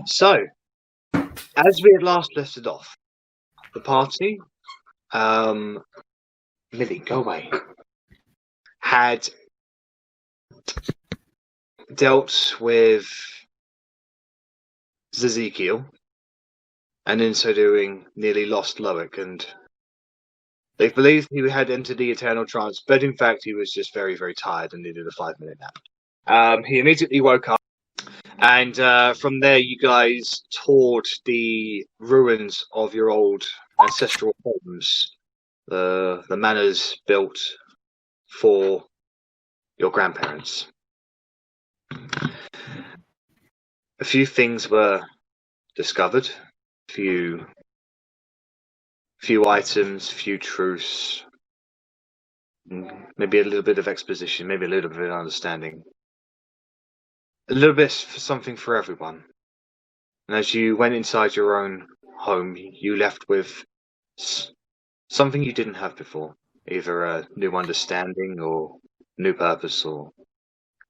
So, as we had last left it off, the party, Millie, go away, had dealt with Ezekiel, and in so doing, nearly lost Loic, and they believed he had entered the eternal trance, but in fact he was just very, very tired and needed a 5-minute nap. He immediately woke up, and from there you guys toured the ruins of your old ancestral homes, the manors built for your grandparents. A few things were discovered, few items, few truths, maybe a little bit of exposition, maybe a little bit of understanding. A little bit something for everyone. And as you went inside your own home, you left with something you didn't have before. Either a new understanding or new purpose or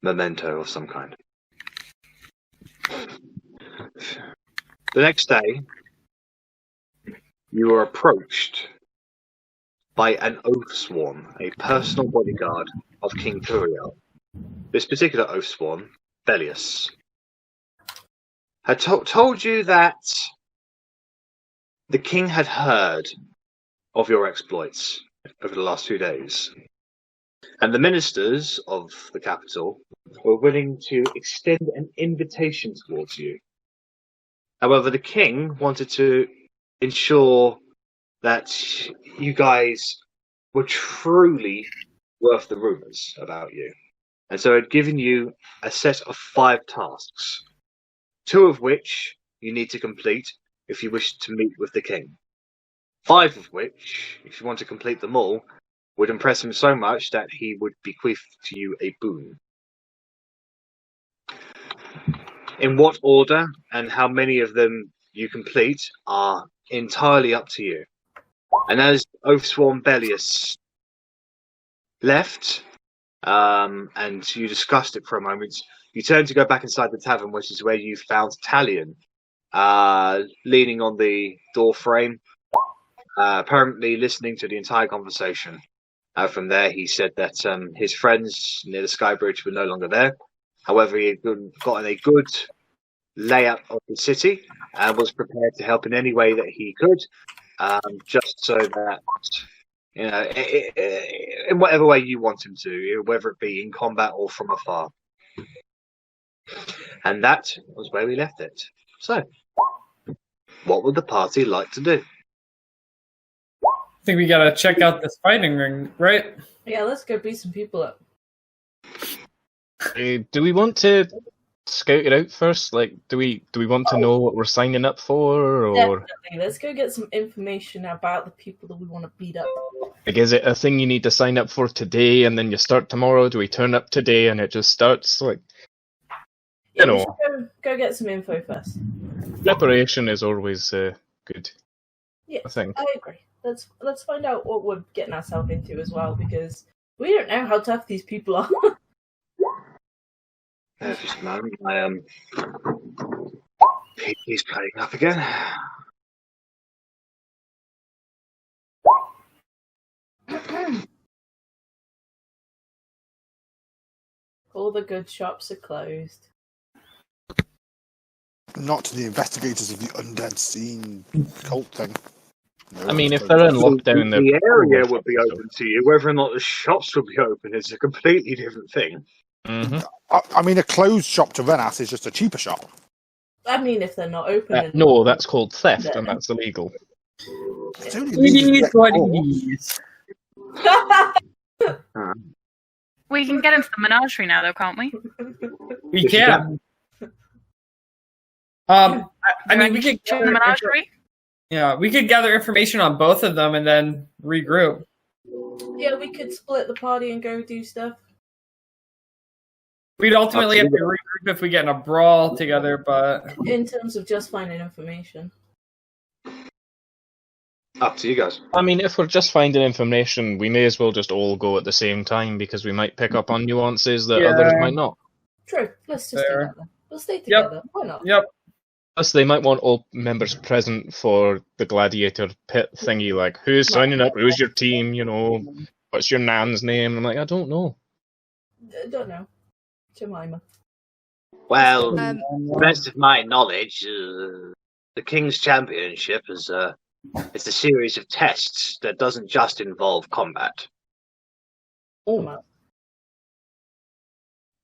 memento of some kind. The next day, you were approached by an Oathsworn, a personal bodyguard of King Turiel. This particular Oathsworn, Bellius, had told you that the king had heard of your exploits over the last few days, and the ministers of the capital were willing to extend an invitation towards you. However, the king wanted to ensure that you guys were truly worth the rumors about you. And so had given you a set of 5 tasks, 2 of which you need to complete if you wish to meet with the king. 5 of which, if you want to complete them all, would impress him so much that he would bequeath to you a boon. In what order and how many of them you complete are entirely up to you. And as Oathsworn Bellius left, and you discussed it for a moment, you turned to go back inside the tavern, which is where you found Talion, leaning on the door frame, apparently listening to the entire conversation. From there, he said that his friends near the Sky Bridge were no longer there. However, he had gotten a good layout of the city and was prepared to help in any way that he could, just so that, you know, in whatever way you want him to, whether it be in combat or from afar. And that was where we left it. So, what would the party like to do? I think we gotta check out this fighting ring, right? Yeah, let's go beat some people up. Do we want to scout it out first? Like, do we want to know what we're signing up for, or Definitely. Let's go get some information about the people that we want to beat up. like, is it a thing you need to sign up for today and then you start tomorrow? Do we turn up today and it just starts? Like, Yeah, you we know, should go get some info first. preparation is always good. Yeah, I think. I agree. Let's find out what we're getting ourselves into as well, because we don't know how tough these people are. Just a moment. He's playing up again. All the good shops are closed. Not to the investigators of the undead scene cult thing. No, I mean, if they're in lockdown, the area would be open to you. Whether or not the shops would be open is a completely different thing. Mm-hmm. I mean, a closed shop to Rennas is just a cheaper shop. I mean, if they're not open. No, that's called theft, and that's illegal. It's only legal to get caught. We can get into the Menagerie now, though, can't we? We can. I mean, we could join the Menagerie. Yeah, we could gather information on both of them and then regroup. Yeah, we could split the party and go do stuff. We'd ultimately have to regroup if we get in a brawl together, but in terms of just finding information. Up to you guys. I mean, if we're just finding information, we may as well just all go at the same time because we might pick up on nuances that others might not. True. Let's just do that then. We'll stay together. Why not? Yep. Plus, they might want all members present for the gladiator pit thingy, like, who's signing up, who's your team, what's your nan's name? I'm like, I don't know. I don't know. Jemima. Well, Um, to the best of my knowledge, the King's Championship is it's a series of tests that doesn't just involve combat. Oh,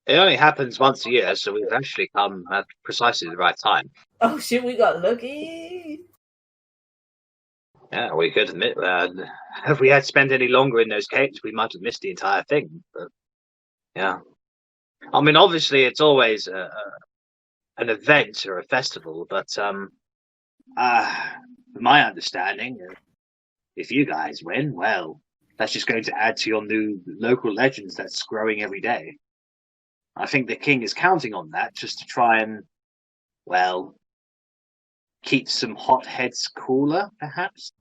It only happens once a year, so we've actually come at precisely the right time. Oh shit, we got lucky. Yeah, we could admit that if we had spent any longer in those caves, we might have missed the entire thing. But yeah, I mean, obviously, it's always an event or a festival, but my understanding, if you guys win, well, that's just going to add to your new local legends that's growing every day. I think the king is counting on that just to try and, well, keep some hot heads cooler, perhaps.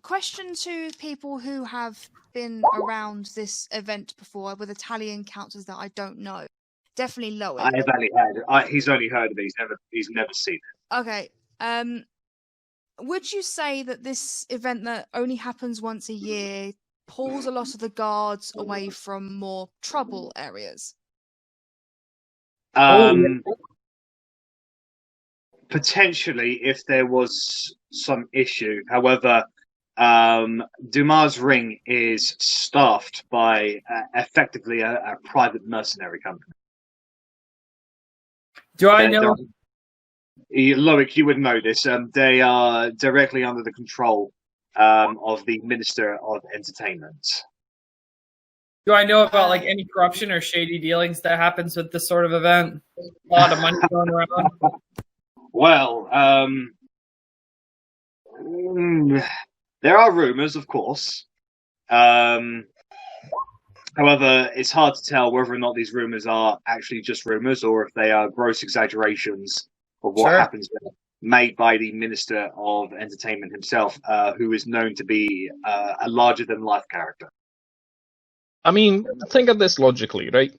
Question to people who have been around this event before with Italian counters that I don't know. Definitely Loic. I have only heard. He's only heard of it. He's never seen it. Okay. Would you say that this event that only happens once a year pulls a lot of the guards away from more trouble areas? Potentially, if there was some issue. However, Dumas' ring is staffed by effectively a private mercenary company. Do I know? Loic, you would know this. They are directly under the control of the Minister of Entertainment. Do I know about like any corruption or shady dealings that happens with this sort of event? A lot of money going around. Well, there are rumors, of course. However, it's hard to tell whether or not these rumors are actually just rumors or if they are gross exaggerations of what happens there, made by the Minister of Entertainment himself, who is known to be a larger-than-life character. I mean, think of this logically, right?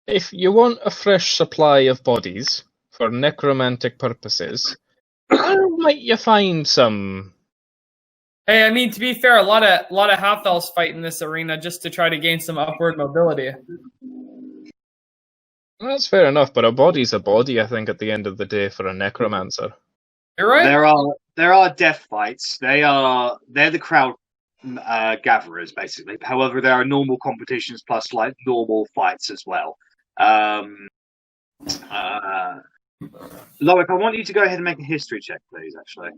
If you want a fresh supply of bodies for necromantic purposes, where might you find some? Hey, I mean, to be fair, a lot of half elves fight in this arena just to try to gain some upward mobility. That's fair enough, but a body's a body, I think, at the end of the day for a necromancer. You're right. There are death fights. They're the crowd gatherers, basically. However, there are normal competitions plus like normal fights as well. Loic, I want you to go ahead and make a history check, please. Actually,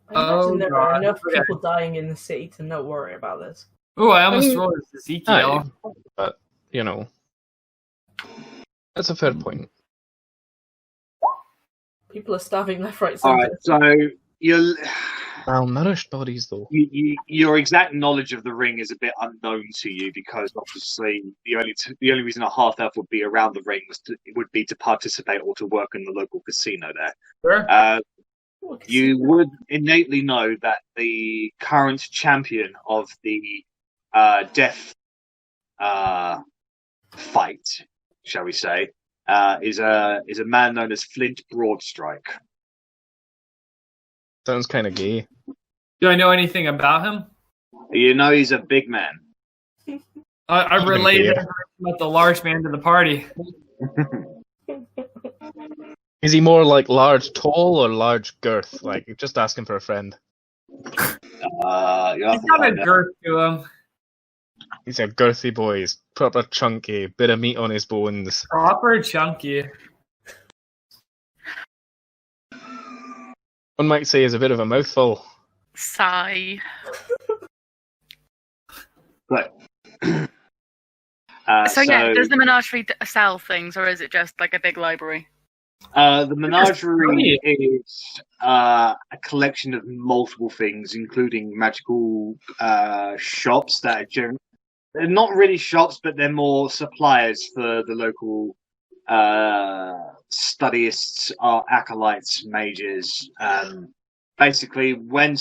I imagine there are enough people dying in the city to not worry about this. Oh, I almost rolled Ezekiel. But that's a fair point. People are starving left, right, all center. right. So you're Malnourished bodies, though. your exact knowledge of the ring is a bit unknown to you because obviously the only reason a half elf would be around the ring would be to participate or to work in the local casino there. Sure. You would innately know that the current champion of the death fight, shall we say, is a man known as Flint Broadstrike. Sounds kind of gay. Do I know anything about him? You know he's a big man. I related about the large man to the party. Is he more like large tall or large girth? Like, just asking for a friend. He's got a girth to him. He's a girthy boy. He's proper chunky, bit of meat on his bones. Proper chunky. One might say he's a bit of a mouthful. Sigh. Right. So does the Menagerie sell things, or is it just like a big library? The Menagerie is a collection of multiple things, including magical shops that are they're not really shops, but they're more suppliers for the local studyists, acolytes, mages. Basically, when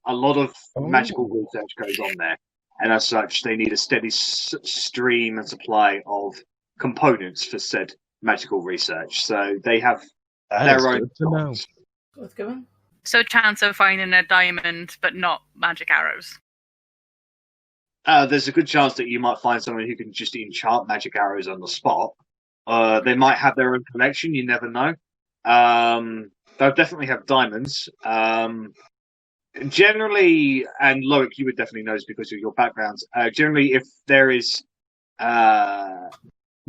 a lot of magical research goes on there, and as such, they need a steady stream and supply of components for said magical research, so they have That their is own good to know. stocks. Worth going. So chance of finding a diamond, but not magic arrows. There's a good chance that you might find someone who can just enchant magic arrows on the spot. They might have their own collection. You never know. They'll definitely have diamonds. Generally, and Loic, you would definitely know this because of your backgrounds. Generally, if there is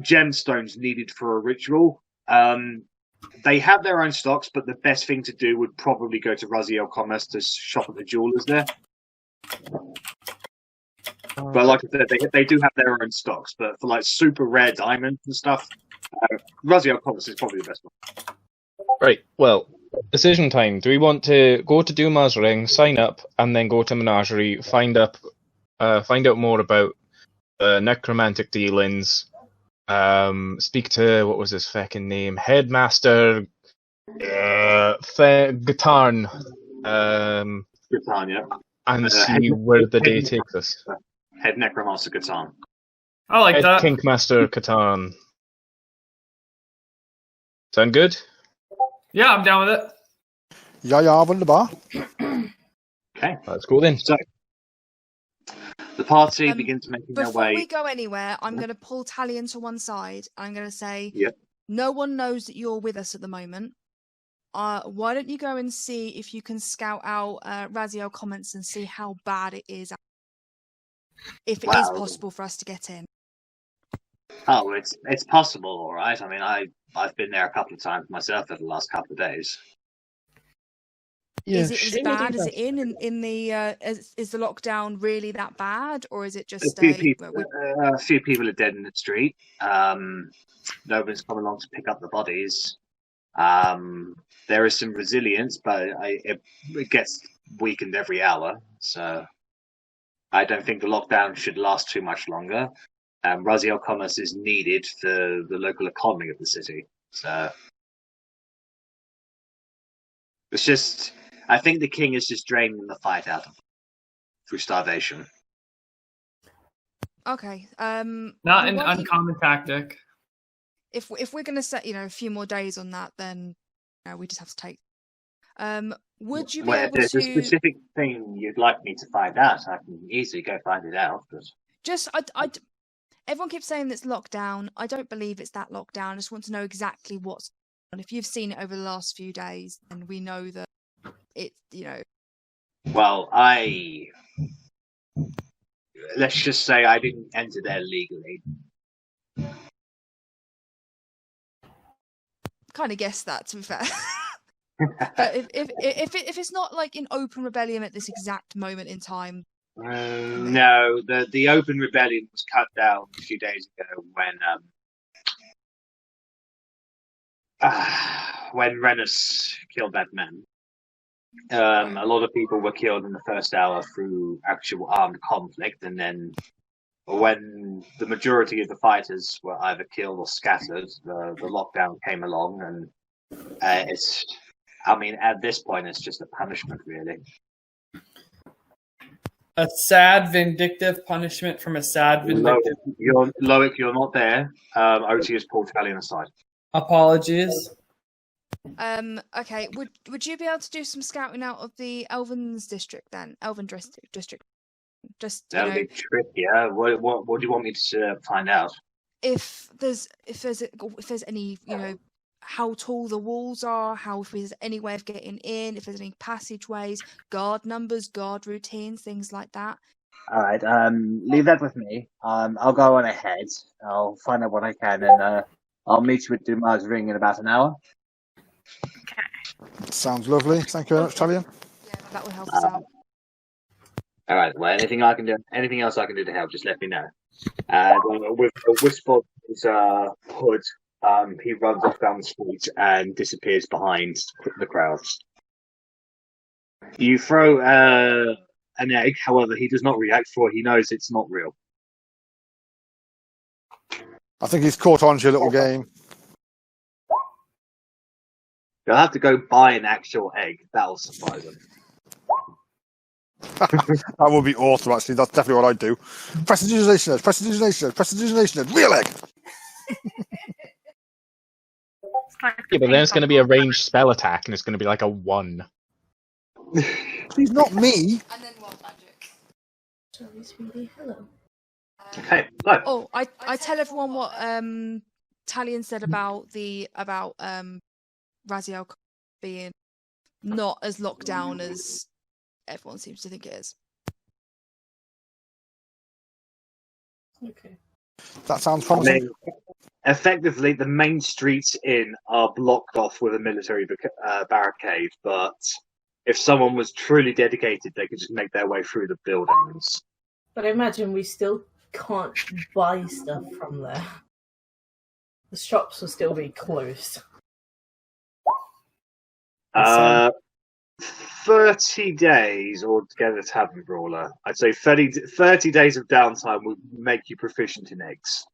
gemstones needed for a ritual, they have their own stocks, but the best thing to do would probably go to Raziel Commerce to shop at the jewelers there. But like I said, they do have their own stocks, but for like super rare diamonds and stuff, Raziel Commerce is probably the best one. Right, well, decision time. Do we want to go to Duma's Ring, sign up, and then go to Menagerie, find out more about necromantic dealings, speak to, what was his feckin' name? Headmaster Gatarn, Gatarn, yeah. and see where the day takes us. Head Necromancer Gatarn. I like Head that. Kinkmaster Gatarn. Sound good? Yeah, I'm down with it. Ja, wunderbar. Okay, Let's go then. so the party begins making their Before way. we go anywhere, I'm going to pull Talion to one side. I'm going to say, Yep. no one knows that you're with us at the moment. Why don't you go and see if you can scout out Raziel comments and see how bad it is, if it is possible for us to get in. Oh, it's possible, all right. I mean, I've been there a couple of times myself over the last couple of days. Is it as bad as it in the is the lockdown really that bad, or is it just a few people are dead in the street. Nobody's come along to pick up the bodies. There is some resilience, but it gets weakened every hour. So I don't think the lockdown should last too much longer. Raziel Commerce is needed for the local economy of the city. So it's just, I think the king is just draining the fight out of them through starvation. Okay. Not an uncommon tactic. If we're going to set a few more days on that, then we just have to take. Would you be able if there's to a specific thing you'd like me to find out, I can easily go find it out. But just everyone keeps saying it's lockdown. I don't believe it's that lockdown. I just want to know exactly what's. And if you've seen it over the last few days, then we know that it's Well, let's just say I didn't enter there legally. Kind of guessed that, to be fair. But if it's not like in open rebellion at this exact moment in time. No, the open rebellion was cut down a few days ago when Rennas killed that man. A lot of people were killed in the first hour through actual armed conflict, and then when the majority of the fighters were either killed or scattered, the lockdown came along, and at this point, it's just a punishment, really. A sad, vindictive punishment from a sad, vindictive. Loic, you're not there. Otti has pulled Talion aside. Apologies. Okay. Would you be able to do some scouting out of the Elven district then? Elven district. Just That'll be tricky. Yeah. What do you want me to find out? If there's any how tall the walls are, if there's any way of getting in, if there's any passageways, guard numbers, guard routines, things like that. All right. Leave that with me. I'll go on ahead. I'll find out what I can, and I'll meet you at Dumas Ring in about an hour. Sounds lovely. Thank you very much, Talion. Yeah, that will help us out. All right. Well, anything else I can do to help, just let me know. With a whisper of his hood, he runs off down the street and disappears behind the crowds. You throw an egg, however, he does not react, for he knows it's not real. I think he's caught on to your little game. You'll have to go buy an actual egg. That'll surprise him. That would be awesome, actually. That's definitely what I'd do. Prestidigitation edge, real egg. Yeah, but then it's going to be a ranged spell attack, and it's going to be like a 1. He's not me. And then wild magic. Sorry, sweetie. Hello. Okay, so Oh, I tell everyone what Talion said about Raziel being not as locked down as everyone seems to think it is. Okay. That sounds I promising. mean, effectively, the main streets in are blocked off with a military barricade, but if someone was truly dedicated, they could just make their way through the buildings. But I imagine we still can't buy stuff from there. The shops will still be closed. 30 days altogether tavern brawler. I'd say 30 days of downtime would make you proficient in eggs.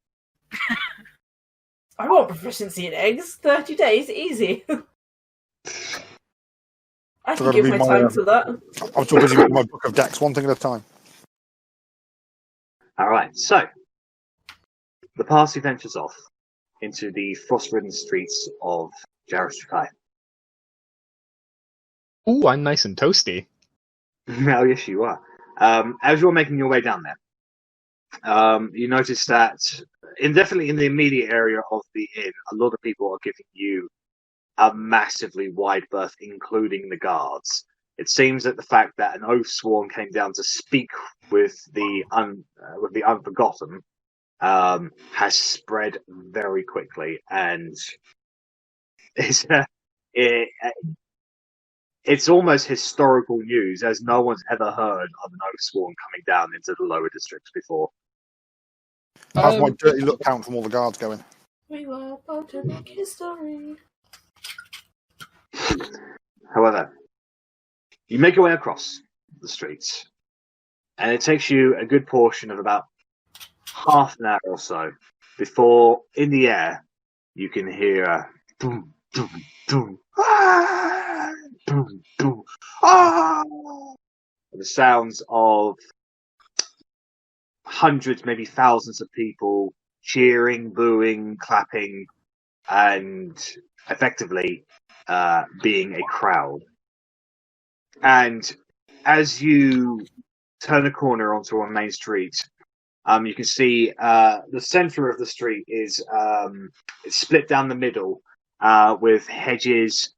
I want proficiency in eggs. 30 days, easy. I can give my time to that. I'm too busy with my book of decks, one thing at a time. Alright, so the party ventures off into the frost-ridden streets of Jarastrakai. Ooh, I'm nice and toasty. Oh, yes, you are. As you're making your way down there, you notice that definitely in the immediate area of the inn, a lot of people are giving you a massively wide berth, including the guards. It seems that the fact that an oath sworn came down to speak with the Unforgotten has spread very quickly, and it's almost historical news, as no one's ever heard of an oath sworn coming down into the lower districts before. How's my dirty look count from all the guards going? We were about to make history. However, you make your way across the streets, and it takes you a good portion of about half an hour or so before, in the air, you can hear a boom, boom, boom, ah, boom, boom, ah, the sounds of hundreds, maybe thousands of people cheering, booing, clapping, and effectively being a crowd. And as you turn a corner onto a main street, you can see the center of the street is it's split down the middle with hedges,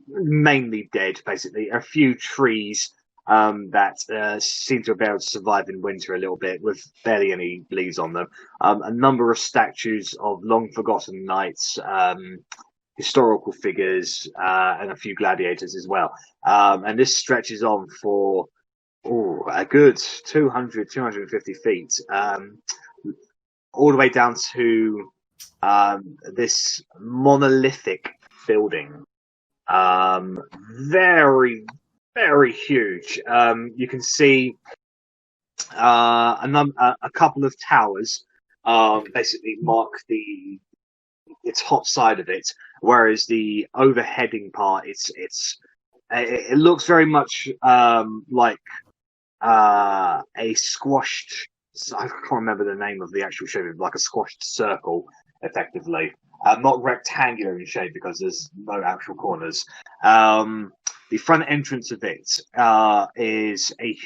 mainly dead, basically. A few trees that seem to be able to survive in winter a little bit, with barely any leaves on them. A number of statues of long-forgotten knights, historical figures, and a few gladiators as well. And this stretches on for a good 200, 250 feet, all the way down to this monolithic building. Very, very huge. You can see a couple of towers basically mark the top side of it, whereas the overheading part, it looks very much like a squashed, I can't remember the name of the actual shape, like a squashed circle, effectively. Not rectangular in shape because there's no actual corners. The front entrance of it is a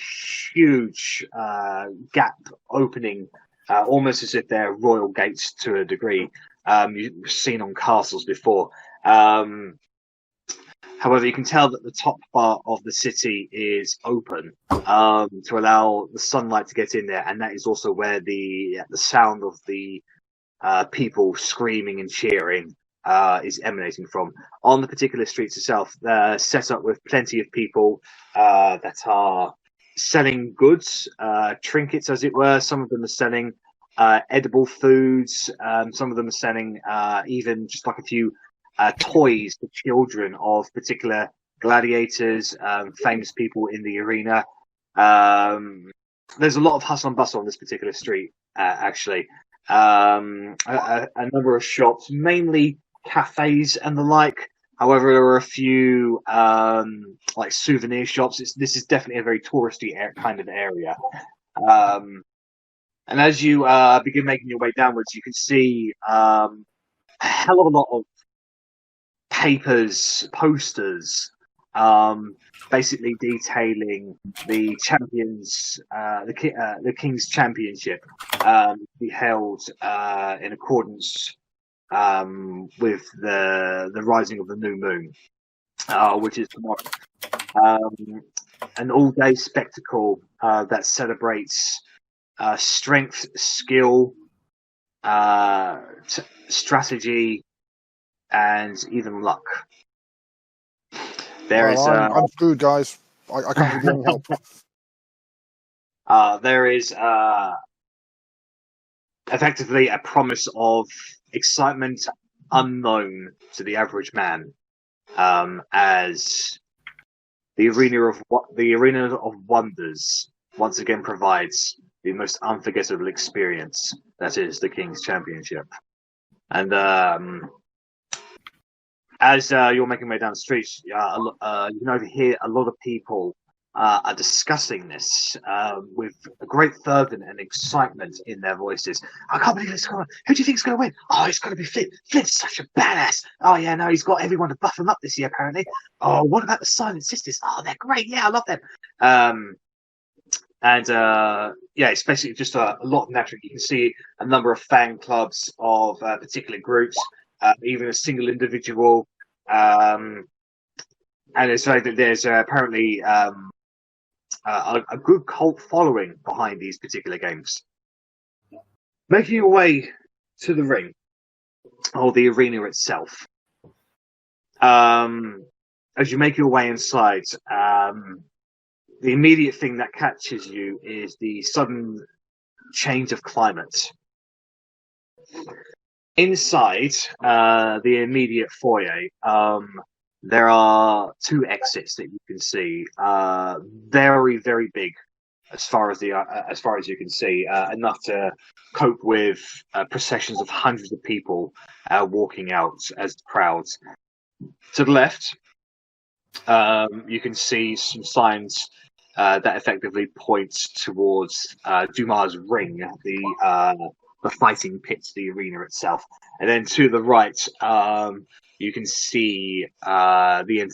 huge gap opening, almost as if they're royal gates to a degree. You've seen on castles before. However, you can tell that the top part of the city is open to allow the sunlight to get in there, and that is also where the sound of the people screaming and cheering is emanating from. On the particular streets itself, they're set up with plenty of people that are selling goods, trinkets as it were. Some of them are selling edible foods. Some of them are selling even just like a few toys for children of particular gladiators, famous people in the arena. There's a lot of hustle and bustle on this particular street, actually. A number of shops, mainly cafes and the like. However, there are a few like souvenir shops. This is definitely a very touristy kind of area. And as you begin making your way downwards, you can see hell of a lot of papers, posters, basically detailing the champions, the King's Championship, be held in accordance with the rising of the new moon, which is tomorrow. An all-day spectacle that celebrates strength, skill, strategy, and even luck. There is. I'm screwed, guys. I can't give you any help. There is effectively a promise of excitement unknown to the average man, as the Arena of Wonders once again provides the most unforgettable experience that is the King's Championship. And as you're making your way down the streets, you can overhear a lot of people are discussing this with a great fervour and excitement in their voices. I can't believe it's going. Who do you think's going to win? Oh, it's going to be Flint. Flint's such a badass. Oh yeah, no, he's got everyone to buff him up this year apparently. Oh, what about the Silent Sisters? Oh, they're great. Yeah, I love them. Yeah, it's basically just a lot of natural. You can see a number of fan clubs of particular groups, even a single individual, and it's like that there's apparently a good cult following behind these particular games. Making your way to the ring or the arena itself, as you make your way inside, the immediate thing that catches you is the sudden change of climate. Inside the immediate foyer, there are two exits that you can see, very, very big, as far as you can see, enough to cope with processions of hundreds of people walking out as crowds. To the left, you can see some signs that effectively points towards Dumas' ring, the fighting pit, the arena itself. And then to the right, you can see the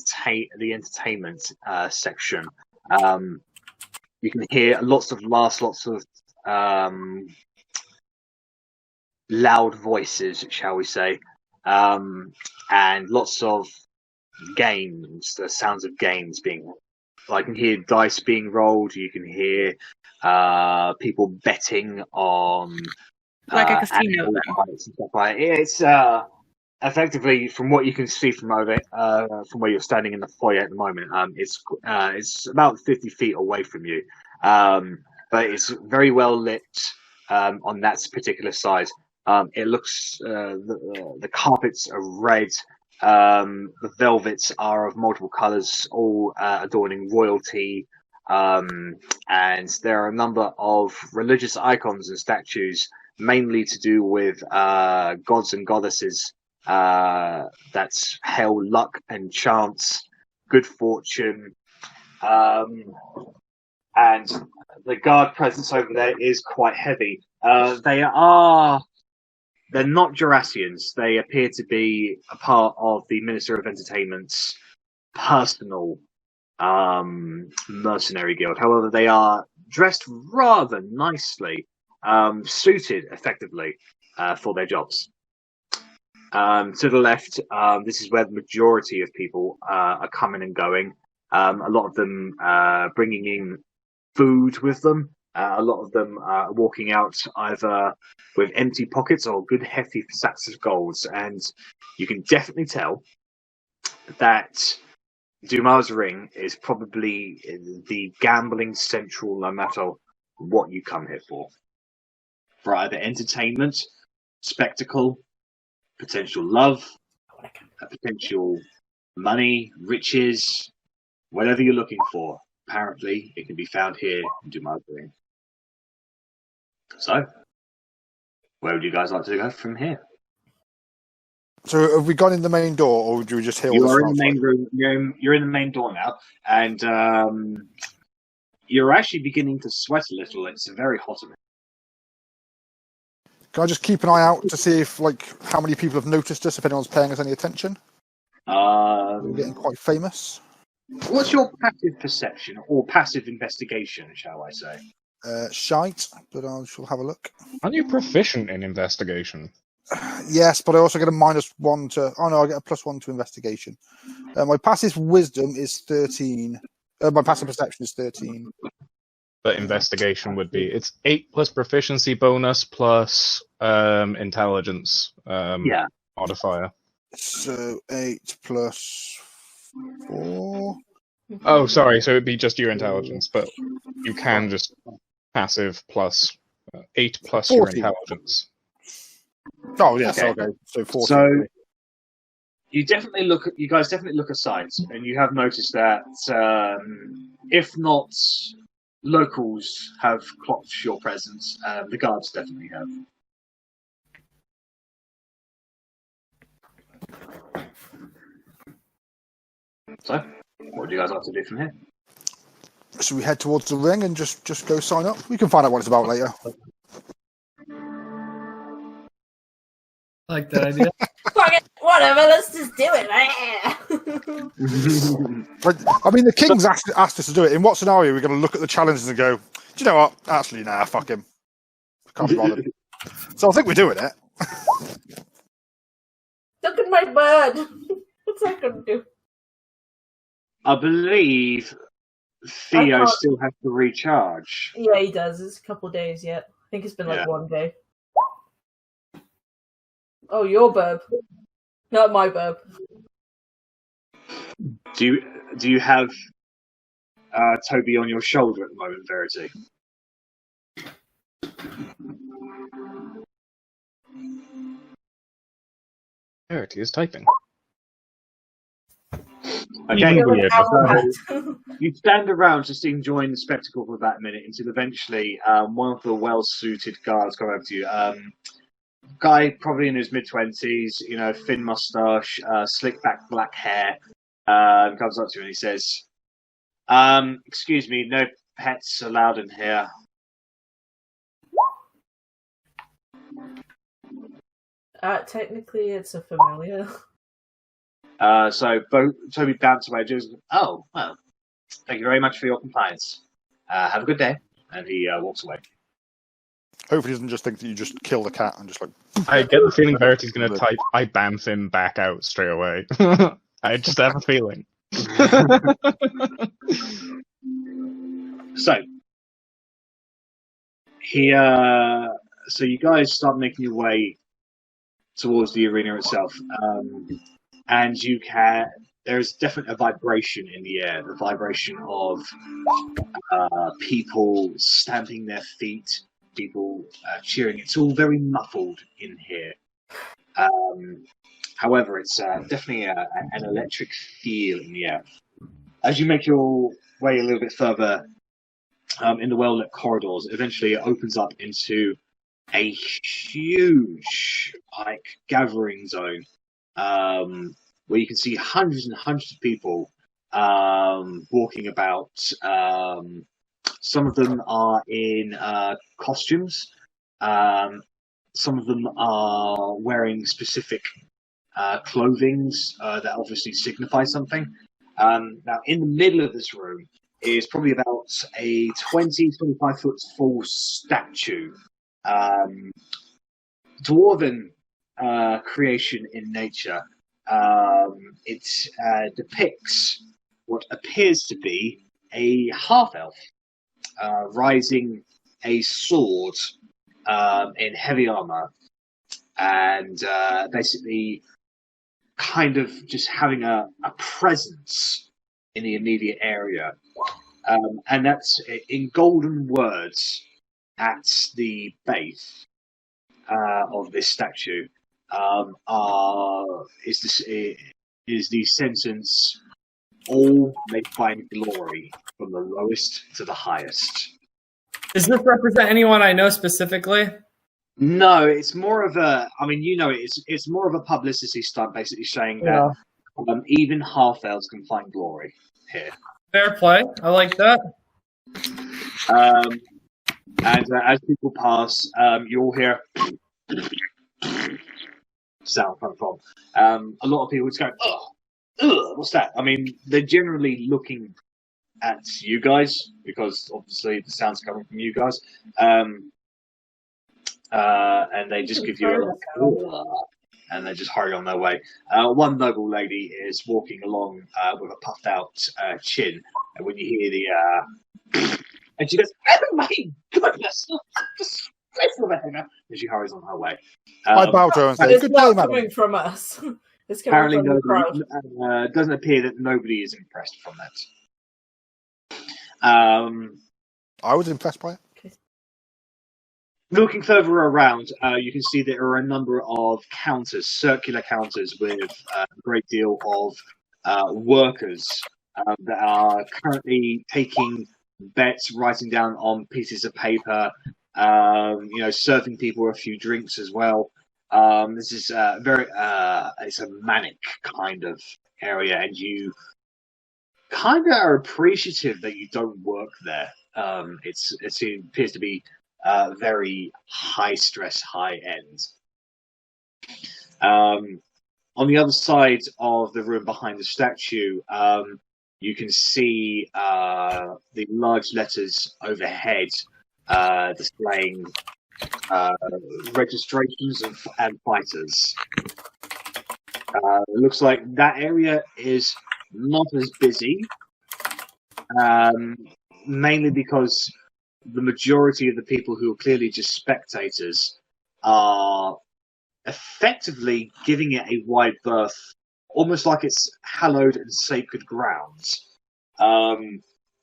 entertainment section. You can hear lots of loud voices, shall we say, and lots of games, the sounds of games being. I can hear dice being rolled. You can hear people betting on like a casino. And stuff like that. It's effectively, from what you can see from over from where you're standing in the foyer at the moment, it's about 50 feet away from you, but it's very well lit on that particular side. It looks the carpets are red. The velvets are of multiple colours, all adorning royalty, and there are a number of religious icons and statues, mainly to do with gods and goddesses that hail luck and chance, good fortune, and the guard presence over there is quite heavy. They're not Jurassians. They appear to be a part of the Minister of Entertainment's personal mercenary guild. However, they are dressed rather nicely, suited effectively for their jobs. To the left, this is where the majority of people are coming and going. A lot of them bringing in food with them. A lot of them are walking out either with empty pockets or good hefty sacks of golds, and you can definitely tell that Dumas' ring is probably the gambling central, no matter what you come here for either entertainment, spectacle, potential love, potential money, riches, whatever you're looking for. Apparently, it can be found here in Dumas' ring. So, where would you guys like to go from here? So, have we gone in the main door, or do we just hear all You this are from in the main outside? room. You're in the main door now, and you're actually beginning to sweat a little. It's very hot in here. Can I just keep an eye out to see if, like, how many people have noticed us, if anyone's paying us any attention? We're getting quite famous. What's your passive perception or passive investigation, shall I say? Shite, but I shall have a look. Aren't you proficient in investigation? Yes, but I also get a -1 to... Oh, no, I get a +1 to investigation. My passive wisdom is 13. My passive perception is 13. But investigation would be... It's 8 plus proficiency bonus plus intelligence modifier. So 8 plus 4... Oh, sorry, so it'd be just your intelligence, but you can just passive plus 8 plus 14. your intelligence. Oh, yes, Okay. So 14. So you guys definitely look aside, and you have noticed that if not locals have clocked your presence, the guards definitely have. So, what do you guys like to do from here? Should we head towards the ring and just go sign up? We can find out what it's about later. I like that idea. Fuck it, whatever, let's just do it. I mean, the king's asked us to do it. In what scenario are we going to look at the challenges and go, do you know what? Actually, nah, fuck him. Can't be bothered. So I think we're doing it. Look at my bird. What's that going to do? I believe Theo can't- still has to recharge. Yeah, he does. It's a couple of days yet. I think it's been like Yeah. 1 day. Oh, your burb. Not my burb. Do you have Toby on your shoulder at the moment, Verity? Verity is typing. Okay, Even weird. you stand around just enjoying the spectacle for about a minute until eventually one of the well-suited guards come over to you. Guy probably in his mid-20s, thin moustache, slick back black hair, comes up to you and he says, excuse me, no pets allowed in here. Technically, it's a familiar. So Toby bounced away and goes, oh, well, thank you very much for your compliance. Have a good day. And he walks away. Hopefully he doesn't just think that you just kill the cat and just like... I get the feeling Verity's going to type, I bamf him back out straight away. I just have a feeling. So you guys start making your way towards the arena itself, and there's definitely a vibration in the air, the vibration of people stamping their feet, people cheering. It's all very muffled in here. However, it's definitely an electric feel in the air. As you make your way a little bit further in the well-lit corridors, eventually it opens up into a huge gathering zone where you can see hundreds and hundreds of people walking about. Some of them are in costumes. Some of them are wearing specific clothings that obviously signify something. Now, in the middle of this room is probably about a 20-25 foot full statue. Dwarven creation in nature. It depicts what appears to be a half-elf rising a sword in heavy armor, and basically kind of just having a presence in the immediate area. And that's in golden words at the base of this statue is the sentence, all may find glory from the lowest to the highest. Does this represent anyone I know specifically? No, it's more of a, it's more of a publicity stunt, basically saying that even half-elves can find glory here. Fair play. I like that. And as people pass, you all hear sound coming from. A lot of people just go, ugh, what's that? I mean, they're generally looking at you guys because obviously the sound's coming from you guys, and they just give you a look, and they just hurry on their way. One noble lady is walking along with a puffed out chin, and when you hear the and she goes, "Oh my goodness, and she hurries on her way. I bow to her and say, It's "Good day, not madam." coming from us. It's coming Apparently, from the crowd. nobody, doesn't appear that nobody is impressed from that. I was impressed by it. Looking further around, you can see there are a number of counters, circular counters, with a great deal of workers that are currently taking bets, writing down on pieces of paper, serving people a few drinks as well. This is it's a manic kind of area, and you kind of are appreciative that you don't work there. It appears to be very high stress, high end. On the other side of the room behind the statue, you can see the large letters overhead displaying registrations and fighters. It looks like that area is not as busy, mainly because the majority of the people who are clearly just spectators are effectively giving it a wide berth, almost like it's hallowed and sacred grounds. And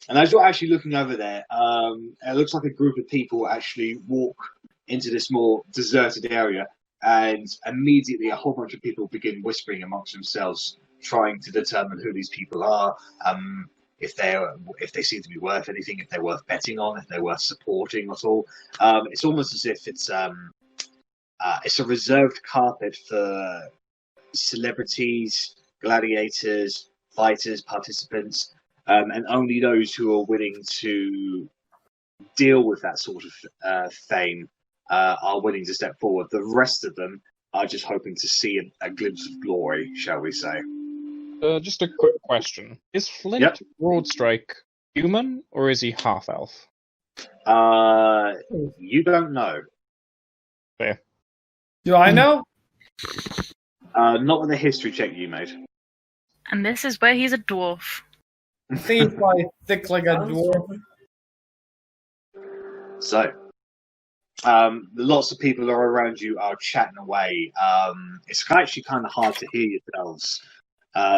as you're actually looking over there, it looks like a group of people actually walk into this more deserted area, and immediately a whole bunch of people begin whispering amongst themselves, trying to determine who these people are, if they seem to be worth anything, if they're worth betting on, if they're worth supporting at all. It's almost as if it's a reserved carpet for celebrities, gladiators, fighters, participants, and only those who are willing to deal with that sort of fame are willing to step forward. The rest of them are just hoping to see a glimpse of glory, shall we say. Just a quick question. Is Flint Broadstrike human, or is he half-elf? You don't know. Fair. Do I know? Not with the history check you made. And this is where he's a dwarf. I think he's probably thick like a dwarf. So, lots of people are around you are chatting away. It's actually kind of hard to hear yourselves,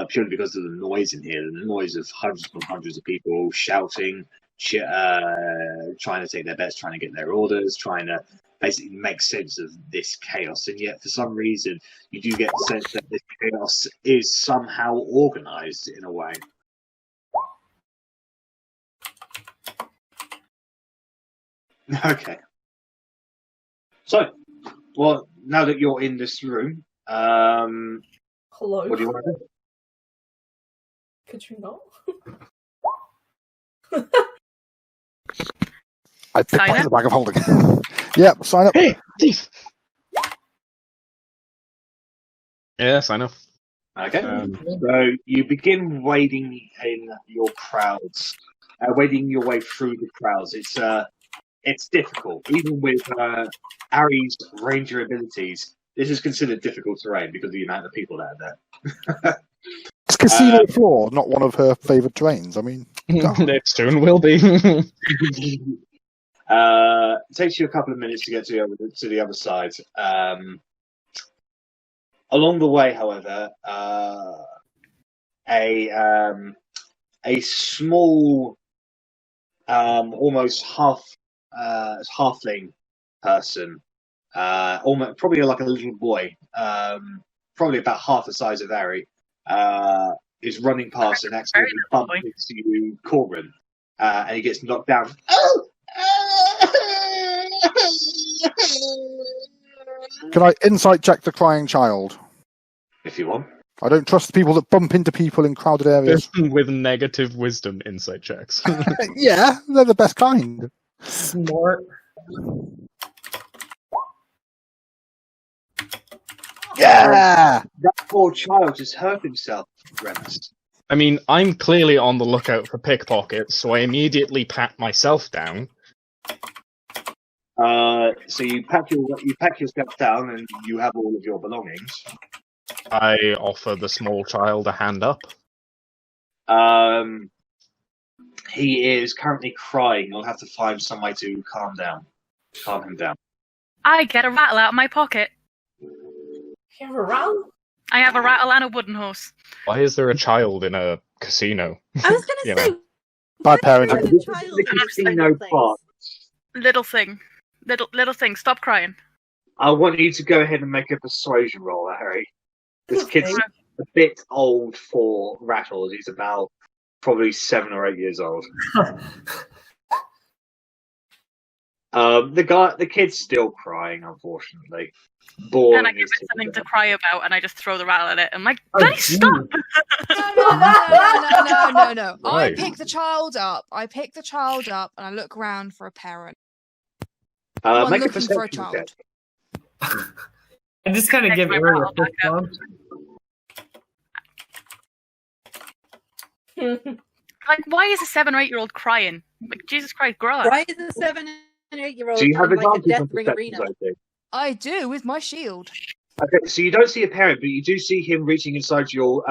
purely because of the noise in here. The noise of hundreds and hundreds of people shouting, trying to take their bets, trying to get their orders, trying to basically make sense of this chaos. And yet, for some reason, you do get the sense that this chaos is somehow organized in a way. Okay. So, well, now that you're in this room, Hello. what do you want to do? Could you not? I picked Sign back up? the bag of holding. Yeah, sign up. Hey, thief! Yes, I know. Okay. So you begin wading in your crowds, wading your way through the crowds. It's difficult, even with Arri's ranger abilities. This is considered difficult terrain because of the amount of people that are there. It's casino floor, not one of her favourite terrains. I mean, It soon will be. It takes you a couple of minutes to get to the other side. Along the way, however, a small, almost halfling person, almost probably like a little boy, probably about half the size of Arri, is running past and accidentally bumps into you, Korgrin, and he gets knocked down. can I insight check the crying child? If you want. I don't trust the people that bump into people in crowded areas. With negative wisdom insight checks. Yeah, they're the best kind. Smart. Yeah! That poor child just hurt himself, Rennas. I mean, I'm clearly on the lookout for pickpockets, so I immediately pat myself down. So you pack yourself down and you have all of your belongings. I offer the small child a hand up. He is currently crying. You'll have to find some way to calm him down. I get a rattle out of my pocket. You have a rattle? I have a rattle and a wooden horse. Why is there a child in a casino? I was You gonna say, know. Bad parenting. why is a child The casino part. Little thing. Little thing, stop crying. I want you to go ahead and make a persuasion roll, Harry. This kid's a bit old for rattles. He's about probably 7 or 8 years old. The kid's still crying, unfortunately. Bawling And I give his it tears something to out. cry about, and I just throw the rattle at it. I'm like, Oh, bloody stop! No. I Right. pick the child up. And I look around for a parent. Make a looking for a perception child. check. I just kind of Take give my Aaron a rattle quick back up. bump. Like, why is a 7 or 8-year-old crying? Like, Jesus Christ, grow up. why is a 7 and 8-year-old Do you have in like a advantage on death ring perceptions, arena? I think? I do with my shield. Okay, so you don't see a parent, but you do see him reaching inside your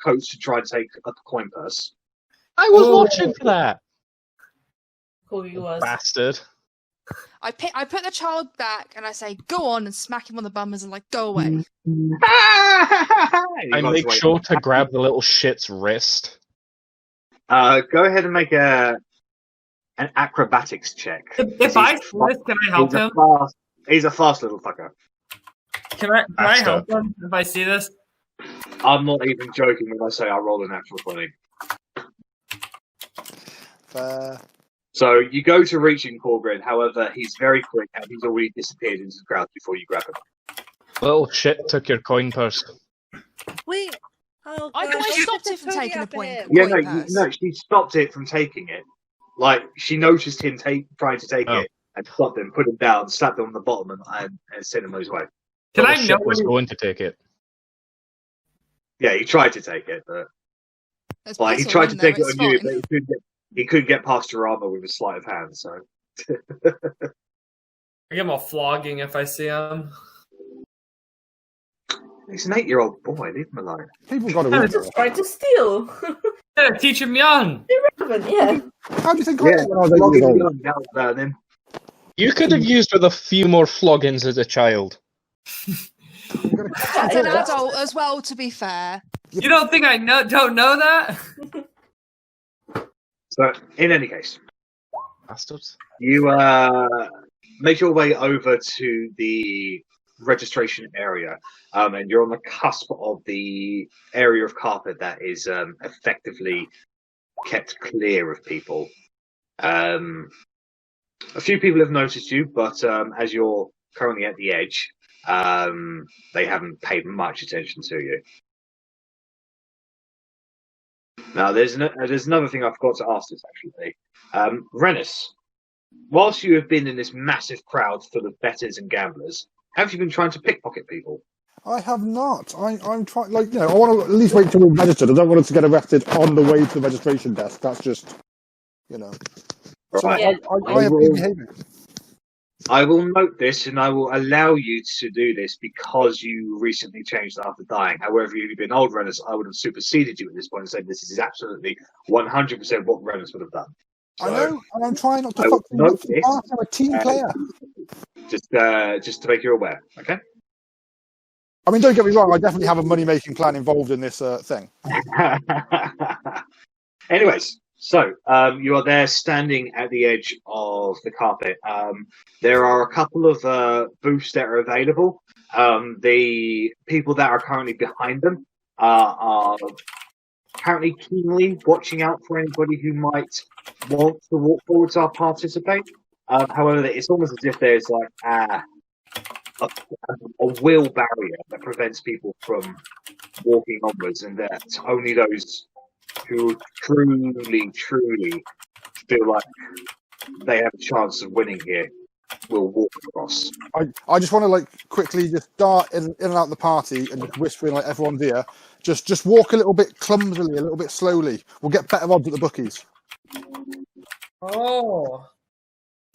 coat to try and take a coin purse. I was Oh. watching for that, Corgi was. bastard. I put the child back and I say, "Go on," and smack him on the bum as in like, "Go away." I make sure to grab the little shit's wrist. Go ahead and make an acrobatics check. If I see this, can I help him? He's a fast little fucker. Can I help him if I see this? I'm not even joking when I say I roll a natural 20. So you go to reaching Korgrin, however, he's very quick and he's already disappeared into the crowd before you grab him. Little shit took your coin purse. Wait. Oh, I God, thought I don't stopped put it from the taking Toby a up point. ahead. Yeah, Coin no, purse. she stopped it from taking it. Like, she noticed him trying to take it and stopped him, put him down, slapped him on the bottom and sent him on his way. Can Little I know shit when was he- going to take it. Yeah, he tried to take it, but There's like, he piss all tried in to there, take it it's on you, fine. but he couldn't get past your armor with a sleight of hand, so... I give him a flogging if I see him. He's an 8-year-old boy, leave him alone. People got to I read just tried to steal. Yeah, teach him young. Irrelevant, yeah. How do you think I Yeah, was when I was 8 years flogging old? young, that was burning. You could have used with a few more floggings as a child. As an adult as well, to be fair. You don't think I don't know that? So, in any case, Bastards. you make your way over to the registration area, and you're on the cusp of the area of carpet that is effectively kept clear of people. A few people have noticed you, but as you're currently at the edge, they haven't paid much attention to you. Now, there's another thing I forgot to ask this, actually. Rennas, whilst you have been in this massive crowd full of bettors and gamblers, have you been trying to pickpocket people? I have not. I'm trying, like, I want to at least wait till we're registered. I don't want us to get arrested on the way to the registration desk. That's just, So Right. I have been behaving. I will note this, and I will allow you to do this because you recently changed after dying. However, if you'd been old Rennas, I would have superseded you at this point and said this is absolutely 100% what Rennas would have done. So, I know, and I'm trying not to I will fuck things up note for the this, past. I'm a team player. just to make you aware, okay? I mean, don't get me wrong. I definitely have a money-making plan involved in this thing. Anyways, so you are there standing at the edge of the carpet. There are a couple of booths that are available. The people that are currently behind them are apparently keenly watching out for anybody who might want to walk forward to participate. However, it's almost as if there's like a will barrier that prevents people from walking onwards, and that only those who truly feel like they have a chance of winning here will walk across. I just want to like quickly just dart in and out the party and just whisper in like everyone's ear. Just walk a little bit clumsily, a little bit slowly. We'll get better odds at the bookies. Oh.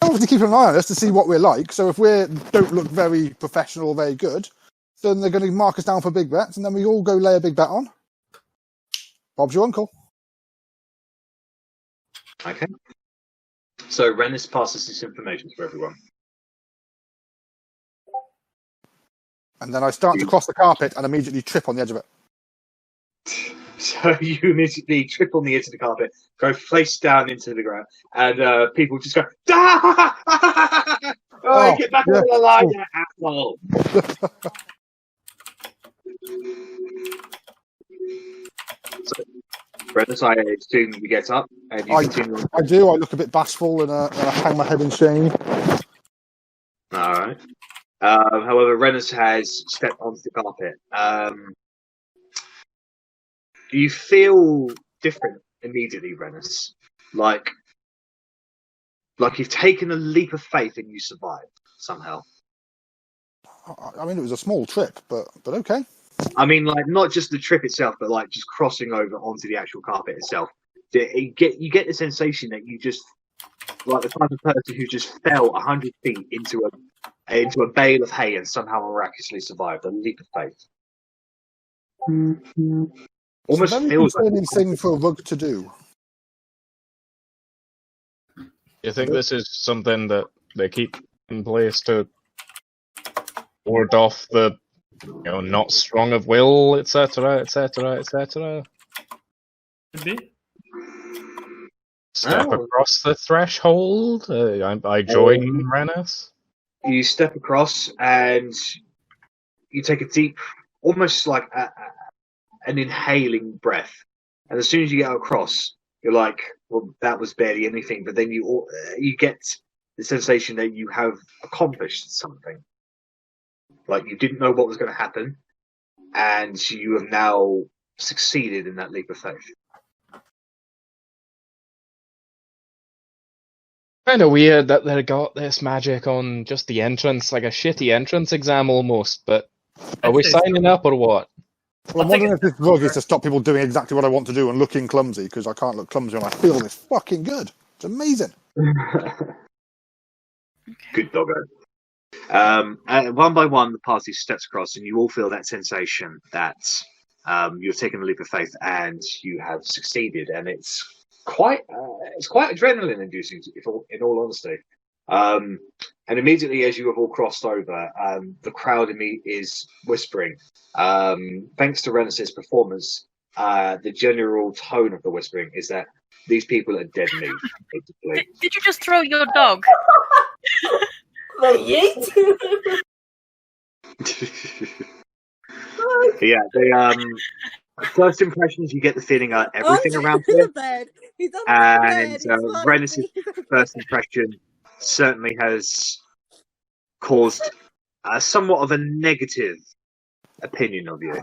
I have to keep an eye on us to see what we're like. So if we don't look very professional or very good, then they're going to mark us down for big bets, and then we all go lay a big bet on. Bob's your uncle. Okay. So Rennas passes this information to everyone. And then I start to cross the carpet and immediately trip on the edge of it. So you immediately trip on the edge of the carpet, go face down into the ground, and people just go, "Ah! Oh, get back over the line, you asshole!" So, Rennas, I assume you get up and you continue. I do. I look a bit bashful and I hang my head in shame. All right. However, Rennas has stepped onto the carpet. You feel different immediately, Rennas. Like you've taken a leap of faith and you survived somehow. I mean, it was a small trip, but okay. I mean, like not just the trip itself, but like just crossing over onto the actual carpet itself. You get the sensation that you just like the type of person who just fell 100 feet into a bale of hay and somehow miraculously survived. A leap of faith. Almost it's a very feels concerning like thing for a rug to do. You think this is something that they keep in place to ward off the, not strong of will, etc., etc., etc.? Could be. Step across the threshold. I join Rennas. You step across and you take a deep, almost like an inhaling breath. And as soon as you get across, you're like, well, that was barely anything. But then you get the sensation that you have accomplished something. Like you didn't know what was going to happen, and you have now succeeded in that leap of faith. Kind of weird that they got this magic on just the entrance, like a shitty entrance exam almost. But are we signing up or what? Well, I'm wondering if this rug is to stop people doing exactly what I want to do and looking clumsy, because I can't look clumsy when I feel this fucking good. It's amazing. Good doggo. One by one, the party steps across, and you all feel that sensation that you've taken a leap of faith and you have succeeded, and it's quite adrenaline-inducing, in all honesty. And immediately, as you have all crossed over, the crowd in me is whispering. Thanks to Rennas' performance, the general tone of the whispering is that these people are dead meat. Basically. Did you just throw your dog? Yeah, first impressions, you get the feeling of everything around here. And Rennas' first impression certainly has caused somewhat of a negative opinion of you.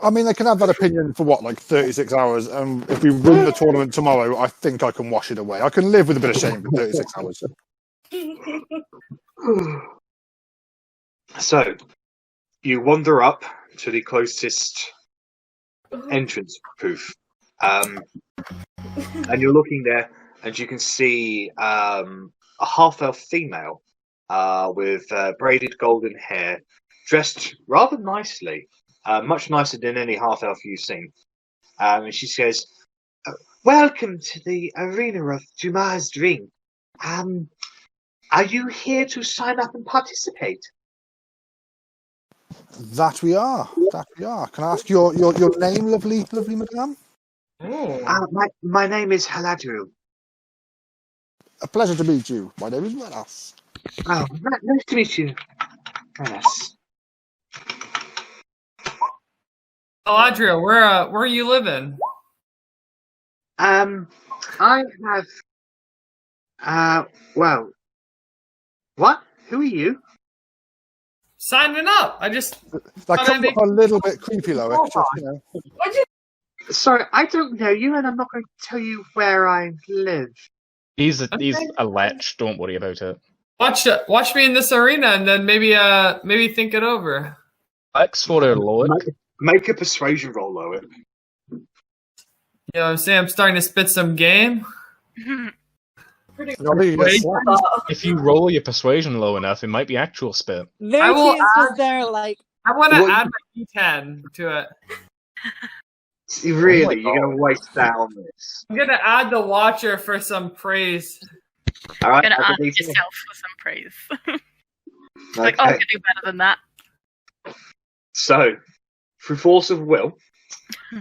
I mean, they can have that opinion for what, like 36 hours, and if we win the tournament tomorrow, I think I can wash it away. I can live with a bit of shame for 36 hours. So, you wander up to the closest entrance booth, and you're looking there, and you can see a half-elf female with braided golden hair, dressed rather nicely, much nicer than any half-elf you've seen. And she says, "Welcome to the arena of Dumas' Ring. Are you here to sign up and participate?" That we are. Can I ask your name, lovely madame? My name is Haladriel. A pleasure to meet you. My name is Rennas. Oh, nice to meet you, Rennas. Adria, where are you living? I have. Well. What? Who are you? Signing up. I just. That comes up a little bit creepy, Loic. Sorry, I don't know you, and I'm not going to tell you where I live. He's a lech. Don't worry about it. Watch me in this arena, and then maybe think it over. X for her, Loic. Make a persuasion roll, Loic. You know what I'm saying? I'm starting to spit some game. If you roll your persuasion low enough, it might be actual spit. Verity is just there, like. I want to add my D10 to it. Really, you're going to waste that on this? I'm gonna add the Watcher for some praise. All right, You're gonna add yourself for some praise. It's like, I can do better than that. So, through force of will,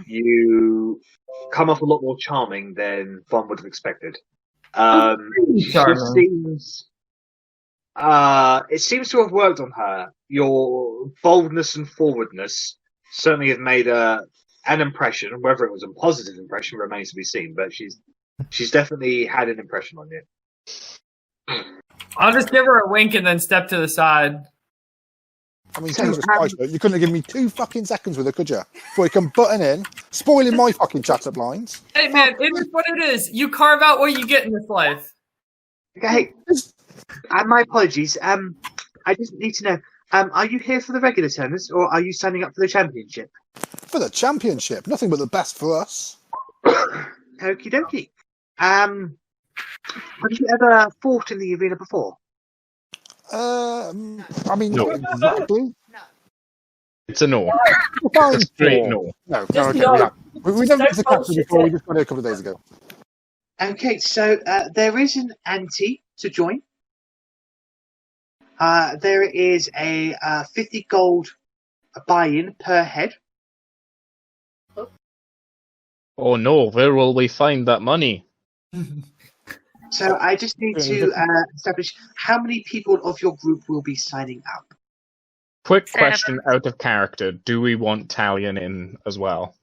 you come off a lot more charming than one would have expected. It seems to have worked on her. Your boldness and forwardness certainly have made an impression. Whether it was a positive impression remains to be seen, but she's definitely had an impression on you. I'll just give her a wink and then step to the side. I mean, Jesus Christ, you couldn't have given me 2 fucking seconds with her, could you? Before you come butting in, spoiling my fucking chatter blinds. Hey man, it is what it is. You carve out what you get in this life. Okay, my apologies. I just need to know, are you here for the regular tennis, or are you signing up for the championship? For the championship, nothing but the best for us. Okie dokie. Have you ever fought in the arena before? I mean, No. not exactly. It's a no. Fine. A straight no. No, Just okay, no. we never did the capture before. We just got it a couple of days ago. Okay, so there is an ante to join. There is a 50 gold buy-in per head. Oh no, where will we find that money? So I just need to establish how many people of your group will be signing up. Quick question out of character. Do we want Talion in as well?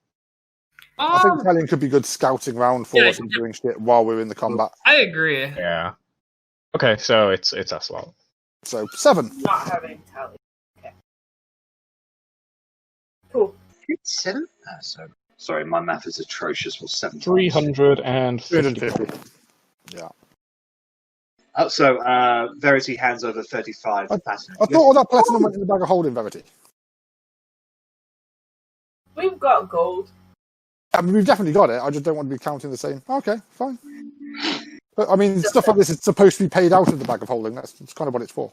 I think Italian could be good scouting round for us and doing shit while we're in the combat. I agree. Yeah. Okay, so it's us lot. So 7. Not having tally. Okay. Cool. 7? Sorry, my math is atrocious. What's 7 times? 350. Yeah. Oh, so Verity hands over 35 platinum. I thought all that platinum went in the bag of holding, Verity. We've got gold. I mean, we've definitely got it. I just don't want to be counting the same. Okay, fine. But I mean, stuff like this is supposed to be paid out of the bag of holding. That's kind of what it's for.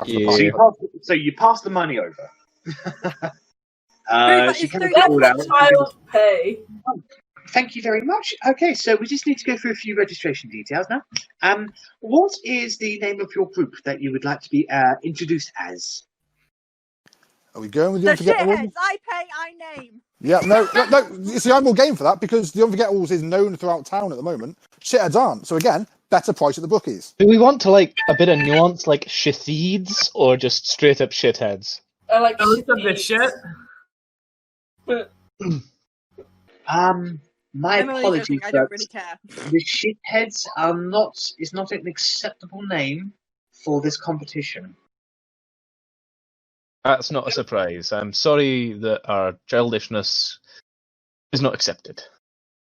Yeah. So you pass the money over. She kind of That's called out. the child pay. Thank you very much. Okay, so we just need to go through a few registration details now. What is the name of your group that you would like to be introduced as? Are we going with The the Unforgettables? shitheads I pay, I name. Yeah, no. You see, I'm all game for that because the Unforgettables is known throughout town at the moment. Shitheads aren't. So again, better price at the bookies. Do we want to like a bit of nuance, like shitheeds, or just straight up shitheads? I like Most of this shit. My I'm only apologies, joking, I but don't really care. the shitheads is not an acceptable name for this competition. That's not a surprise. I'm sorry that our childishness is not accepted.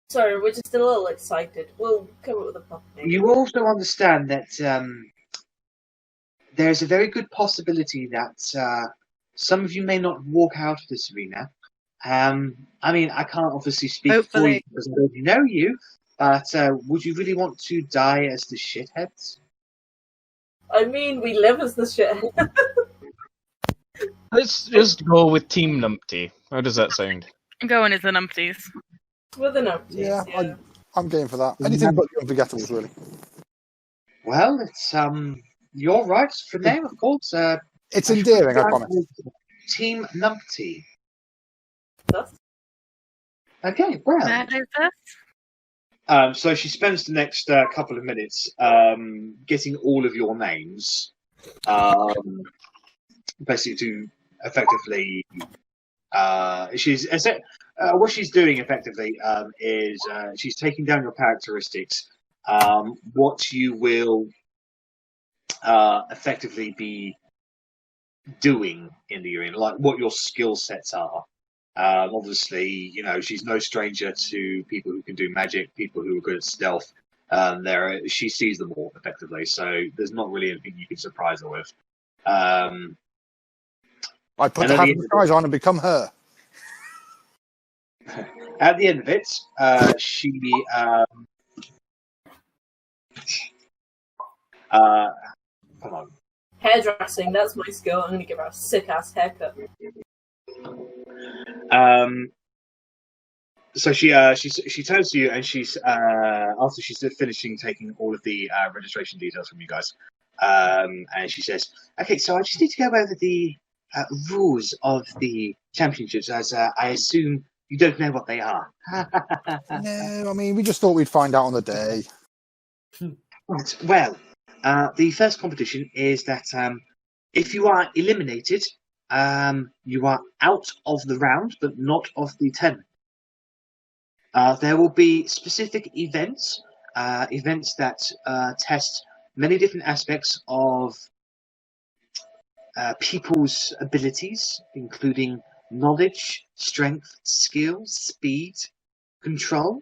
Sorry, we're just a little excited. We'll come up with a proper name. You also understand that there's a very good possibility that some of you may not walk out of this arena. I mean, I can't obviously speak for you Hopefully. because I don't know you, but would you really want to die as the shitheads? I mean, we live as the shit. Let's just go with Team Numpty. How does that sound? I'm going as the numpties. With an update. Yeah, I'm game for that. Anything but the Unforgettables, really. Well, it's your right for name, of course. It's endearing, I promise. Team Numpty. That's Okay, well. That is it. So she spends the next couple of minutes getting all of your names, basically to effectively. What she's doing effectively is she's taking down your characteristics, what you will effectively be doing in the arena, like what your skill sets are. Obviously, you know, she's no stranger to people who can do magic, people who are good at stealth, She sees them all effectively, so there's not really anything you can surprise her with. I put the hat in disguise on and become her. At the end of it, she come on. Hairdressing, that's my skill. I'm going to give her a sick-ass haircut. So she turns to you, and she's after she's finishing taking all of the registration details from you guys, and she says, "Okay, so I just need to go over the rules of the championships, as I assume you don't know what they are." No, I mean, we just thought we'd find out on the day. Right. Well, the first competition is that if you are eliminated, you are out of the round, but not of the tournament. There will be specific events that test many different aspects of people's abilities, including knowledge, strength, skill, speed, control.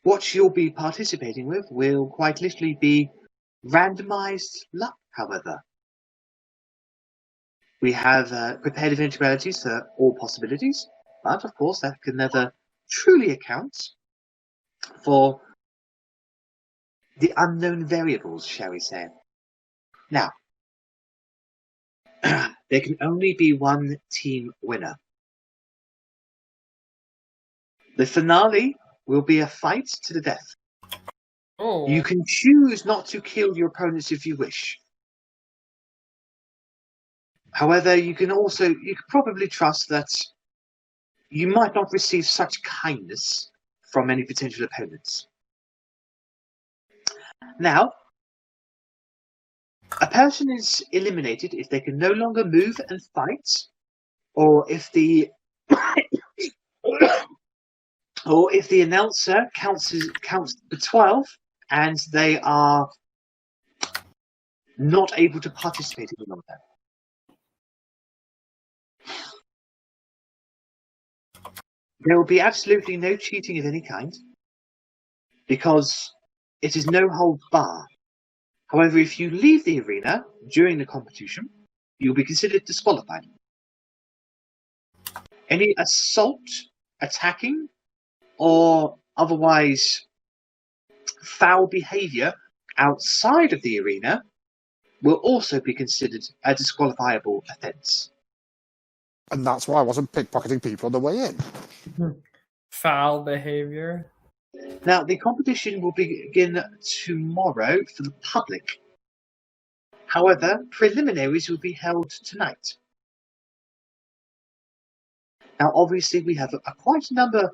What you'll be participating with will quite literally be randomized luck, however. We have prepared eventualities for all possibilities, but of course that can never truly account for the unknown variables, shall we say. Now, there can only be one team winner. The finale will be a fight to the death. Oh. You can choose not to kill your opponents if you wish. However, you can probably trust that you might not receive such kindness from any potential opponents. Now, a person is eliminated if they can no longer move and fight, or if the announcer counts to 12 and they are not able to participate any longer. There will be absolutely no cheating of any kind, because it is no holds bar. However, if you leave the arena during the competition, you'll be considered disqualified. Any assault, attacking, or otherwise foul behaviour outside of the arena will also be considered a disqualifiable offence. And that's why I wasn't pickpocketing people on the way in. Foul behaviour. Now, the competition will begin tomorrow for the public. However, preliminaries will be held tonight. Now, obviously, we have quite a number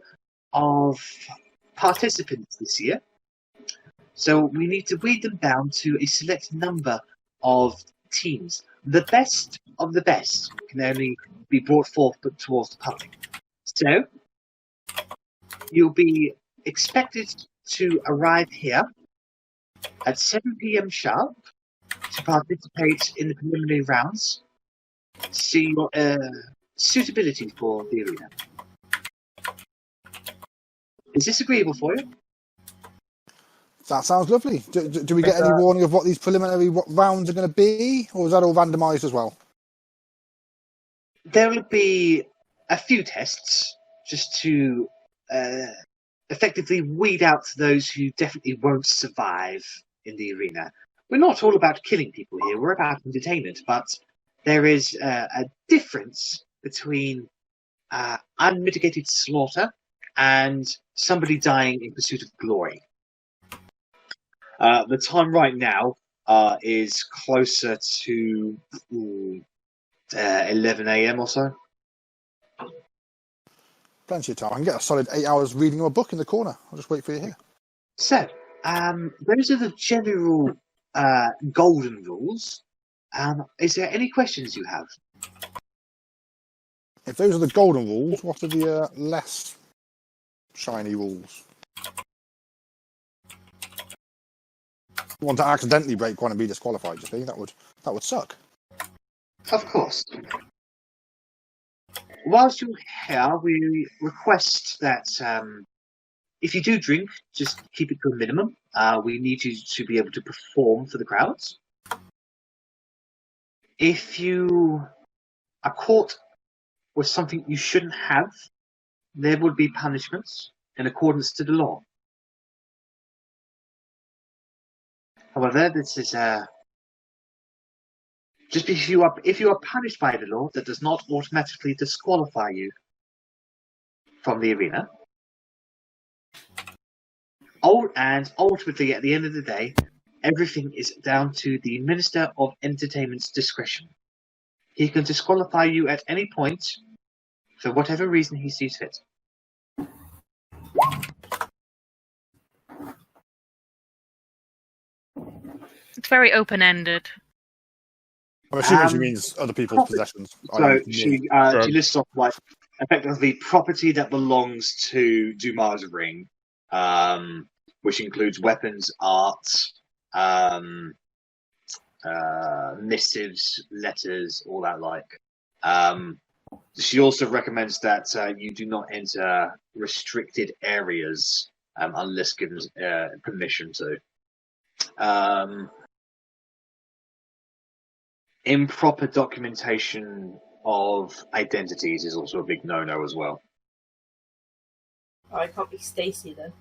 of participants this year, so we need to weed them down to a select number of teams. The best of the best can only be brought forth but towards the public. So, you'll be expected to arrive here at 7 p.m. sharp to participate in the preliminary rounds. See your suitability for the arena. Is this agreeable for you? That sounds lovely. Do we get any warning of what these preliminary rounds are going to be, or is that all randomised as well? There will be a few tests just to effectively weed out those who definitely won't survive in the arena. We're not all about killing people here, we're about entertainment, but there is a difference between unmitigated slaughter and somebody dying in pursuit of glory. The time right now is closer to 11 a.m. or so. Plenty of time. I can get a solid 8 hours reading a book in the corner. I'll just wait for you here. So, those are the general golden rules. Is there any questions you have? If those are the golden rules, what are the less shiny rules? You want to accidentally break one and be disqualified, you think? That would suck. Of course. Whilst you're here, we request that if you do drink, just keep it to a minimum. We need you to be able to perform for the crowds. If you are caught with something you shouldn't have, there would be punishments in accordance to the law. However, this is just because if you are punished by the law, that does not automatically disqualify you from the arena. And ultimately, at the end of the day, everything is down to the Minister of Entertainment's discretion. He can disqualify you at any point for whatever reason he sees fit. It's very open-ended. I'm assuming she means other people's possessions. So she lists off like effectively property that belongs to Dumas Ring, which includes weapons, art, missives, letters, all that like. She also recommends that you do not enter restricted areas unless given permission to. Improper documentation of identities is also a big no-no as well. Oh, I can't be Stacy then.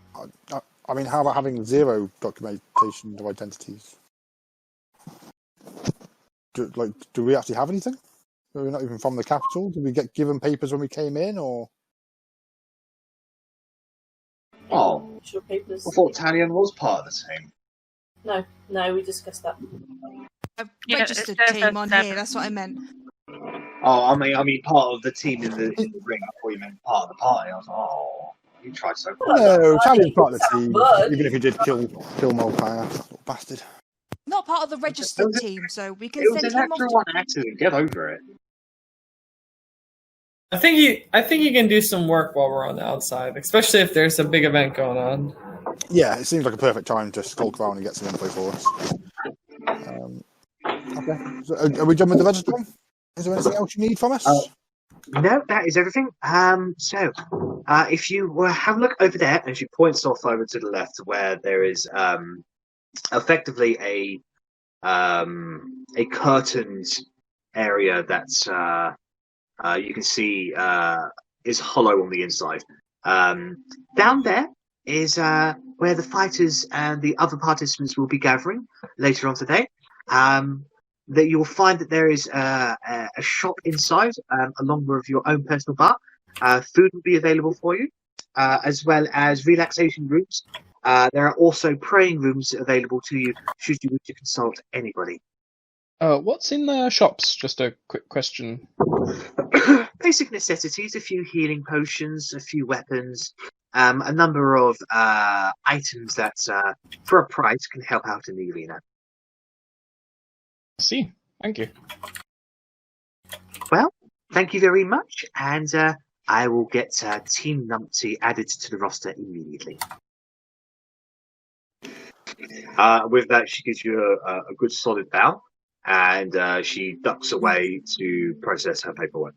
I mean, how about having zero documentation of identities? Do we actually have anything? We're not even from the capital. Did we get given papers when we came in, or? Oh, Sure papers. I thought Talion was part of the team. No, we discussed that. A registered team on here. That's what I meant. Oh, I mean, part of the team in the ring. I thought you meant part of the party. I was like, oh, you tried so hard. No, Talion's part of the team. Even if he did kill Molfire, little bastard. Not part of the registered team, so we can It was send an him off. extra one accident. Get over it. I think you can do some work while we're on the outside, especially if there's a big event going on. Yeah, it seems like a perfect time to skulk around and get some info for us. Okay. So, are we done with the register? Is there anything else you need from us? No, that is everything. So, if you have a look over there, and she points off over to the left, where there is effectively a curtained area that's you can see is hollow on the inside. Down there is where the fighters and the other participants will be gathering later on today. That you will find that there is a shop inside, along with your own personal bar. Food will be available for you, as well as relaxation rooms. There are also praying rooms available to you should you wish to consult anybody. What's in the shops? Just a quick question. Basic necessities, a few healing potions, a few weapons, a number of items that, for a price, can help out in the arena. See, thank you. Well, thank you very much, and I will get Team Numpty added to the roster immediately. With that, she gives you a good solid bow, and she ducks away to process her paperwork.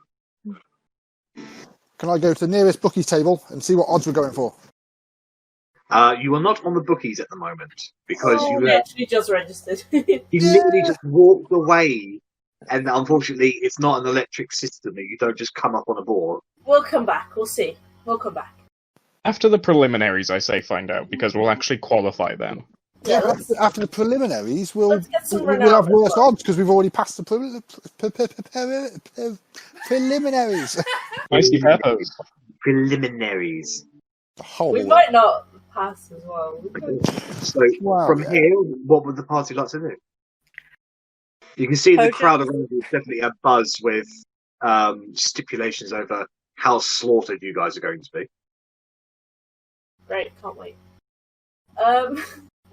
Can I go to the nearest bookies table and see what odds we're going for? You are not on the bookies at the moment because she just registered. you literally just walked away, and unfortunately, it's not an electric system that you don't just come up on a board. We'll come back. We'll see. We'll come back. After the preliminaries, I say find out, because we'll actually qualify then. Yeah, after the preliminaries, we'll have worse odds because we've already passed the preliminaries. Nicely proposed. Preliminaries. We might not pass as well. So from here, what would the party like to do? You can see the crowd around you is definitely a buzz with stipulations over how slaughtered you guys are going to be. Great, can't wait.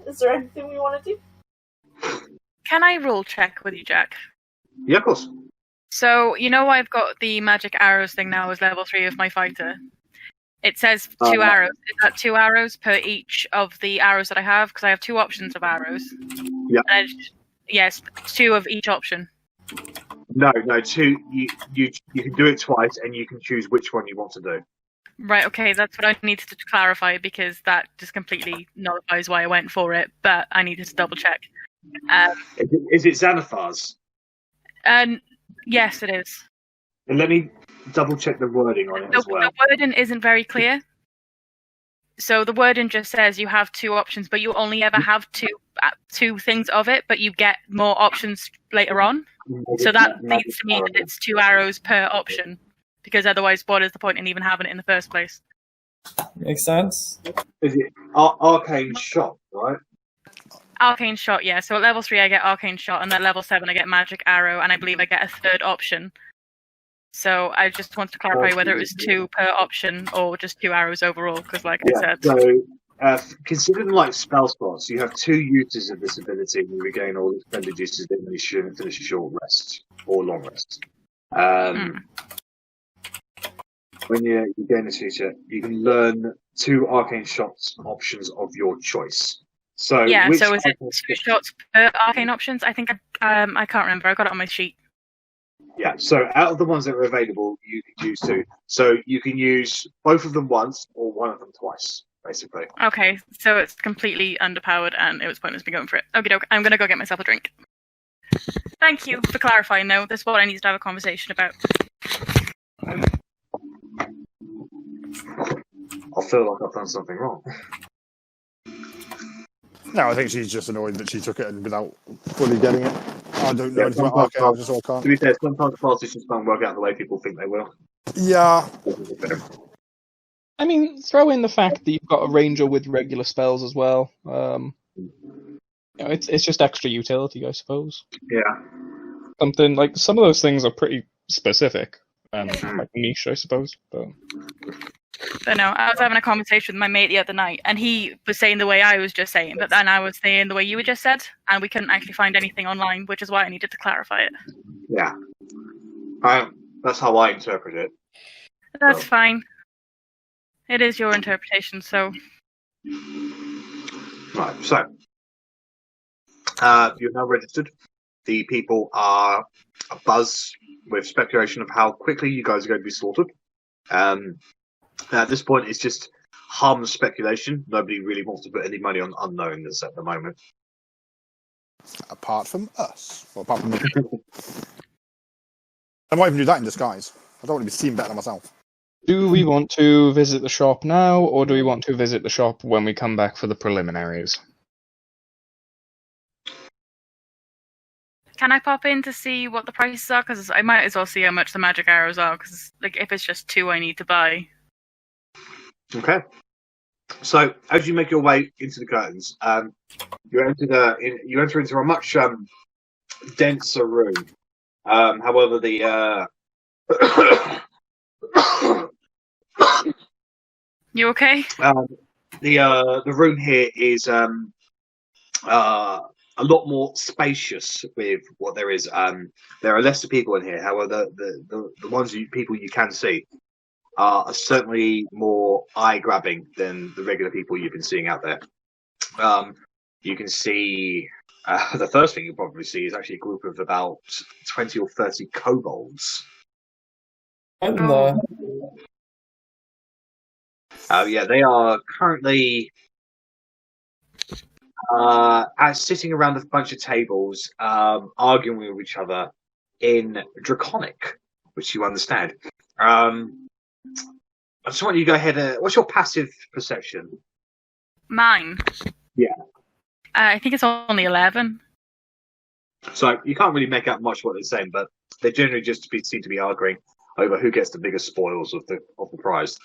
Is there anything we want to do? Can I roll check with you, Jack? Yeah, of course. So, you know I've got the magic arrows thing now as level 3 of my fighter. It says 2 arrows. Is that 2 arrows per each of the arrows that I have? Because I have 2 options of arrows. Yeah. Yes, 2 of each option. No, 2. You can do it twice, and you can choose which one you want to do. Right, okay, that's what I needed to clarify because that just completely nullifies why I went for it, but I needed to double check. Is it Xanathar's? Yes, it is. And let me double check the wording on it as well. The wording isn't very clear. So the wording just says you have 2 options, but you only ever have two things of it, but you get more options later on. So that leads to me that it's 2 arrows per option, because otherwise, what is the point in even having it in the first place? Makes sense. Is it Arcane Shot, right? Arcane Shot, yeah. So at level 3, I get Arcane Shot, and at level 7, I get Magic Arrow, and I believe I get a 3rd option. So I just want to clarify whether it was 2 per option or just 2 arrows overall, because like I said... So, considering like spell slots, you have 2 uses of this ability and you regain all expended uses when you finish a short rest or long rest. When you gain this feature, you can learn 2 arcane shots options of your choice. So yeah, so is it 2 shots per arcane options? I think I can't remember. I got it on my sheet. Yeah, so out of the ones that are available, you can choose 2. So you can use both of them once or one of them twice, basically. Okay, so it's completely underpowered and it was pointless me going for it. Okie doke, I'm going to go get myself a drink. Thank you for clarifying, though. This is what I need to have a conversation about. I feel like I've done something wrong. No, I think she's just annoyed that she took it and without fully getting it. I don't know anything about arcane, so I can't. To be fair, sometimes politicians can't work out the way people think they will. Yeah. I mean, throw in the fact that you've got a ranger with regular spells as well. It's just extra utility, I suppose. Yeah. Some of those things are pretty specific and like niche, I suppose. But no, I was having a conversation with my mate the other night, and he was saying the way I was just saying, but then I was saying the way you had just said, and we couldn't actually find anything online, which is why I needed to clarify it. Yeah. That's how I interpret it. That's fine. It is your interpretation, so... Right, so... you're now registered. The people are abuzz with speculation of how quickly you guys are going to be slaughtered. At this point, it's just harmless speculation. Nobody really wants to put any money on unknowns at the moment. Apart from us. Well, apart from me. I might even do that in disguise. I don't want to be seen better than myself. Do we want to visit the shop now, or do we want to visit the shop when we come back for the preliminaries? Can I pop in to see what the prices are? Because I might as well see how much the magic arrows are, because if it's just 2 I need to buy. Okay. So, as you make your way into the curtains, you enter into a much denser room. However, the You okay? The room here is a lot more spacious with what there is. There are lesser people in here. However, the people you can see are certainly more eye-grabbing than the regular people you've been seeing out there. You can see the first thing you'll probably see is actually a group of about 20 or 30 kobolds. And Yeah, they are currently sitting around a bunch of tables, arguing with each other in Draconic, which you understand. I just want you to go ahead. What's your passive perception? Mine? Yeah. I think it's only 11. So you can't really make out much what they're saying, but they generally just seem to be arguing over who gets the biggest spoils of the prize.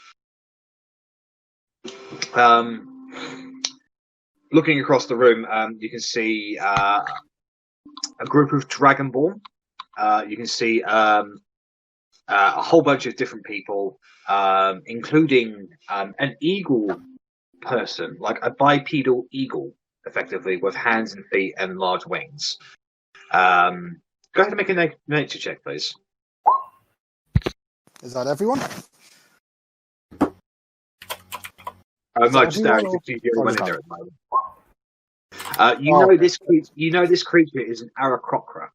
Looking across the room, you can see a group of Dragonborn. You can see a whole bunch of different people, including an eagle person, like a bipedal eagle, effectively, with hands and feet and large wings. Go ahead and make a nature check, please. Is that everyone? No, just there. You're the one in there at the moment. This creature is an Arracrocra.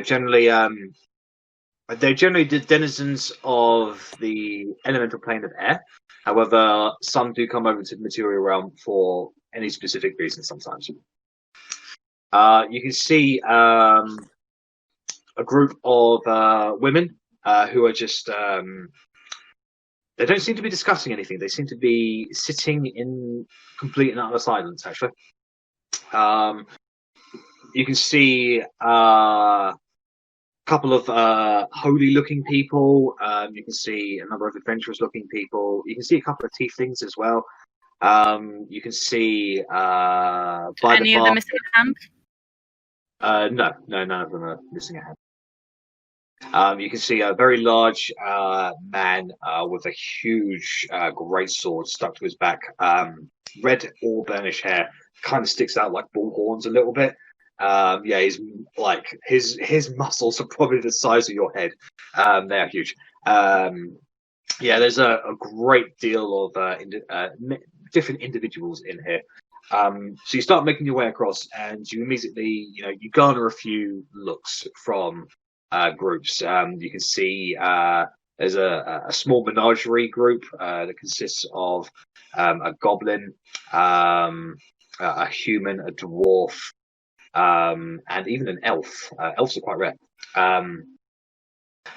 Generally, They're generally the denizens of the elemental plane of air. However, some do come over to the material realm for any specific reason sometimes. You can see a group of women who are just... they don't seem to be discussing anything. They seem to be sitting in complete and utter silence, actually. You can see a couple of holy-looking people. You can see a number of adventurous-looking people. You can see a couple of tieflings as well. You can see by Any of them missing a hand? No, none of them are missing a hand. You can see a very large man with a huge greatsword stuck to his back. Red or burnished hair, kind of sticks out like bull horns a little bit. He's like his muscles are probably the size of your head. They are huge. There's a great deal of different individuals in here. So you start making your way across, and you immediately, you garner a few looks from groups. You can see there's a small menagerie group that consists of a goblin, a human, a dwarf, and even an elf. Elves are quite rare.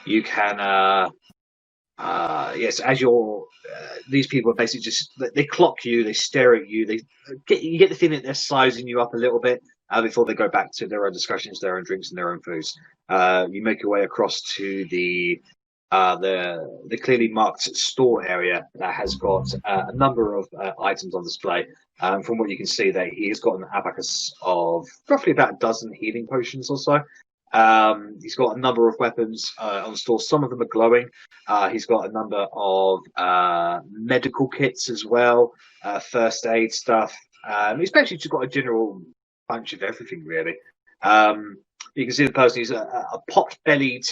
You can, yes, as you're, these people are basically just, they clock you, they stare at you, you get the feeling that they're sizing you up a little bit before they go back to their own discussions, their own drinks, and their own foods. You make your way across to the clearly marked store area that has got a number of items on display. From what you can see, that he has got an abacus of roughly about a dozen healing potions or so. He's got a number of weapons on the store. Some of them are glowing. He's got a number of medical kits as well, first aid stuff. He's basically just got a general bunch of everything, really. You can see the person. He's a pot-bellied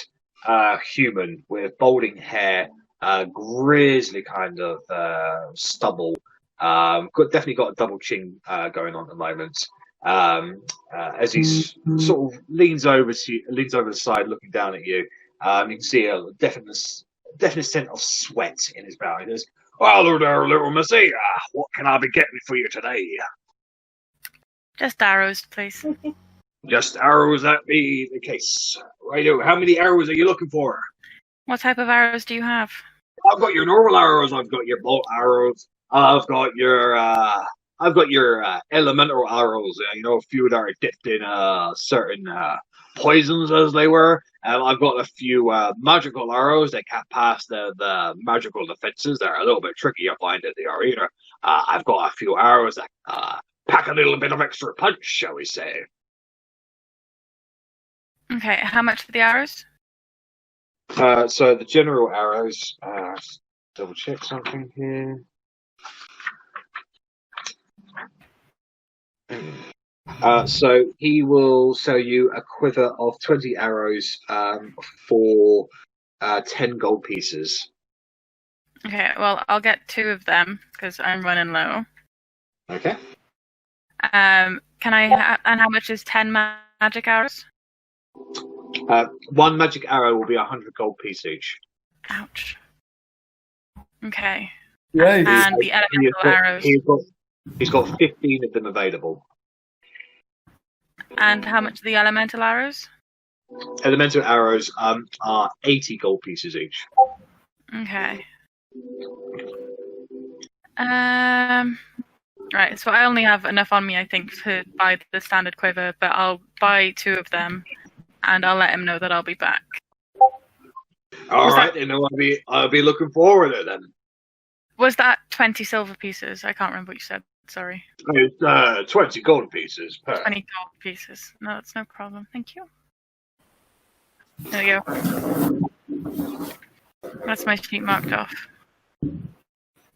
human with balding hair, grizzly kind of stubble. Definitely got a double chin going on at the moment. As he sort of leans over the side, looking down at you, you can see a definite scent of sweat in his brow. He goes, "Hello there, little missy. What can I be getting for you today?" Just arrows, please. Just arrows, that be the case. Righto. How many arrows are you looking for? What type of arrows do you have? I've got your normal arrows. I've got your bolt arrows. I've got your elemental arrows. A few that are dipped in certain poisons, as they were. I've got a few magical arrows that can't pass the magical defenses. They're a little bit tricky, I find, in the arena. I've got a few arrows that pack a little bit of extra punch, shall we say. Okay, how much for the arrows? So the general arrows, double check something here. So he will sell you a quiver of 20 arrows for 10 gold pieces. Okay, well, I'll get 2 of them because I'm running low. Okay. And how much is 10 magic arrows? 1 magic arrow will be 100 gold piece each. Ouch. Okay. Right. And the elemental arrows. He's got 15 of them available. And how much are the elemental arrows? Elemental arrows are 80 gold pieces each. Okay. Right, so I only have enough on me, I think, to buy the standard quiver, but I'll buy 2 of them, and I'll let him know that I'll be back. All right, then I'll be looking forward to it then. Was that 20 silver pieces? I can't remember what you said. Sorry. It's 20 gold pieces per. 20 gold pieces. No, that's no problem. Thank you. There you go. That's my sheet marked off.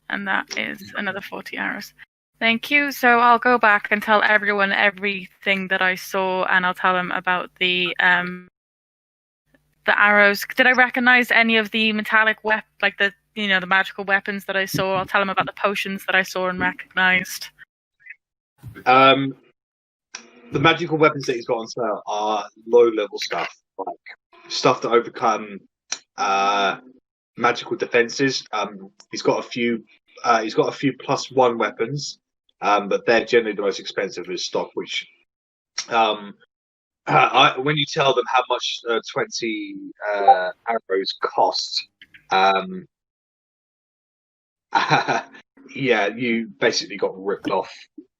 And that is another 40 arrows. Thank you. So I'll go back and tell everyone everything that I saw, and I'll tell them about the arrows. Did I recognize any of the metallic the magical weapons that I saw? I'll tell them about the potions that I saw and recognized. The magical weapons that he's got on sale are low-level stuff, like stuff that overcome magical defenses. He's got a few. He's got a few +1 weapons, but they're generally the most expensive of his stock. Which, when you tell them how much 20 arrows cost, yeah, you basically got ripped off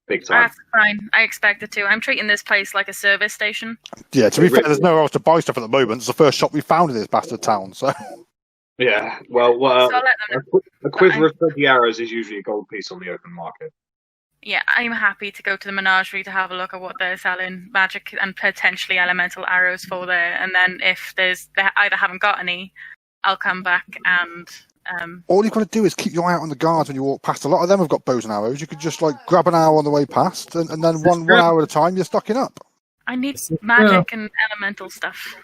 big time. That's fine. I expected to. I'm treating this place like a service station. Yeah, to be fair, there's nowhere else to buy stuff at the moment. It's the first shop we found in this bastard town, so... Yeah, well, So I'll let them know. a quiver of 30 arrows is usually a gold piece on the open market. Yeah, I'm happy to go to the Menagerie to have a look at what they're selling magic and potentially elemental arrows for there. And then if they either haven't got any, I'll come back and... All you've got to do is keep your eye out on the guards when you walk past. A lot of them have got bows and arrows. You could just grab an arrow on the way past, and then one hour at a time, you're stocking up. I need magic and elemental stuff.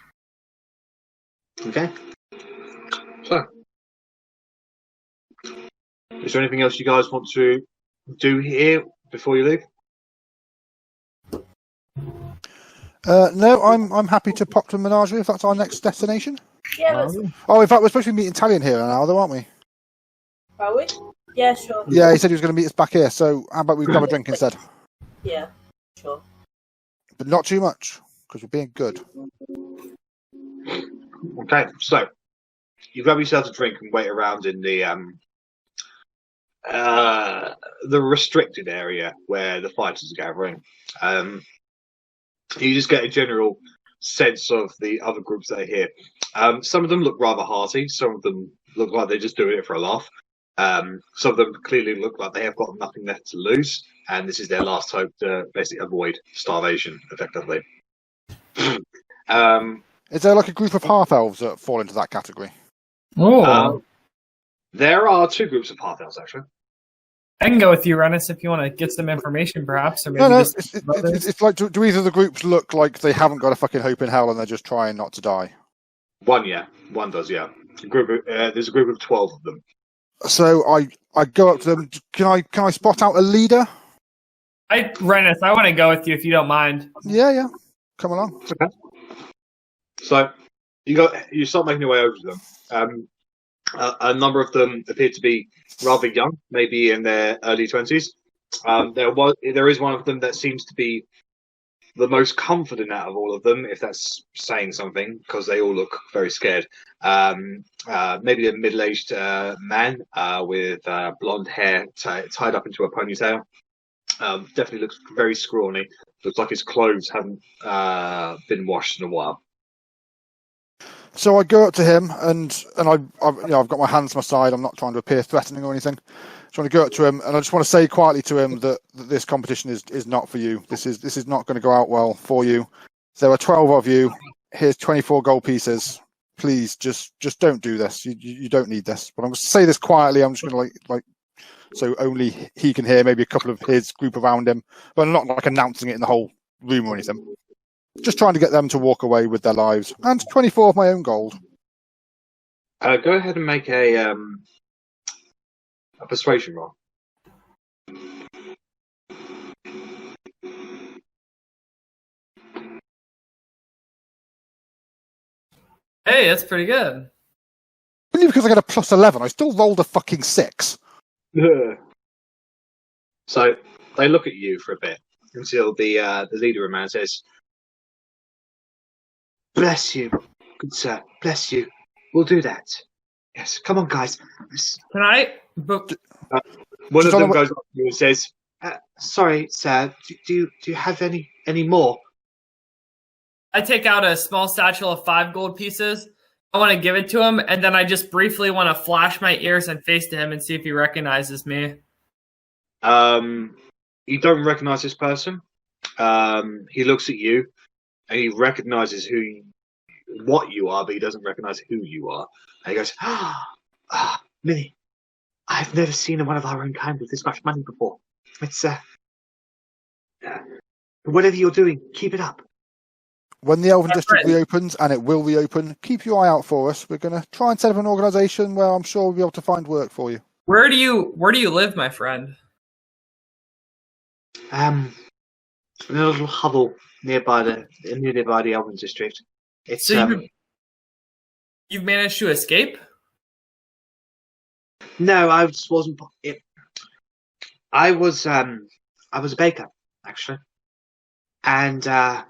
Okay. So, is there anything else you guys want to do here before you leave? No, I'm happy to pop to Menagerie if that's our next destination. Yeah, Oh, in fact, we're supposed to be meeting Talion here in an hour, though, aren't we? are we? Yeah, sure. Yeah, he said he was going to meet us back here, so how about we grab a drink instead? Yeah, sure. But not too much, because we're being good. Okay, so you grab yourself a drink and wait around in the restricted area where the fighters are gathering. You just get a general sense of the other groups that are here. Some of them look rather hearty. Some of them look like they're just doing it for a laugh. Some of them clearly look like they have got nothing left to lose, and this is their last hope to basically avoid starvation, effectively. Is there a group of half-elves that fall into that category? There are 2 groups of half-elves, actually. I can go with you, Rennas, if you want to get some information, perhaps. Or maybe No, it's like, do either of the groups look like they haven't got a fucking hope in hell and they're just trying not to die? One does, yeah. There's a group of 12 of them. So I go up to them. Can I spot out a leader? Rennas, I want to go with you if you don't mind. Yeah. Come along. Okay. So you start making your way over to them. A number of them appear to be rather young, maybe in their early 20s. There is one of them that seems to be the most confident out of all of them, if that's saying something, because they all look very scared. Maybe a middle-aged man with blonde hair tied up into a ponytail. Definitely looks very scrawny. Looks like his clothes haven't been washed in a while. So I go up to him, and I've got my hands to my side. I'm not trying to appear threatening or anything. Just want to go up to him, and I just want to say quietly to him that this competition is not for you. This is not going to go out well for you. There are 12 of you. Here's 24 gold pieces. Please, just don't do this. You don't need this. But I'm going to say this quietly. I'm just going to so only he can hear. Maybe a couple of his group around him, but I'm not announcing it in the whole room or anything. Just trying to get them to walk away with their lives. And 24 of my own gold. Go ahead and make a persuasion roll. Hey, that's pretty good. Only because I got a +11, I still rolled a fucking 6. So they look at you for a bit until the leader of man says, "Bless you, good sir. Bless you. We'll do that. Yes, come on, guys." Can I? One of them goes up to you and says, "Sorry, sir. Do you have any more?" I take out a small satchel of 5 gold pieces. I want to give it to him, and then I just briefly want to flash my ears and face to him and see if he recognizes me. You don't recognize this person. He looks at you, and he recognizes what you are, but he doesn't recognize who you are. And he goes, Minnie, I've never seen one of our own kind with this much money before. It's whatever you're doing, keep it up. When the Elven District reopens, and it will reopen, keep your eye out for us. We're going to try and set up an organisation where I'm sure we'll be able to find work for you. Where do you live, my friend? In a little hovel nearby the Elven District. It's so You've managed to escape? No, I just wasn't. I was a baker, actually, and I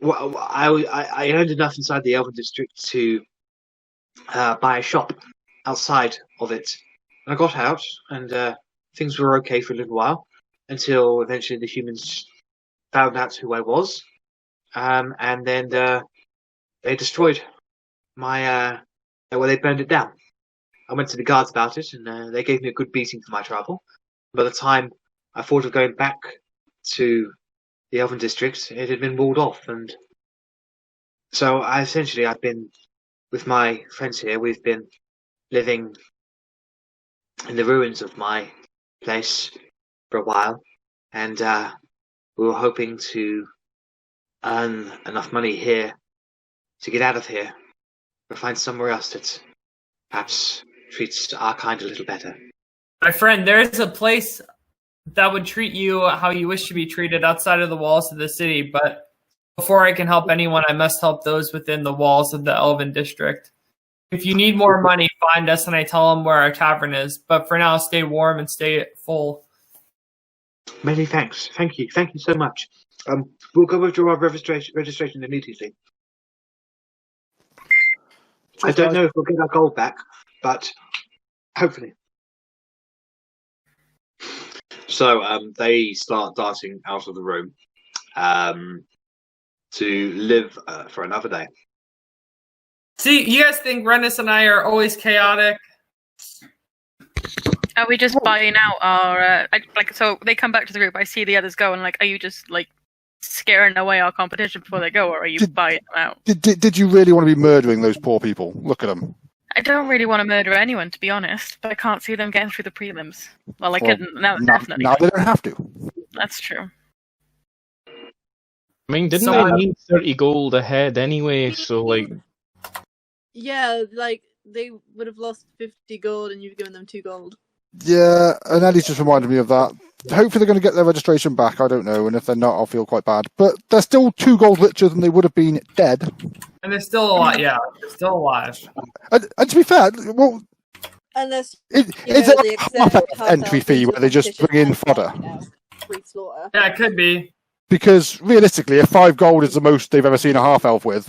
earned enough inside the Elven district to buy a shop outside of it. And I got out, and things were okay for a little while until eventually the humans found out who I was, and then they destroyed my. Well, they burned it down. I went to the guards about it, and they gave me a good beating for my trouble. By the time I thought of going back to the Elven district, it had been walled off, and so I've been with my friends here. We've been living in the ruins of my place for a while, and we were hoping to earn enough money here to get out of here, or find somewhere else that perhaps treats our kind a little better. My friend, there is a place that would treat you how you wish to be treated outside of the walls of the city, but before I can help anyone, I must help those within the walls of the Elven district. If you need more money, find us and I tell them where our tavern is. But for now, stay warm and stay full. Many thanks. Thank you. Thank you so much. We'll go withdraw our registration immediately. I don't know if we'll get our gold back, but hopefully. So they start darting out of the room to live for another day. See, you guys think Rennas and I are always chaotic? Are we just buying out our so they come back to the group, I see the others go, and are you just scaring away our competition before they go, or are you buying them out? Did you really want to be murdering those poor people? Look at them. I don't really want to murder anyone, to be honest, but I can't see them getting through the prelims. Well, I couldn't. No, definitely. Now they don't have to. That's true. I mean, didn't they need 30 gold ahead anyway? So, Yeah, they would have lost 50 gold and you've given them 2 gold. Yeah, and Eddie's just reminded me of that. Hopefully they're going to get their registration back, I don't know, and if they're not, I'll feel quite bad. But they're still 2 gold richer than they would have been dead. And they're still alive, yeah, they're still alive. And to be fair, well, unless is it a half-elf entry fee where they just bring in fodder? Yeah, it could be. Because realistically, if 5 gold is the most they've ever seen a half-elf with,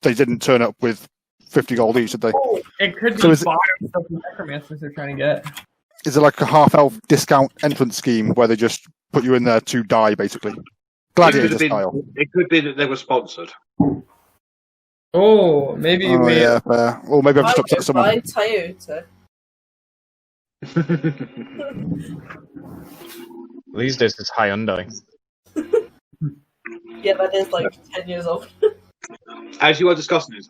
they didn't turn up with 50 gold each, did they? It could be So stuff from necromancers they're trying to get. Is it like a half-elf discount entrance scheme where they just put you in there to die, basically? Gladiator style. It could be that they were sponsored. Oh, maybe we... yeah, fair. Or maybe I've just upset someone. Toyota. these days it's Hyundai. Yeah, that is 10 years old. As you are discussing this,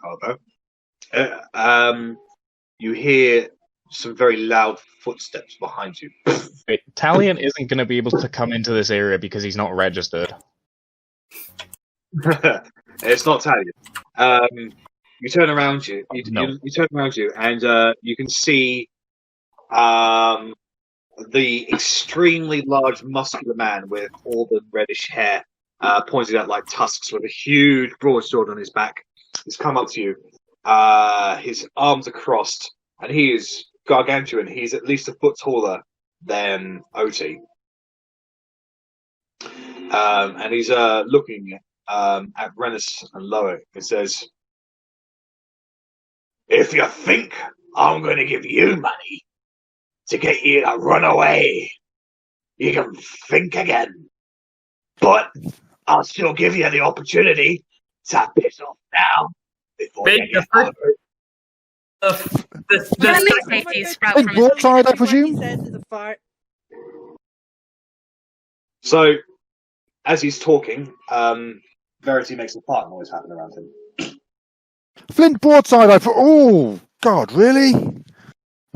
Harbo, you hear some very loud footsteps behind you. Wait, Talion isn't going to be able to come into this area because he's not registered. It's not Talion. You turn around you. You turn around you, and you can see the extremely large, muscular man with auburn reddish hair, pointed out like tusks, with a huge broadsword on his back. He's come up to you. His arms are crossed, and he is gargantuan. He's at least a foot taller than Otti. And he's looking at Rennas and Loic. It says, "If you think I'm going to give you money to get you to run away, you can think again. But I'll still give you the opportunity to piss off now before you get over." Broadside, I presume? So, as he's talking, Verity makes a fart noise happen around him. Flint broadside, oh, God, really?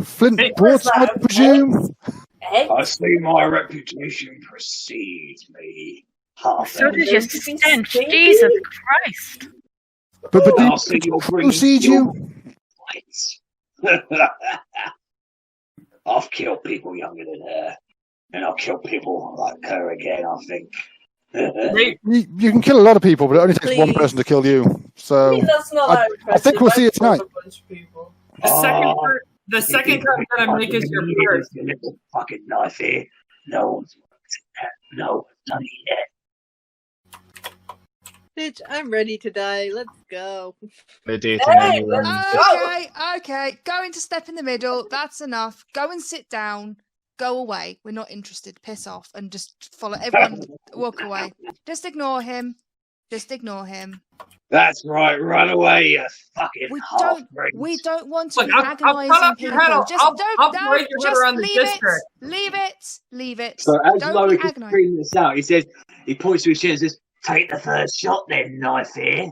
Flint broadside, I presume? I see my reputation precedes me. So does your stench, Jesus Christ. But I'll see you proceed you? I've killed people younger than her, and I'll kill people like her again, I think. You can kill a lot of people, but it only takes one person to kill you. So I mean, that's not that impressive. I think we'll see it tonight. A bunch of people. The second card I'm gonna make is your first. A little fucking knife here. No one's done it yet. Bitch, I'm ready to die. Let's go. Okay. Going to step in the middle. That's enough. Go and sit down. Go away. We're not interested. Piss off and just follow everyone. Walk away. Just ignore him. That's right. Run away, you fucking We don't want to be Look, agonising people. Leave it. So as Don't Loic be is agonising. screaming this out, he points to his chin and says, "Take the first shot, then, knife here."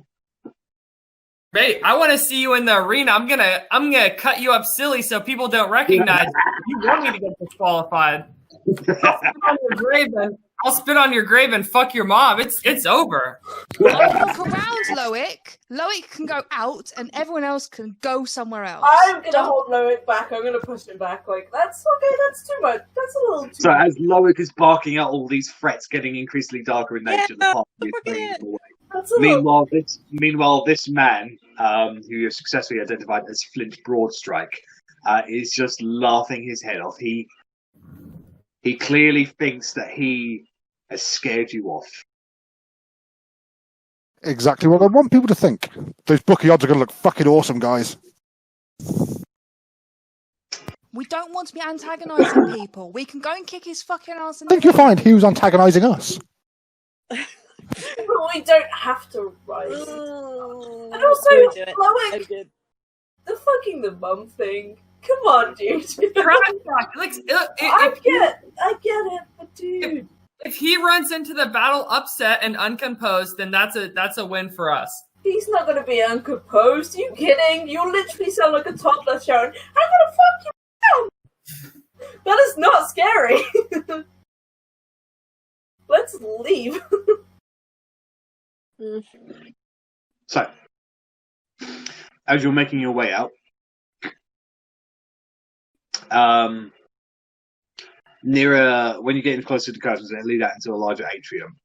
Mate, I want to see you in the arena. I'm gonna cut you up silly so people don't recognize you. You want me to get disqualified. I'll spit on your grave and fuck your mom. It's over. I'll walk around Loic. Loic can go out and everyone else can go somewhere else. I'm gonna hold Loic back. I'm gonna push him back. Like, that's okay, that's too much. That's a little too So much. as Loic is barking out all these threats, getting increasingly darker in nature, the party is bringing him away. Meanwhile, this man, who you have successfully identified as Flint Broadstrike, is just laughing his head off. He clearly thinks that he has scared you off. Exactly what I want people to think. Those bookie odds are going to look fucking awesome, guys. We don't want to be antagonising people. We can go and kick his fucking ass. I think you'll find he was antagonising us. But we don't have to rise. And also, Loic, the mum thing. Come on, dude. I get it, but dude. If he runs into the battle upset and uncomposed, then that's a win for us. He's not gonna be uncomposed. Are you kidding? You literally sound like a toddler shouting, "I'm gonna fuck you down." That is not scary. Let's leave. So, as you're making your way out, nearer when you're getting closer to the curtains, they lead out into a larger atrium.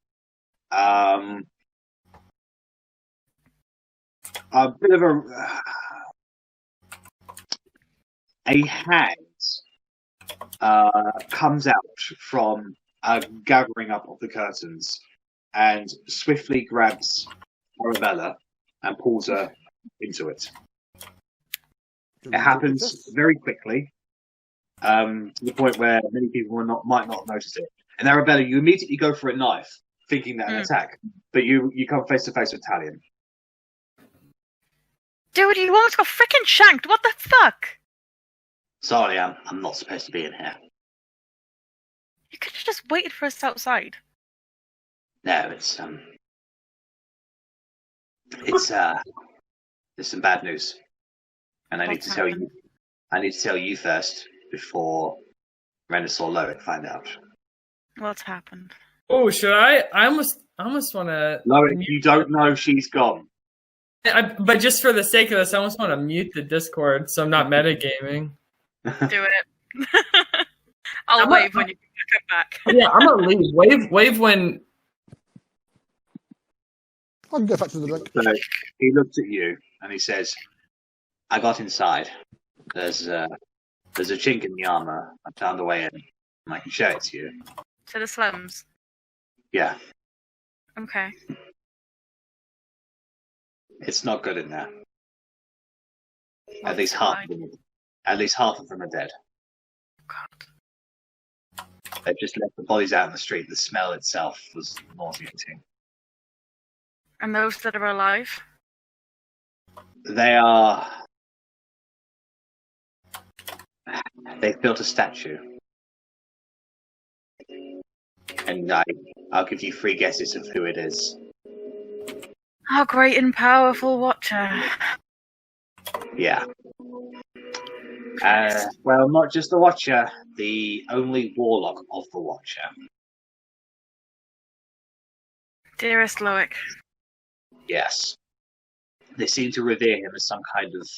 A bit of a hand comes out from a gathering up of the curtains and swiftly grabs Arrabella and pulls her into it. It happens very quickly, to the point where many people might not notice it. And Arrabella, you immediately go for a knife, thinking that an attack, but you come face to face with Talion. Dude, you almost got freaking shanked. What the fuck? Sorry, I'm not supposed to be in here. You could have just waited for us outside. No, it's there's some bad news, and I need to tell you. I need to tell you first before Rennas or Loic find out. What's happened? Oh, should I? I almost want to. Loic, you don't know she's gone. But just for the sake of this, I almost want to mute the Discord so I'm not metagaming. Do it. I'll wave when you come back. Yeah, I'm gonna leave. Wave when. I can get back to the drink. So he looks at you and he says, "I got inside. There's a chink in the armor. I found a way in, and I can show it to you." To the slums. Yeah, Okay. it's not good in there. At least half of them are dead. God. They've just left the bodies out in the street. The smell itself was nauseating. And those that are alive? They've built a statue. And I'll give you 3 guesses of who it is. Our great and powerful Watcher. Yeah. Well, not just the Watcher, the only warlock of the Watcher. Dearest Loic. Yes. They seem to revere him as some kind of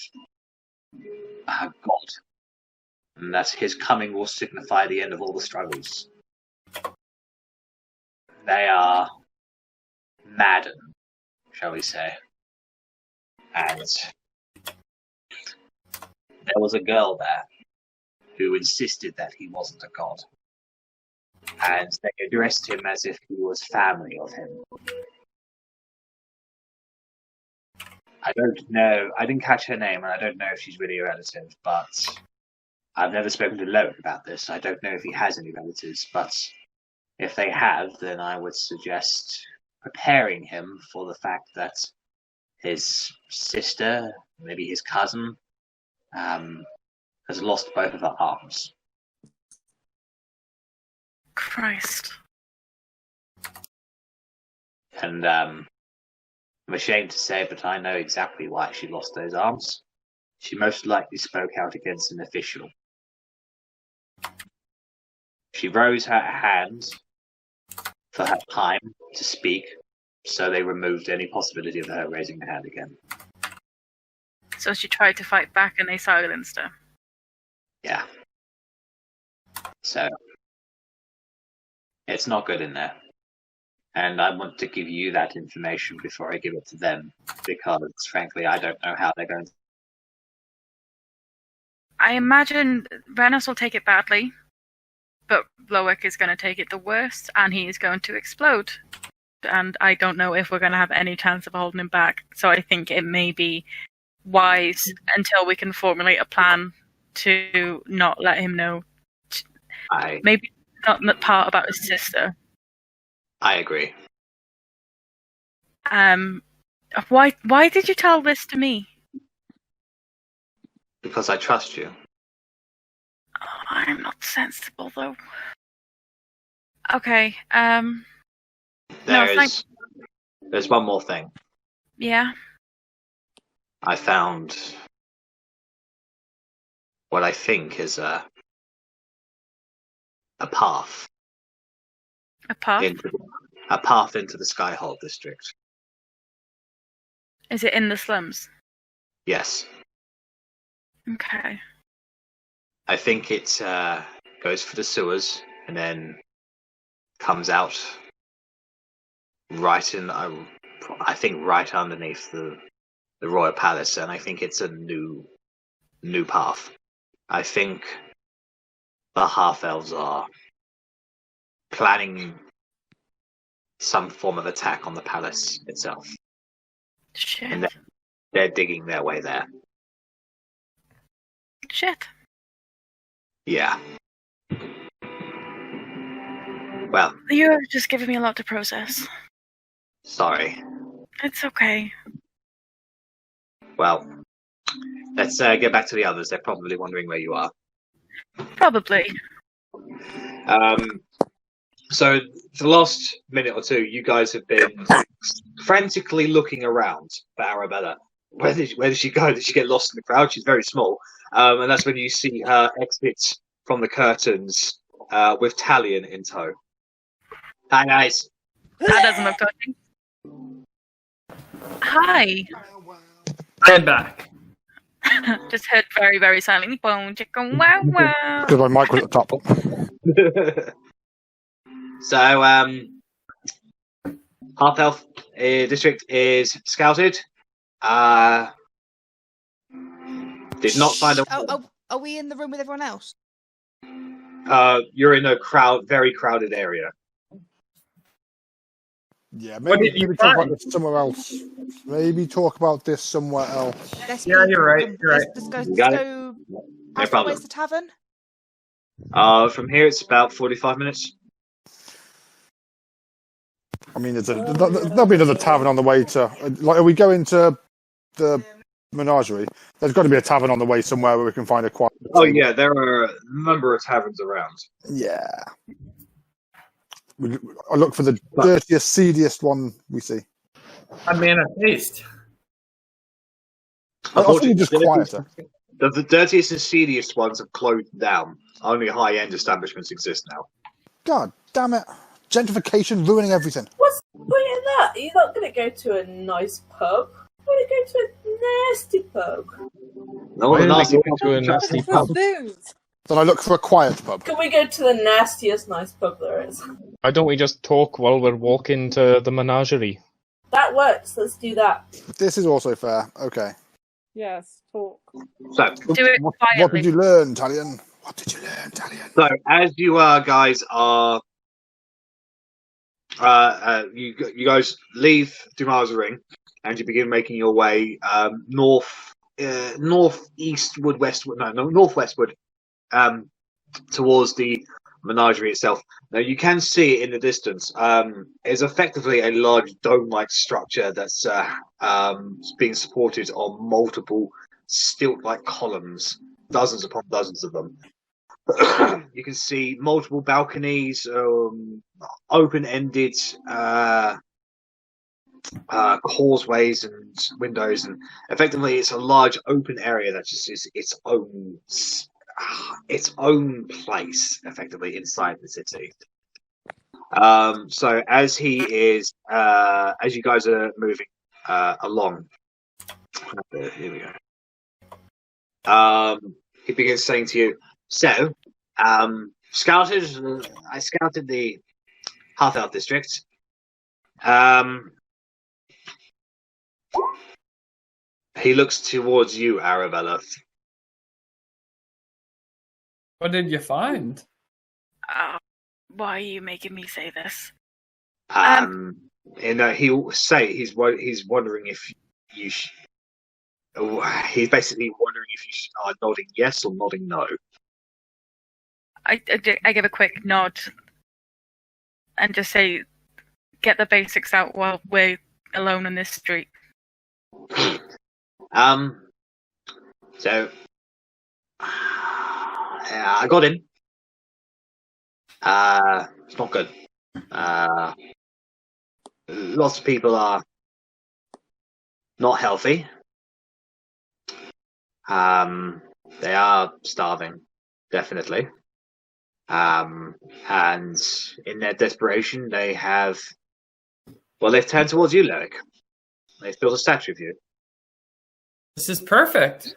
god. And that his coming will signify the end of all the struggles. They are maddened, shall we say. And there was a girl there who insisted that he wasn't a god. And they addressed him as if he was family of him. I don't know, I didn't catch her name, and I don't know if she's really a relative, but I've never spoken to Loic about this. I don't know if he has any relatives, but if they have, then I would suggest preparing him for the fact that his sister, maybe his cousin, has lost both of her arms. Christ. And I'm ashamed to say, but I know exactly why she lost those arms. She most likely spoke out against an official. She rose her hand for her time to speak, so they removed any possibility of her raising her hand again. So she tried to fight back and they silenced her. Yeah. So, it's not good in there. And I want to give you that information before I give it to them, because, frankly, I don't know how they're going to... I imagine Rennas will take it badly, but Loic is going to take it the worst, and he is going to explode. And I don't know if we're going to have any chance of holding him back. So I think it may be wise, until we can formulate a plan, to not let him know. Maybe not the part about his sister. I agree. Why did you tell this to me? Because I trust you. Oh, I'm not sensible, though. Okay, There's one more thing. Yeah? I found what I think is a path. A path? A path into the Skyhold district. Is it in the slums? Yes. Okay. I think it goes for the sewers and then comes out right in, I think, right underneath the Royal Palace, and I think it's a new path. I think the half-elves are planning some form of attack on the palace itself. Shit. And they're digging their way there. Shit. Yeah. Well. You're just giving me a lot to process. Sorry. It's okay. Well, let's get back to the others. They're probably wondering where you are. Probably. So, for the last minute or two, you guys have been frantically looking around for Arrabella. Where did she go? Did she get lost in the crowd? She's very small. And that's when you see her exit from the curtains with Talion in tow. Hi, guys. That doesn't look touching. Hi. I'm back. Just heard very, very silently, boom, chicken, wow, wow. Because my mic was at the top. So, Half-Elf district is scouted. Did not find a... Are we in the room with everyone else? You're in a very crowded area. Yeah, maybe talk about this somewhere else. Maybe talk about this somewhere else. You're right. Let's go. How far away is the tavern? From here, it's about 45 minutes. I mean, there'll be another tavern on the way to... Like, are we going to the Menagerie? There's got to be a tavern on the way somewhere where we can find a quiet... Oh, yeah, there are a number of taverns around. Yeah. I look for the dirtiest, seediest one we see. A man of taste. I think just quieter. The dirtiest and seediest ones have closed down. Only high-end establishments exist now. God damn it. Gentrification ruining everything. What's the point in that? You're not going to go to a nice pub. You're going to go to a nasty pub. No, to a nasty pub. Then I look for a quiet pub. Can we go to the nastiest nice pub there is? Why don't we just talk while we're walking to the Menagerie? That works. Let's do that. This is also fair. Okay. Yes, talk. So, Do it What quietly. did you learn, Talion? What did you learn, Talion? so as you guys are, you guys leave Dumar's ring, and you begin making your way northwestward, towards the Menagerie itself. Now you can see it in the distance. It's effectively a large dome-like structure that's being supported on multiple stilt-like columns, dozens upon dozens of them. You can see multiple balconies, open-ended causeways and windows, and effectively it's a large open area that just is its own place, effectively inside the city. So as you guys are moving along, here we go. He begins saying to you, "So, I scouted the Half-Elf district. He looks towards you, Arrabella. What did you find? Why are you making me say this? And he'll say he's wondering if you. He's basically wondering if you are nodding yes or nodding no. I give a quick nod and just say, get the basics out while we're alone in this street. So I got him. It's not good. Lots of people are not healthy. They are starving, definitely. And in their desperation, they've turned towards you, Loic. They've built a statue of you. This is perfect.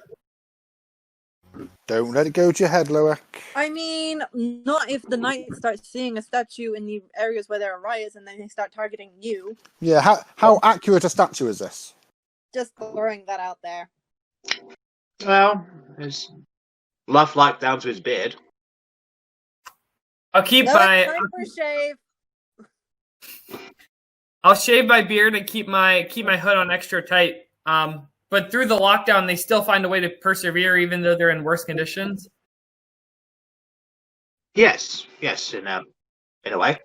Don't let it go to your head, Loic. I mean, not if the knights start seeing a statue in the areas where there are riots and then they start targeting you. Yeah, how accurate a statue is this? Just throwing that out there. Well, it's lifelike down to his beard. I'll keep No, my. it's time for a shave. I'll shave my beard and keep my hood on extra tight. But through the lockdown, they still find a way to persevere, even though they're in worse conditions. Yes, in a way.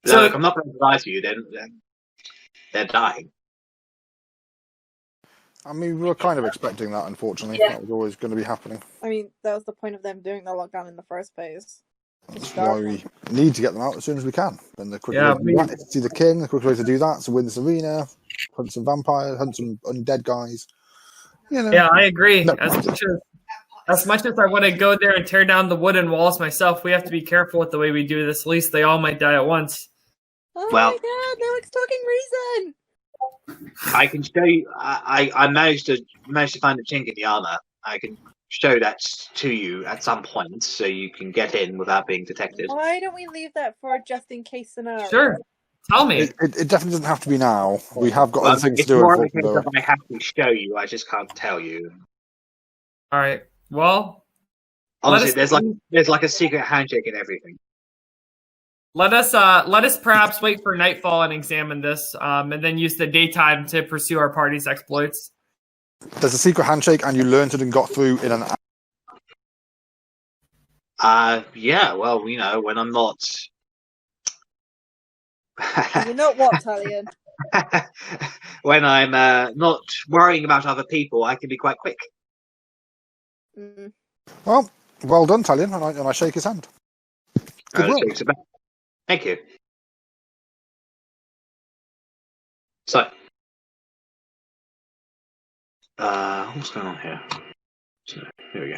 So Look, I'm not going to lie to you. They're dying. I mean, we were kind of expecting that, unfortunately. Yeah. That was always going to be happening. I mean, that was the point of them doing the lockdown in the first place. That's why we need to get them out as soon as we can. And the quickest Yeah, way to do that is to see the king. The quickest way to do that is to win this arena, hunt some vampires, hunt some undead guys. You know. yeah, I agree. No. As much as I want to go there and tear down the wooden walls myself, we have to be careful with the way we do this. At least they all might die at once. Oh Well- my god, Loic's talking reason! I can show you. I managed to find a chink in the armor. I can show that to you at some point, so you can get in without being detected. Why don't we leave that for a just in case scenario? Sure. Tell me. It definitely doesn't have to be now. We have got Well, other things to it's do. more of a case unfortunately. of I have to show you. I just can't tell you. All right. Well, Honestly, Let us- there's like a secret handshake and everything. let us perhaps wait for nightfall and examine this, and then use the daytime to pursue our party's exploits. There's a secret handshake, and you learned it and got through in an hour. Yeah. Well, when I'm not. You know what, Talion? When I'm not worrying about other people, I can be quite quick. Mm. Well done, Talion, and I shake his hand. Good work. Shakes it back. Thank you. So, what's going on here? So, here we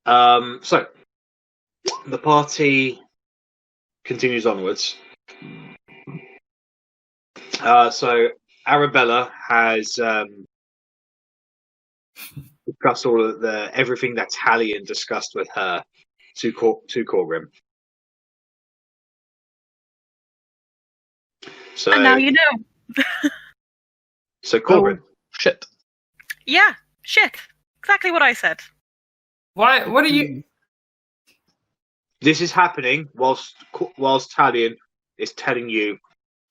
go. So, the party continues onwards. So, Arrabella has discussed all of everything that Talion discussed with her to Korgrin. So And now you know. So Korgrin. Shit. Yeah, shit. Exactly what I said. Why? What are you? This is happening whilst Talion is telling you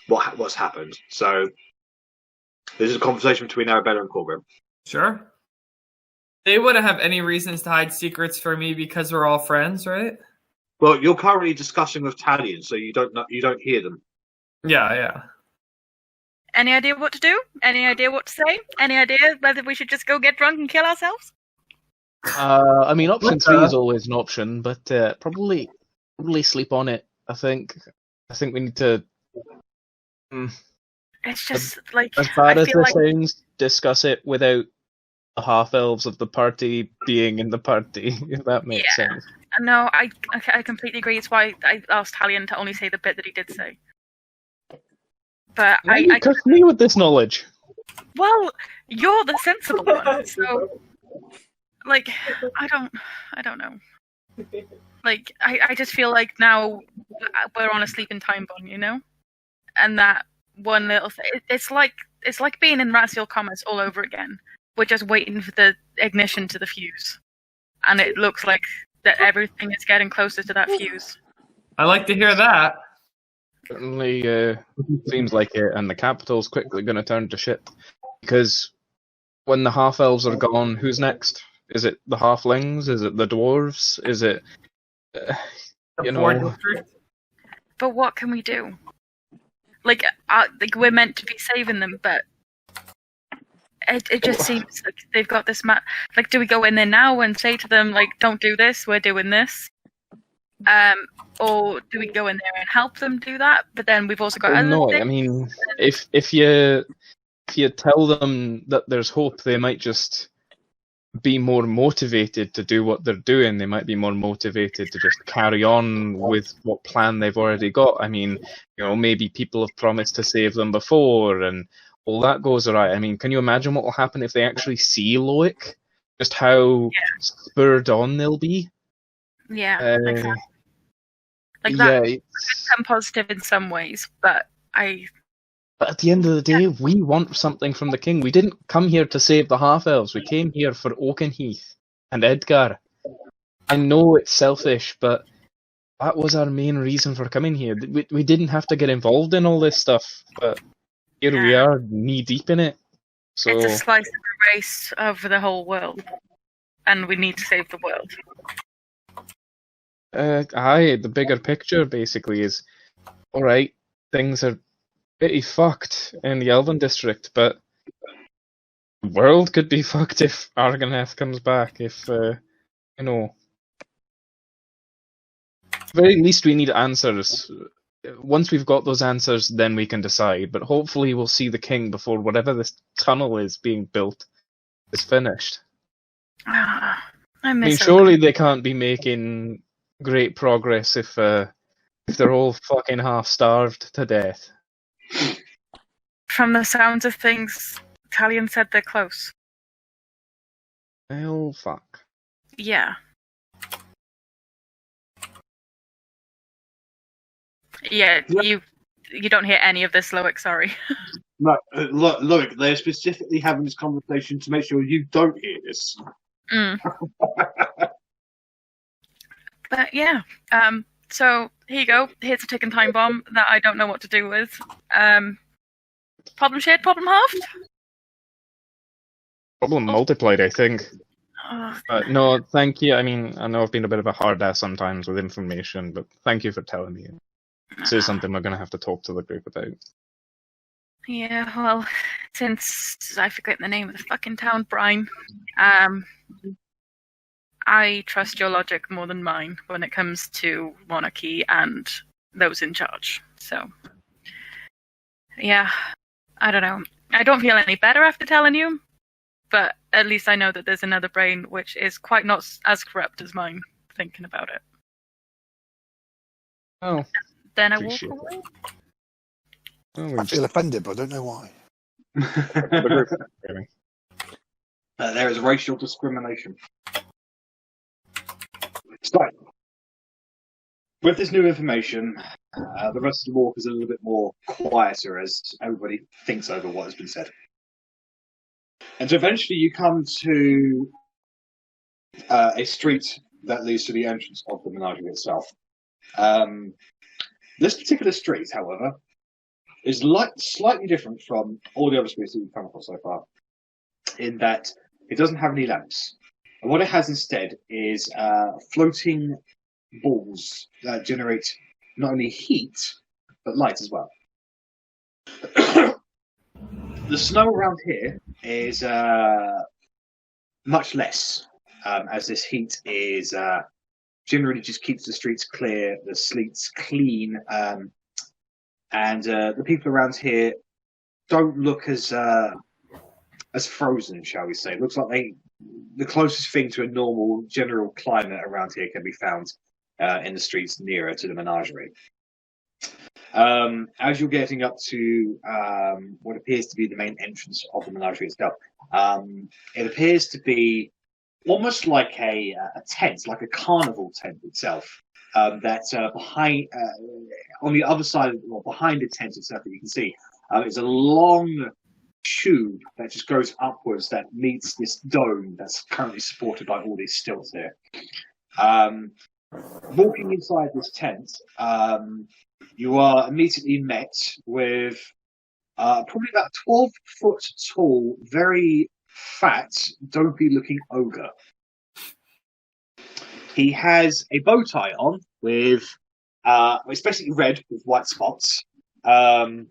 what's happened. So this is a conversation between Arrabella and Korgrin. Sure. They wouldn't have any reasons to hide secrets from me because we're all friends, right? Well, you're currently discussing with Talion, so you don't hear them. Yeah. Any idea what to do? Any idea what to say? Any idea whether we should just go get drunk and kill ourselves? I mean, option 3 is always an option, but probably sleep on it. I think we need to. It's just like As bad I as feel this like sounds, discuss it without the half-elves of the party being in the party, if that makes sense. no, I completely agree. It's why I asked Talion to only say the bit that he did say. But I curse me with this knowledge. well, you're the sensible one, so like I don't know. Like I just feel like now we're on a sleeping time bomb, you know, and that one little thing. It's like being in racial commerce all over again. We're just waiting for the ignition to the fuse, and it looks like that everything is getting closer to that fuse. I like to hear that. Certainly seems like it, and the capital's quickly going to turn to shit. Because when the half-elves are gone, who's next? Is it the halflings? Is it the dwarves? Is it, you know... But what can we do? Like we're meant to be saving them, but it just seems like they've got this like, do we go in there now and say to them, like, don't do this, we're doing this? Or do we go in there and help them do that? But then we've also got other things. I mean, if you tell them that there's hope, they might just be more motivated to do what they're doing. They might be more motivated to just carry on with what plan they've already got. I mean, you know, maybe people have promised to save them before, and all that goes alright. I mean, can you imagine what will happen if they actually see Loic? Just how spurred on they'll be? Yeah, exactly. Like that could come positive in some ways, but at the end of the day, we want something from the king. We didn't come here to save the half-elves. We came here for Oakenheath and Edgar. I know it's selfish, but that was our main reason for coming here. We didn't have to get involved in all this stuff, but here we are, knee-deep in it. So it's a slice of the race of the whole world, and we need to save the world. The bigger picture basically is, alright, things are pretty fucked in the Elven district, but the world could be fucked if Argoneth comes back, if, you know... At the very least we need answers. Once we've got those answers, then we can decide, but hopefully we'll see the king before whatever this tunnel is being built is finished. I mean, surely they can't be making great progress if they're all fucking half-starved to death. From the sounds of things, Talion said they're close. Well, fuck. Yeah. Yeah, you don't hear any of this, Loic, sorry. No, look, they're specifically having this conversation to make sure you don't hear this. But yeah, so here you go. Here's a ticking time bomb that I don't know what to do with. Problem shared, problem halved? Problem multiplied, I think. No, thank you. I mean, I know I've been a bit of a hard ass sometimes with information, but thank you for telling me. This is something we're going to have to talk to the group about. Yeah, well, since I forget the name of the fucking town, Brian, I trust your logic more than mine when it comes to monarchy and those in charge. So, yeah, I don't know. I don't feel any better after telling you, but at least I know that there's another brain which is quite not as corrupt as mine thinking about it. Oh. Then I walk away. I feel offended, but I don't know why. There is racial discrimination. So, With this new information, the rest of the walk is a little bit more quieter as everybody thinks over what has been said. And so eventually you come to a street that leads to the entrance of the Menagerie itself. This particular street, however, is slightly different from all the other streets that you've come across so far, in that it doesn't have any lamps. And what it has instead is floating balls that generate not only heat, but light as well. The snow around here is much less, as this heat is generally just keeps the streets clear, the streets clean, and the people around here don't look as frozen, shall we say. It looks like the closest thing to a normal general climate around here can be found in the streets nearer to the Menagerie. As you're getting up to what appears to be the main entrance of the Menagerie itself, it appears to be almost like a tent, like a carnival tent itself. That's behind, on the other side, or behind the tent itself, that you can see, is a long tube that just goes upwards that meets this dome that's currently supported by all these stilts here. Walking inside this tent, you are immediately met with probably about 12-foot tall, very fat, dopey-looking ogre. He has a bow tie on with, it's basically red with white spots, and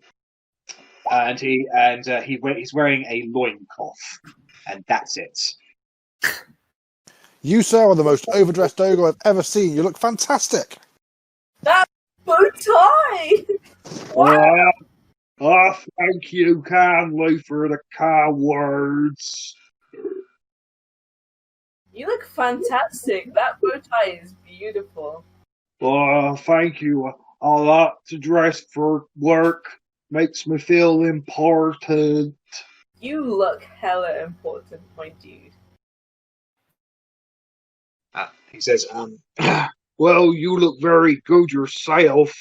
he's wearing a loincloth, and that's it. You, sir, are the most overdressed ogre I've ever seen. You look fantastic. That bow tie! Wow! Thank you kindly for the kind words. You look fantastic. That bow tie is beautiful. Thank you. I like to dress for work. Makes me feel important. You look hella important, my dude. He says, well, you look very good yourself.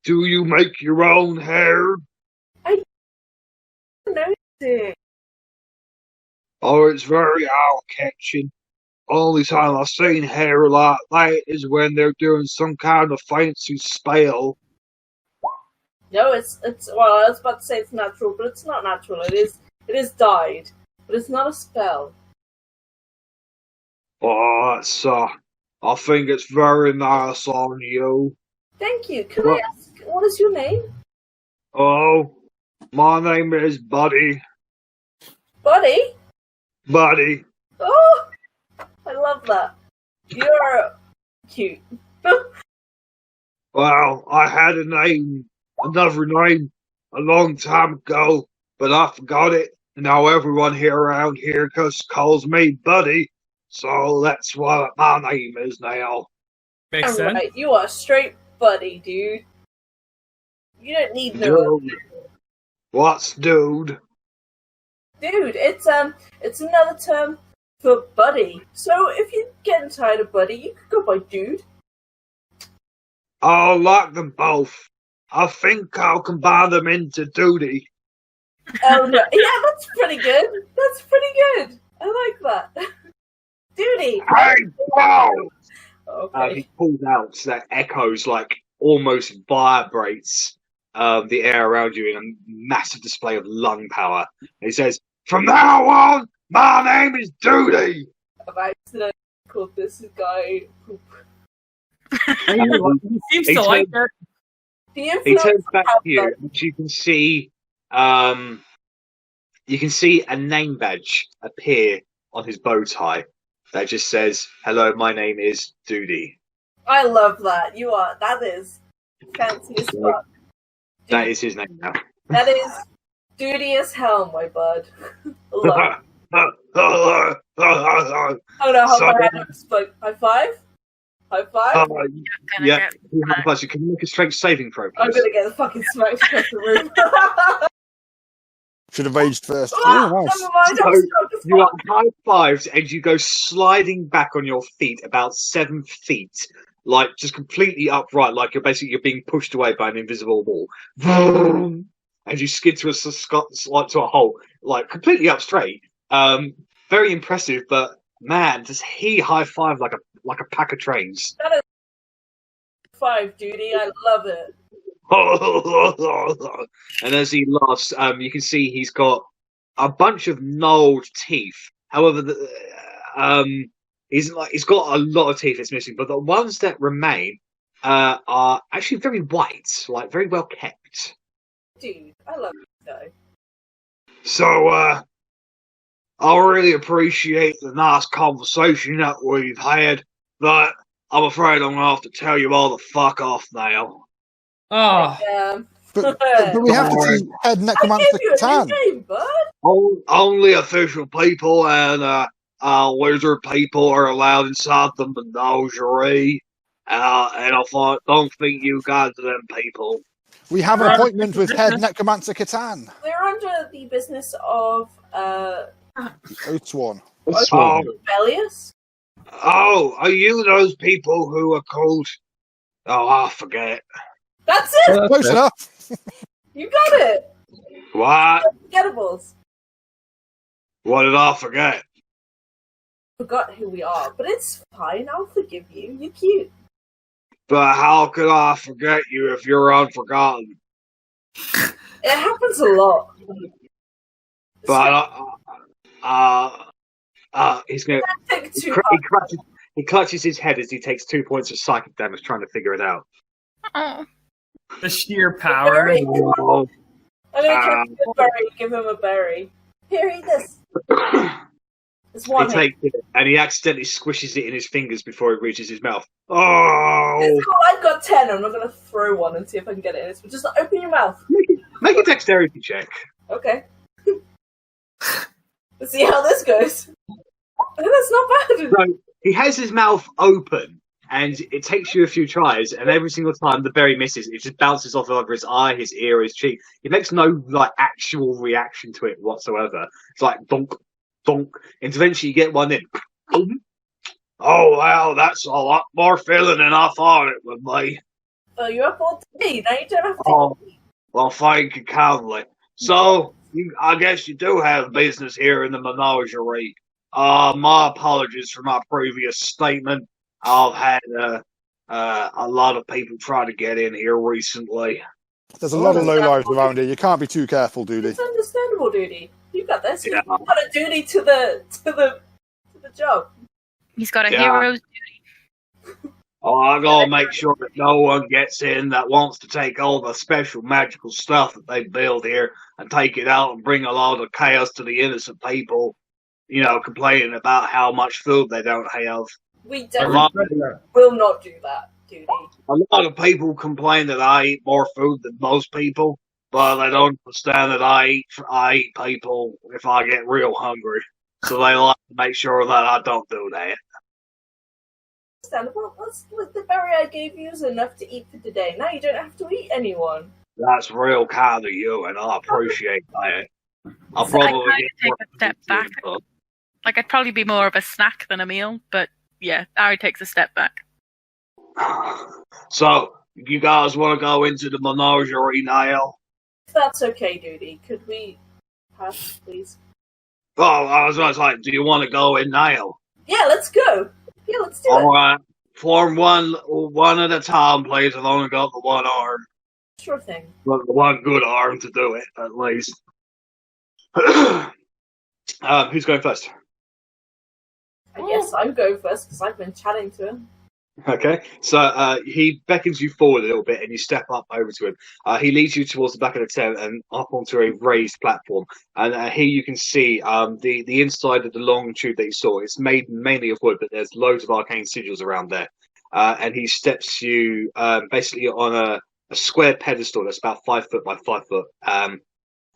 Do you make your own hair? I don't know. Oh, it's very eye-catching. Only time I've seen hair like that is when they're doing some kind of fancy spell. No, it's well, I was about to say it's natural, but it's not natural. It is dyed, but it's not a spell. Oh, it's, I think it's very nice on you. Thank you. Can I ask, what is your name? Oh, my name is Buddy. Buddy? Buddy. Oh, I love that. You're cute. Well, I had another name, a long time ago, but I forgot it. And now everyone here around here calls me Buddy. So that's what my name is now. Makes sense. Right. You are straight Buddy, dude. You don't need no. Dude. What's dude? Dude, it's another term for buddy. So if you're getting tired of Buddy, you could go by dude. I like them both. I think I'll combine them into duty. Oh no, yeah, that's pretty good. That's pretty good. I like that. Duty. Hey, wow! Okay. He pulls out so that echoes, like, almost vibrates the air around you in a massive display of lung power. He says, "From now on, my name is Duty." I've accidentally called this guy poop. He seems to like it. He turns back to you, and you can see a name badge appear on his bow tie that just says, "Hello, my name is Duty." I love that. That is fancy as fuck. That is his name now. That is duty as hell, my bud. Love it. I don't know how my hand looks, but high five? High five? Yeah, plus you can make a strength saving throw, please. I'm gonna get the fucking smacked across the room. Should have aged first. Oh, nice. never mind, I'm strong as You are high-fived and you go sliding back on your feet about 7 feet, like just completely upright, like you're being pushed away by an invisible wall, and you skid to a hole, like completely up straight. Very impressive, but man, does he high five like a pack of trains. That is 5, duty. I love it. And as he laughs, you can see he's got a bunch of gnarled teeth. However, he's got a lot of teeth that's missing, but the ones that remain are actually very white, like very well kept. Dude, I love this guy. So, I really appreciate the nice conversation that we've had, but I'm afraid I'm going to have to tell you all the fuck off now. Oh. But we have to see head necromancer Catan. Only official people and wizard people are allowed inside the Menagerie. And I thought, don't think you guys are them people. We have an appointment with head necromancer Catan. We're under the business of Oathsworn. Rebellious? Oh, are you those people who are called... Oh, I forget. That's it! Close enough. You got it! What? Unforgettables. What did I forget? Forgot who we are, but it's fine. I'll forgive you. You're cute. But how could I forget you if you're unforgotten? It happens a lot. But he's gonna. He clutches his head as he takes 2 points of psychic damage, trying to figure it out. Oh. The sheer power. I'm gonna give him a berry. Here, eat this. It's one. He takes it and he accidentally squishes it in his fingers before it reaches his mouth. Oh! It's cool. I've got 10. I'm not gonna throw one and see if I can get it in. It's just open your mouth. Make a dexterity check. Okay. Let's see how this goes. That's not bad. So he has his mouth open, and it takes you a few tries, and every single time the berry misses, it just bounces off over his eye, his ear, his cheek. He makes no actual reaction to it whatsoever. It's like donk, donk, and eventually you get one in. Oh wow, that's a lot more filling than I thought it would be. Oh, you have all to me. Now you don't have to. Oh, well, thank you kindly. So, I guess you do have business here in the Menagerie. My apologies for my previous statement. I've had a lot of people try to get in here recently. There's a lot of lowlives around here. You can't be too careful, Duty. It's understandable, Duty. You got this. Yeah. You've got a duty to the job. He's got a hero's duty. Oh, I gotta make sure that no one gets in that wants to take all the special magical stuff that they build here and take it out and bring a lot of chaos to the innocent people, you know, complaining about how much food they don't have. We definitely will not do that, Duty. A lot of people complain that I eat more food than most people, but they don't understand that I eat people if I get real hungry. So they like to make sure that I don't do that. Understandable. The berry I gave you is enough to eat for today. Now you don't have to eat anyone. That's real kind of you, and I appreciate that. I'll So probably I get take a step back. Like, I'd probably be more of a snack than a meal, but yeah, Arri takes a step back. So, you guys want to go into the Menagerie now? If that's okay, Duty, could we pass, please? Oh, I was like, do you want to go in now? Yeah, let's go. Yeah, let's do it. All right. Form one at a time, please. I've only got the one arm. Sure thing. Well, the one good arm to do it, at least. Who's going first? I guess I'm going first because I've been chatting to him. Okay, so he beckons you forward a little bit, and you step up over to him. He leads you towards the back of the tent and up onto a raised platform. And here you can see the inside of the long tube that you saw. It's made mainly of wood, but there's loads of arcane sigils around there. And he steps you basically on a square pedestal that's about 5 foot by 5 foot,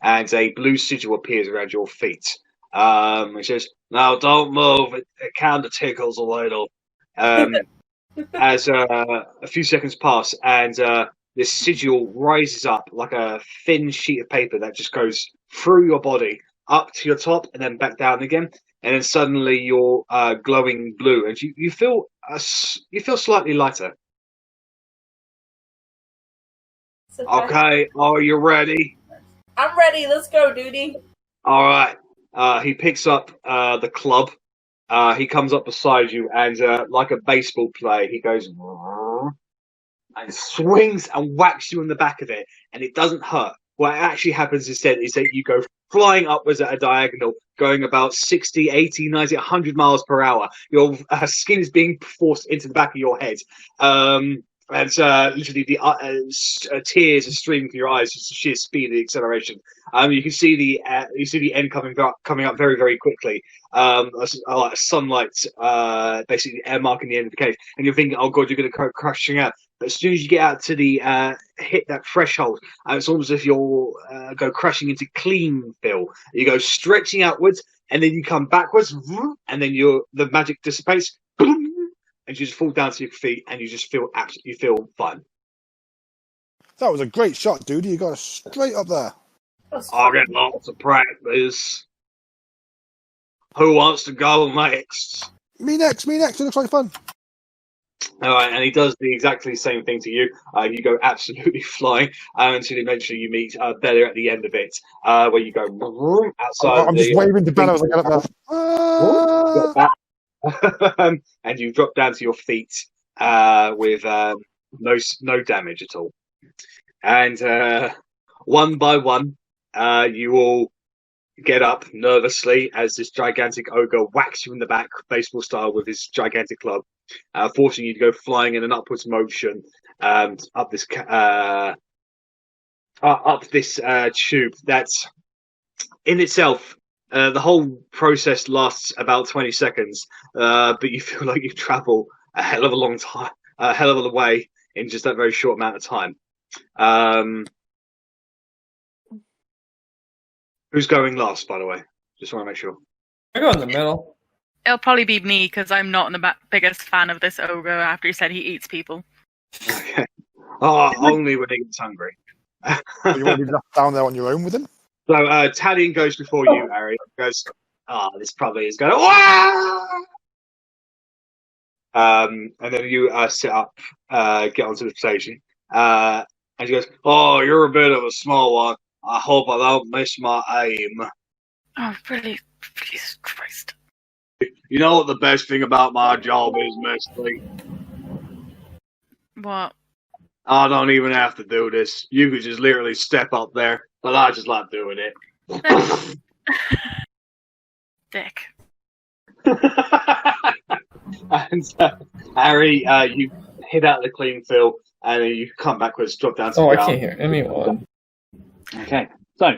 and a blue sigil appears around your feet. He says, "Now don't move. It kind of tickles a little." As a few seconds pass, and this sigil rises up like a thin sheet of paper that just goes through your body up to your top and then back down again, and then suddenly you're glowing blue, and you feel slightly lighter. Okay, are you ready? I'm ready. Let's go, duty. All right. He picks up the club. He comes up beside you, and like a baseball player, he goes and swings and whacks you in the back of it, and it doesn't hurt. What actually happens instead is that you go flying upwards at a diagonal, going about 60, 80, 90, 100 miles per hour. Your skin is being forced into the back of your head. And literally the tears are streaming from your eyes, just the sheer speed of the acceleration. You can see the end coming up very, very quickly. Like sunlight, basically air marking the end of the cave, and you're thinking, "Oh God, you're going to go crashing out." But as soon as you get out to the hit that threshold, it's almost as if you'll go crashing into clean fill. You go stretching outwards, and then you come backwards, and then the magic dissipates. And you just fall down to your feet, and you just feel fine. That was a great shot, dude. You got us straight up there. I'll get lots of practice. Who wants to go next? Me next. It looks like fun. All right, and he does the exactly same thing to you. You go absolutely flying until eventually you meet Bella at the end of it, where you go outside. I'm just waving to Bella as I get up there. And you drop down to your feet with no damage at all. And one by one, you all get up nervously as this gigantic ogre whacks you in the back, baseball style, with his gigantic club, forcing you to go flying in an upwards motion up this tube. That's in itself. The whole process lasts about 20 seconds, but you feel like you've travelled a hell of a long time, a hell of a way in just that very short amount of time. Who's going last, by the way? Just want to make sure. I go in the middle. It'll probably be me because I'm not the biggest fan of this ogre after he said he eats people. Okay. Oh, only when he gets hungry. You want to be left down there on your own with him? So Talion goes before you, Arri. Goes, this probably is going to... Wah! And then you sit up, get onto the station. And she goes, "Oh, you're a bit of a small one. I hope I don't miss my aim." Oh, really? Jesus Christ. You know what the best thing about my job is, Lesley? What? I don't even have to do this. You could just literally step up there, but I just like doing it. Dick. And Arri, you hit out the clean fill, and then you come backwards, drop down to the ground. I can't hear anyone. Okay, so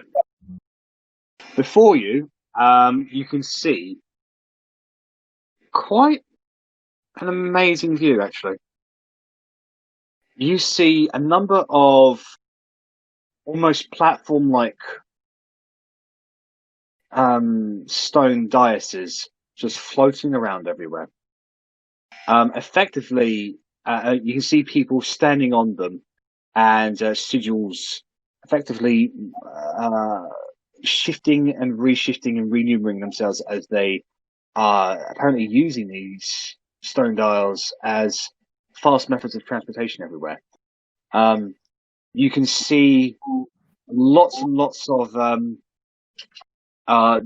before you, you can see quite an amazing view, actually. You see a number of almost platform-like stone daises just floating around everywhere. Effectively, you can see people standing on them, and sigils effectively shifting and reshifting and renumbering themselves as they are apparently using these stone dials as fast methods of transportation everywhere. You can see lots and lots of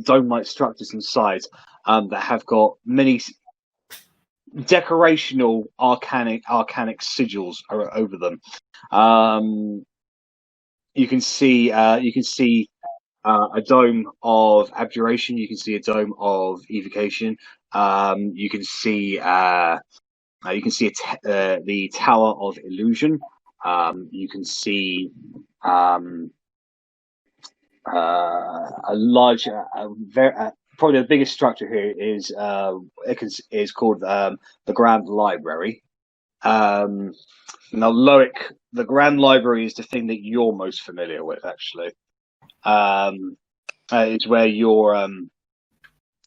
dome-like structures inside that have got many decorational arcanic sigils over them. You can see a dome of abjuration. You can see a dome of evocation. You can see the Tower of Illusion. You can see a large, probably the biggest structure here is called the Grand Library. Now, Loic, the Grand Library is the thing that you're most familiar with, actually. It's where your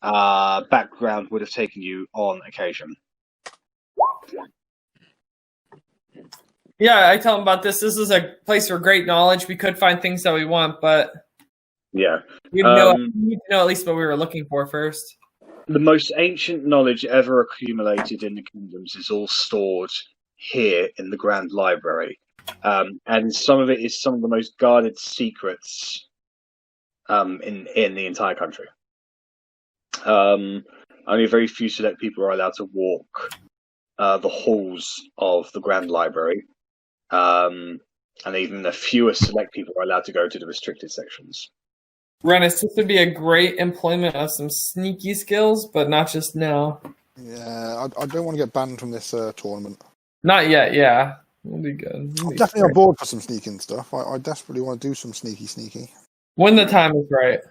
background would have taken you on occasion. Yeah, I tell him about this. This is a place for great knowledge. We could find things that we want, but yeah, we need to know at least what we were looking for first. The most ancient knowledge ever accumulated in the kingdoms is all stored here in the Grand Library. and some of it is some of the most guarded secrets in the entire country. Only a very few select people are allowed to walk the halls of the Grand Library, and even the fewest select people are allowed to go to the restricted sections. Rennas, this would be a great employment of some sneaky skills, but not just now. Yeah, I don't want to get banned from this tournament. Not yet, yeah. We'll be good. I'm definitely on board for some sneaking stuff. I desperately want to do some sneaky. When the time is right.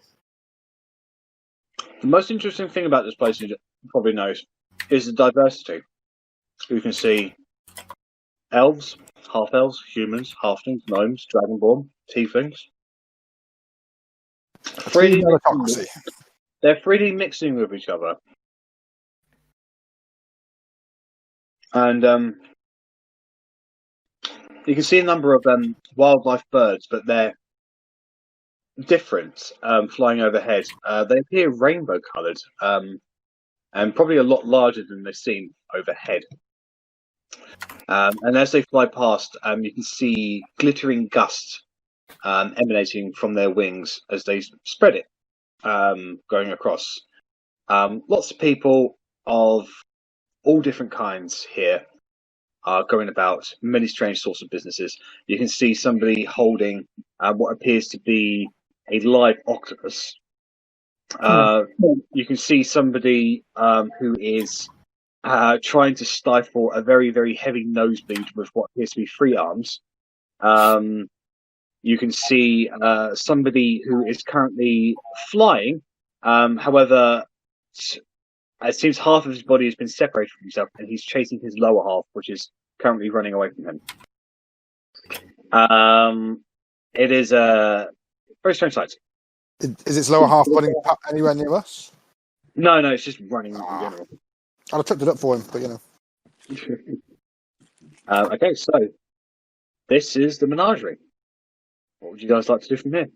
The most interesting thing about this place, you probably know, is the diversity. You can see elves, half-elves, humans, halflings, gnomes, dragonborn, tieflings. They're freely mixing with each other. And you can see a number of wildlife birds, but they're different, flying overhead. They appear rainbow-coloured, and probably a lot larger than they seem overhead. And as they fly past, you can see glittering gusts emanating from their wings as they spread it, going across. Lots of people of all different kinds here are going about many strange sorts of businesses. You can see somebody holding what appears to be a live octopus. You can see somebody who is trying to stifle a very, very heavy nosebleed with what appears to be 3 arms. You can see somebody who is currently flying. However, it seems half of his body has been separated from himself, and he's chasing his lower half, which is currently running away from him. It is a very strange sight. Is its lower half running anywhere near us? No, it's just running in general. I'd have picked it up for him, but you know. Okay, so this is the Menagerie. What would you guys like to do from here?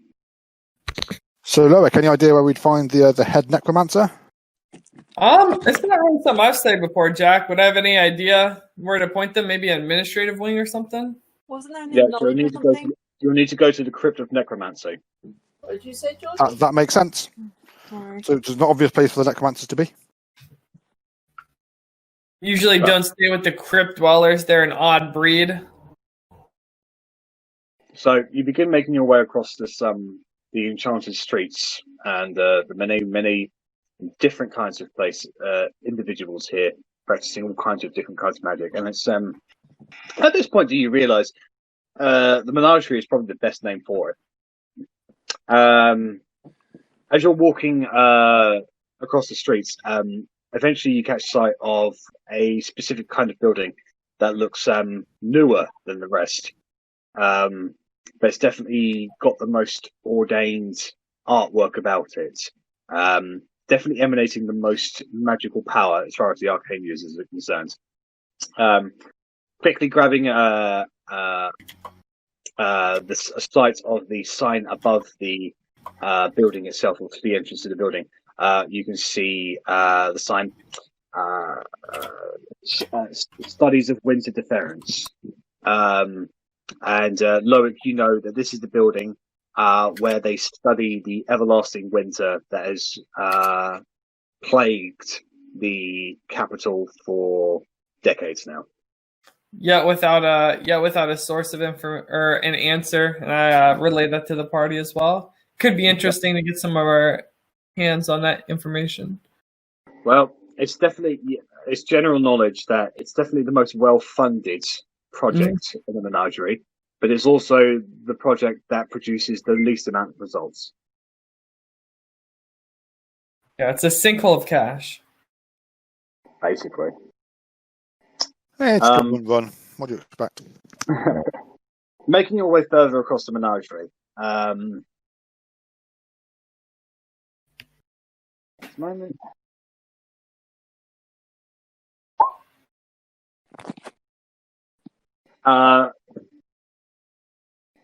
So, Loic, any idea where we'd find the head necromancer? It's not really something I've said before, Jack. Would I have any idea where to point them? Maybe an administrative wing or something? Wasn't there Yeah, so you'll need to go to the Crypt of Necromancy. What did you say, George? That makes sense. Sorry. So there's an obvious place for the necromancers to be. Usually don't stay with the crypt dwellers. They're an odd breed. So you begin making your way across this the enchanted streets and the many different kinds of individuals here practicing all kinds of different kinds of magic. And it's at this point do you realise the Menagerie is probably the best name for it. As you're walking across the streets, eventually you catch sight of a specific kind of building that looks newer than the rest. But it's definitely got the most ordained artwork about it. Definitely emanating the most magical power as far as the arcane users are concerned. Quickly grabbing the sight of the sign above the building itself, or to the entrance to the building, you can see the sign, Studies of Winter Deference. And Loic, you know that this is the building where they study the everlasting winter that has plagued the capital for decades now. Without a source of or an answer, and I relay that to the party as well. Could be interesting to get some of our hands on that information. Well, it's general knowledge that it's definitely the most well-funded project in the Menagerie, but it's also the project that produces the least amount of results. Yeah, it's a sinkhole of cash. Basically. It's a good run. What do you expect? Making your way further across the Menagerie. Moment.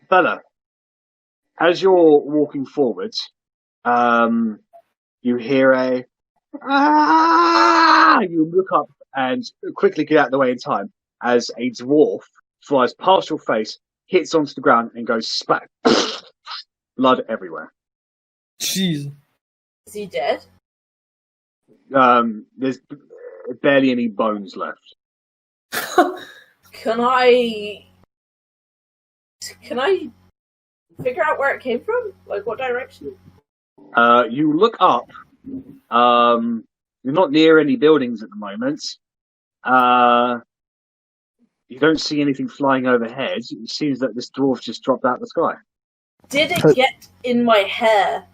Bella, as you're walking forward, you hear a you look up and quickly get out of the way in time as a dwarf flies past your face hits onto the ground and goes splat. Blood everywhere. Jeez. Is he dead? There's barely any bones left. Can I figure out where it came from? Like, what direction? You look up. You're not near any buildings at the moment. You don't see anything flying overhead. It seems that this dwarf just dropped out of the sky. Did it get in my hair?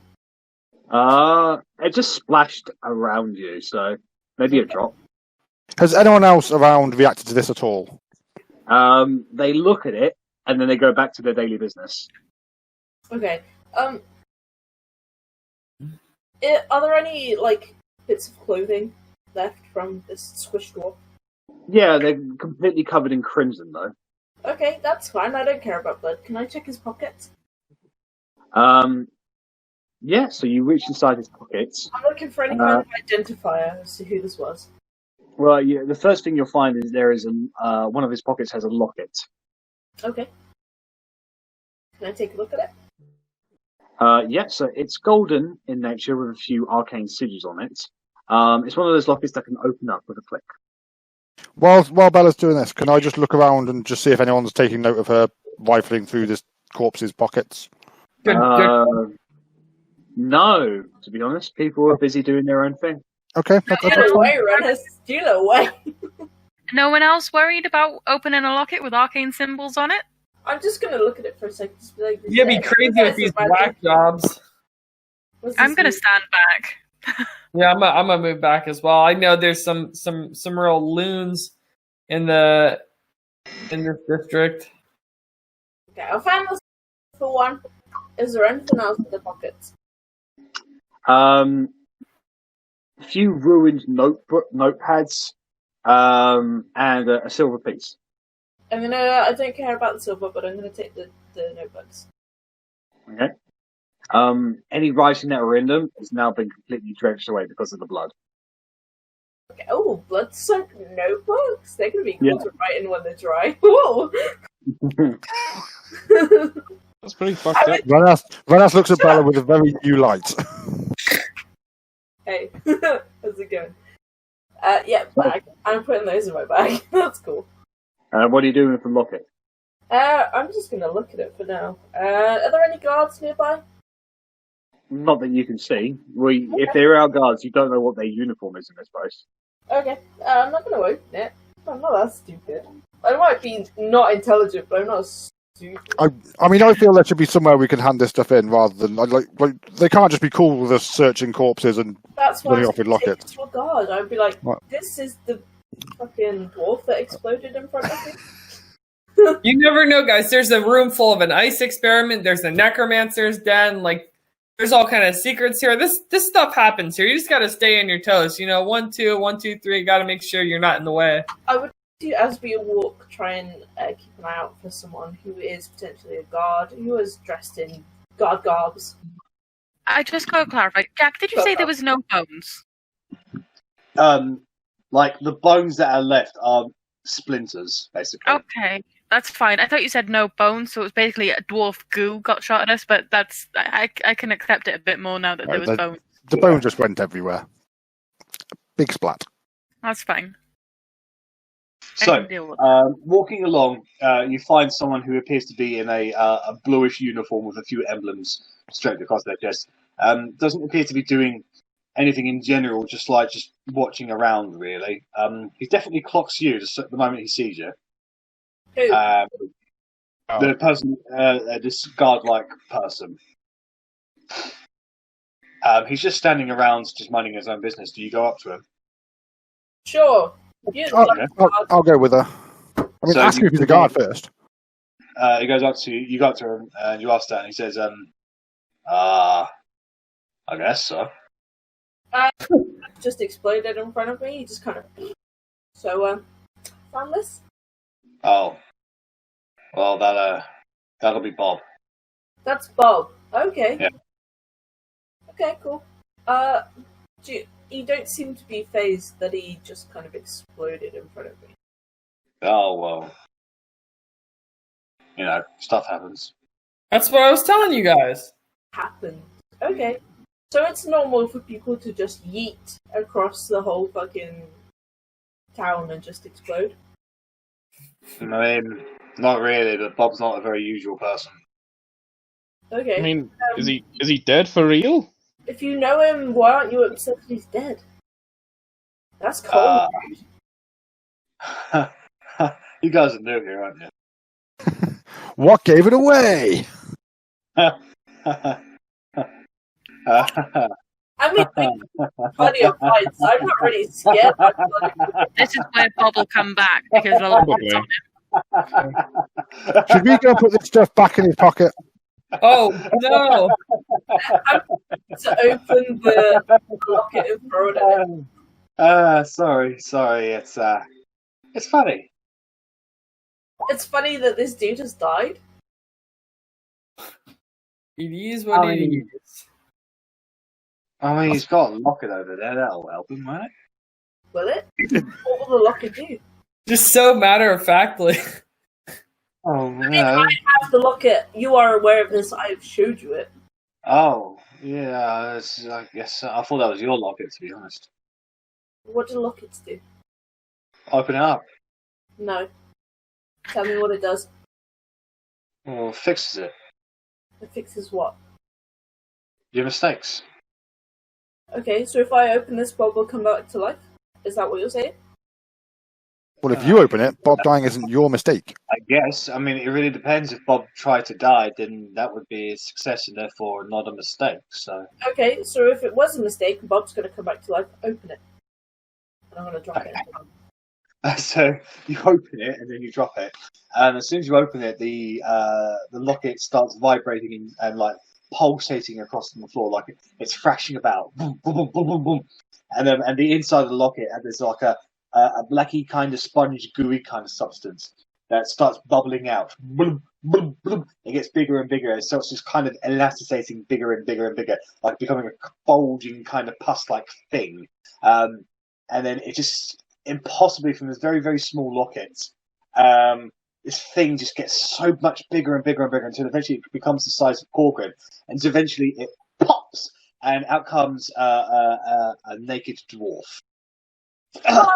It just splashed around you, so maybe a drop. Has anyone else around reacted to this at all? They look at it, and then they go back to their daily business. Okay. Are there any, like, bits of clothing left from this squish dwarf? Yeah, they're completely covered in crimson, though. Okay, that's fine. I don't care about blood. Can I check his pockets? Yeah, so you reach inside his pockets. I'm looking for any kind of identifier as to who this was. Well, yeah, the first thing you'll find is there is one of his pockets has a locket. Okay. Can I take a look at it? Yeah, so it's golden in nature with a few arcane sigils on it. It's one of those lockets that can open up with a click. While Bella's doing this, can I just look around and just see if anyone's taking note of her rifling through this corpse's pockets? No, to be honest, people are busy doing their own thing. Okay, Steal away, Rennas! Steal away! No one else worried about opening a locket with arcane symbols on it? I'm just gonna look at it for a second. Just be like, You'd be crazy with these whack jobs. I'm gonna stand back. Yeah, I'm gonna move back as well. I know there's some real loons in this district. Okay, I'll find this for one. Is there anything else in the pockets? A few ruined notepads, and a silver piece. I don't care about the silver, but I'm gonna take the notebooks. Okay. Any writing that were in them has now been completely drenched away because of the blood. Okay. Oh, blood-soaked notebooks. They're gonna be cool to write in when they're dry. Whoa. That's pretty fucked up. Rennas looks at Bella with a very new light. Hey, how's it going? Yeah, bag. I'm putting those in my bag. That's cool. What are you doing with the locket? I'm just gonna look at it for now. Are there any guards nearby? Not that you can see. If there are guards, you don't know what their uniform is in this place. Okay, I'm not gonna open it. I'm not that stupid. I might be not intelligent, but I'm not stupid. I mean, I feel there should be somewhere we can hand this stuff in rather than like they can't just be cool with us searching corpses and running off with lockets. Oh God, I'd be like, this is the fucking dwarf that exploded in front of me. You never know, guys. There's a room full of an ice experiment. There's a necromancer's den. Like, there's all kind of secrets here. This stuff happens here. You just got to stay on your toes. 1, 2, 1, 2, 3. Got to make sure you're not in the way. I would, as we walk, try and keep an eye out for someone who is potentially a guard, who is dressed in guard garbs. I just got to clarify. Jack, did you say there was no bones? Like, the bones that are left are splinters, basically. Okay, that's fine. I thought you said no bones, so it was basically a dwarf goo got shot at us, but I can accept it a bit more now that there was bones. The bone just went everywhere. Big splat. That's fine. So, walking along, you find someone who appears to be in a bluish uniform with a few emblems straight across their chest. Doesn't appear to be doing anything in general, just watching around, really. He definitely clocks you just at the moment he sees you. Who? The person, this guard-like person. He's just standing around, just minding his own business. Do you go up to him? Sure. I'll go with her. I mean, So ask you- if he's a guard first. He goes up to you. You go up to him, and you ask that, and he says, I guess so. Just exploded in front of me. He just kind of. So, found this? Oh. Well, that'll be Bob. That's Bob. Okay. Yeah. Okay, cool. You don't seem to be phased that he just kind of exploded in front of me. Oh, well. stuff happens. That's what I was telling you guys. Happened. Okay. So it's normal for people to just yeet across the whole fucking town and just explode? I mean, not really, but Bob's not a very usual person. Okay. I mean, is he dead for real? If you know him, why aren't you upset that he's dead? That's cold. You guys are new here, aren't you? What gave it away? I mean, plenty of fights. I'm not really scared. This is where Bob will come back because the lights on him. Should we go put this stuff back in his pocket? Oh no! I'm to open the locket and throw it at him. Sorry. It's funny. It's funny that this dude has died. It is what it is. I mean, he's got a locket over there. That'll help him, won't it? Will it? What will the locket do? Just so matter of factly. Oh, I mean, I have the locket. You are aware of this. I've showed you it. Oh, yeah. I guess I thought that was your locket, to be honest. What do lockets do? Open it up. No. Tell me what it does. Well, fixes it. It fixes what? Your mistakes. Okay, so if I open this, Bob will come back to life? Is that what you're saying? Well, if you open it, Bob dying isn't your mistake. I guess. I mean, it really depends. If Bob tried to die, then that would be a success and therefore not a mistake. So. Okay, so if it was a mistake, Bob's going to come back to life. Open it. And I'm going to drop it. So you open it and then you drop it, and as soon as you open it, the locket starts vibrating and like pulsating across the floor, like it's thrashing about, boom, boom, boom, boom, boom, boom. And the inside of the locket, and there's like a blacky kind of sponge, gooey kind of substance that starts bubbling out. Boom, boom, boom. It gets bigger and bigger, so it's just kind of elasticating bigger and bigger and bigger, like becoming a bulging kind of pus-like thing. And then it just impossibly from this very, very small locket, this thing just gets so much bigger and bigger and bigger until eventually it becomes the size of Korgrin, and so eventually it pops, and out comes a naked dwarf. Hi,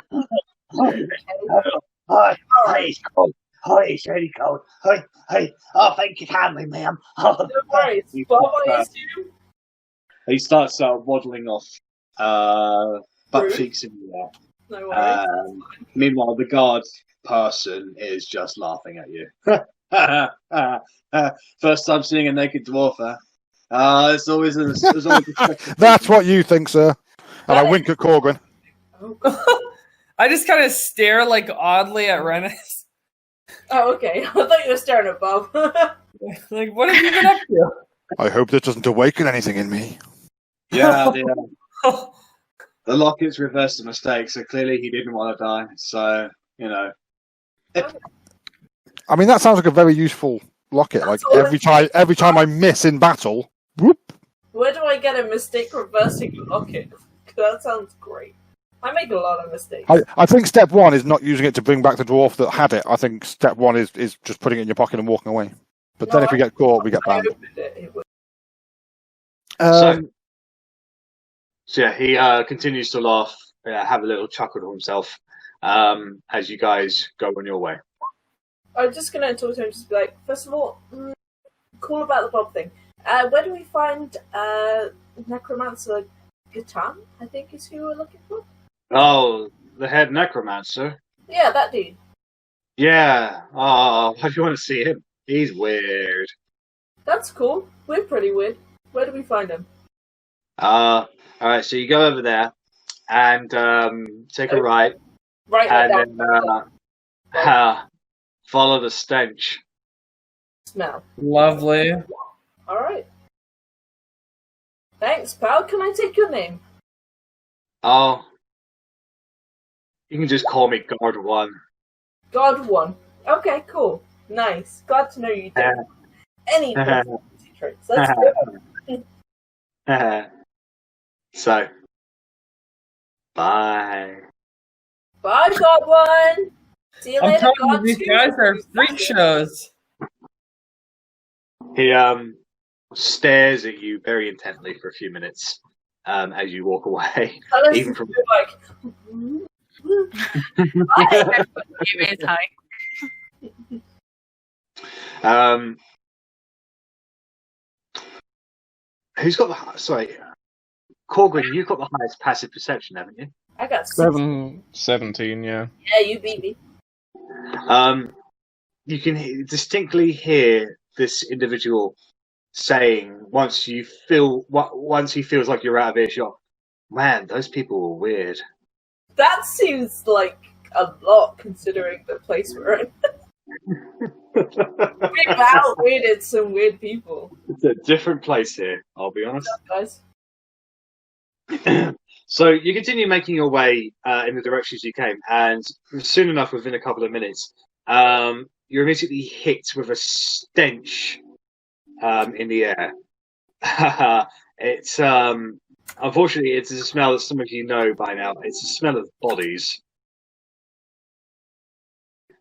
it's cold. Hi, it's really cold. Hi. Oh, thank you kindly, ma'am. Don't worry, it's Bob, I assume. He starts waddling off, butt cheeks in the air. No worries. Meanwhile, the guard person is just laughing at you. First time seeing a naked dwarf, huh? It's always a That's what you think, sir. And I wink at Korgrin. I just kind of stare like oddly at Rennas. Oh, okay. I thought you were staring at Bob. Like, what have you been up to? I hope this doesn't awaken anything in me. Yeah. The locket's reversed the mistake, so clearly he didn't want to die. So, I mean, that sounds like a very useful locket. Like every time I miss in battle, whoop. Where do I get a mistake reversing locket? That sounds great. I make a lot of mistakes. I think step one is not using it to bring back the dwarf that had it. I think step one is just putting it in your pocket and walking away. But then if we get caught, we get banned. So yeah, he continues to laugh, have a little chuckle to himself as you guys go on your way. I'm just going to talk to him and just be like, first of all, cool about the Bob thing. Where do we find Necromancer Gatan, I think is who we're looking for? Oh, the head necromancer? Yeah, that dude. Yeah. Oh, why do you want to see him? He's weird. That's cool. We're pretty weird. Where do we find him? Alright, so you go over there and take a right. Right, and then follow the stench. Smell. Lovely. Alright. Thanks, pal. Can I take your name? Oh, you can just call me Guard 1. God 1. Okay, cool. Nice. Glad to know you don't. Any personality traits. Let's go. So, bye. Bye, God 1. See you I'm later, telling you, God these 2. guys are freak shows. He stares at you very intently for a few minutes as you walk away. Even from like. Who's got the sorry, Korgrin? You've got the highest passive perception, haven't you? I got 17, yeah. Yeah, you beat me. You can distinctly hear this individual saying once he feels like you're out of earshot, man, those people were weird. That seems like a lot considering the place we're in. We've outwitted some weird people. It's a different place here, I'll be honest. Guys. So you continue making your way in the directions you came, and soon enough, within a couple of minutes, you're immediately hit with a stench in the air. It's unfortunately, it's a smell that some of you know by now. It's a smell of bodies.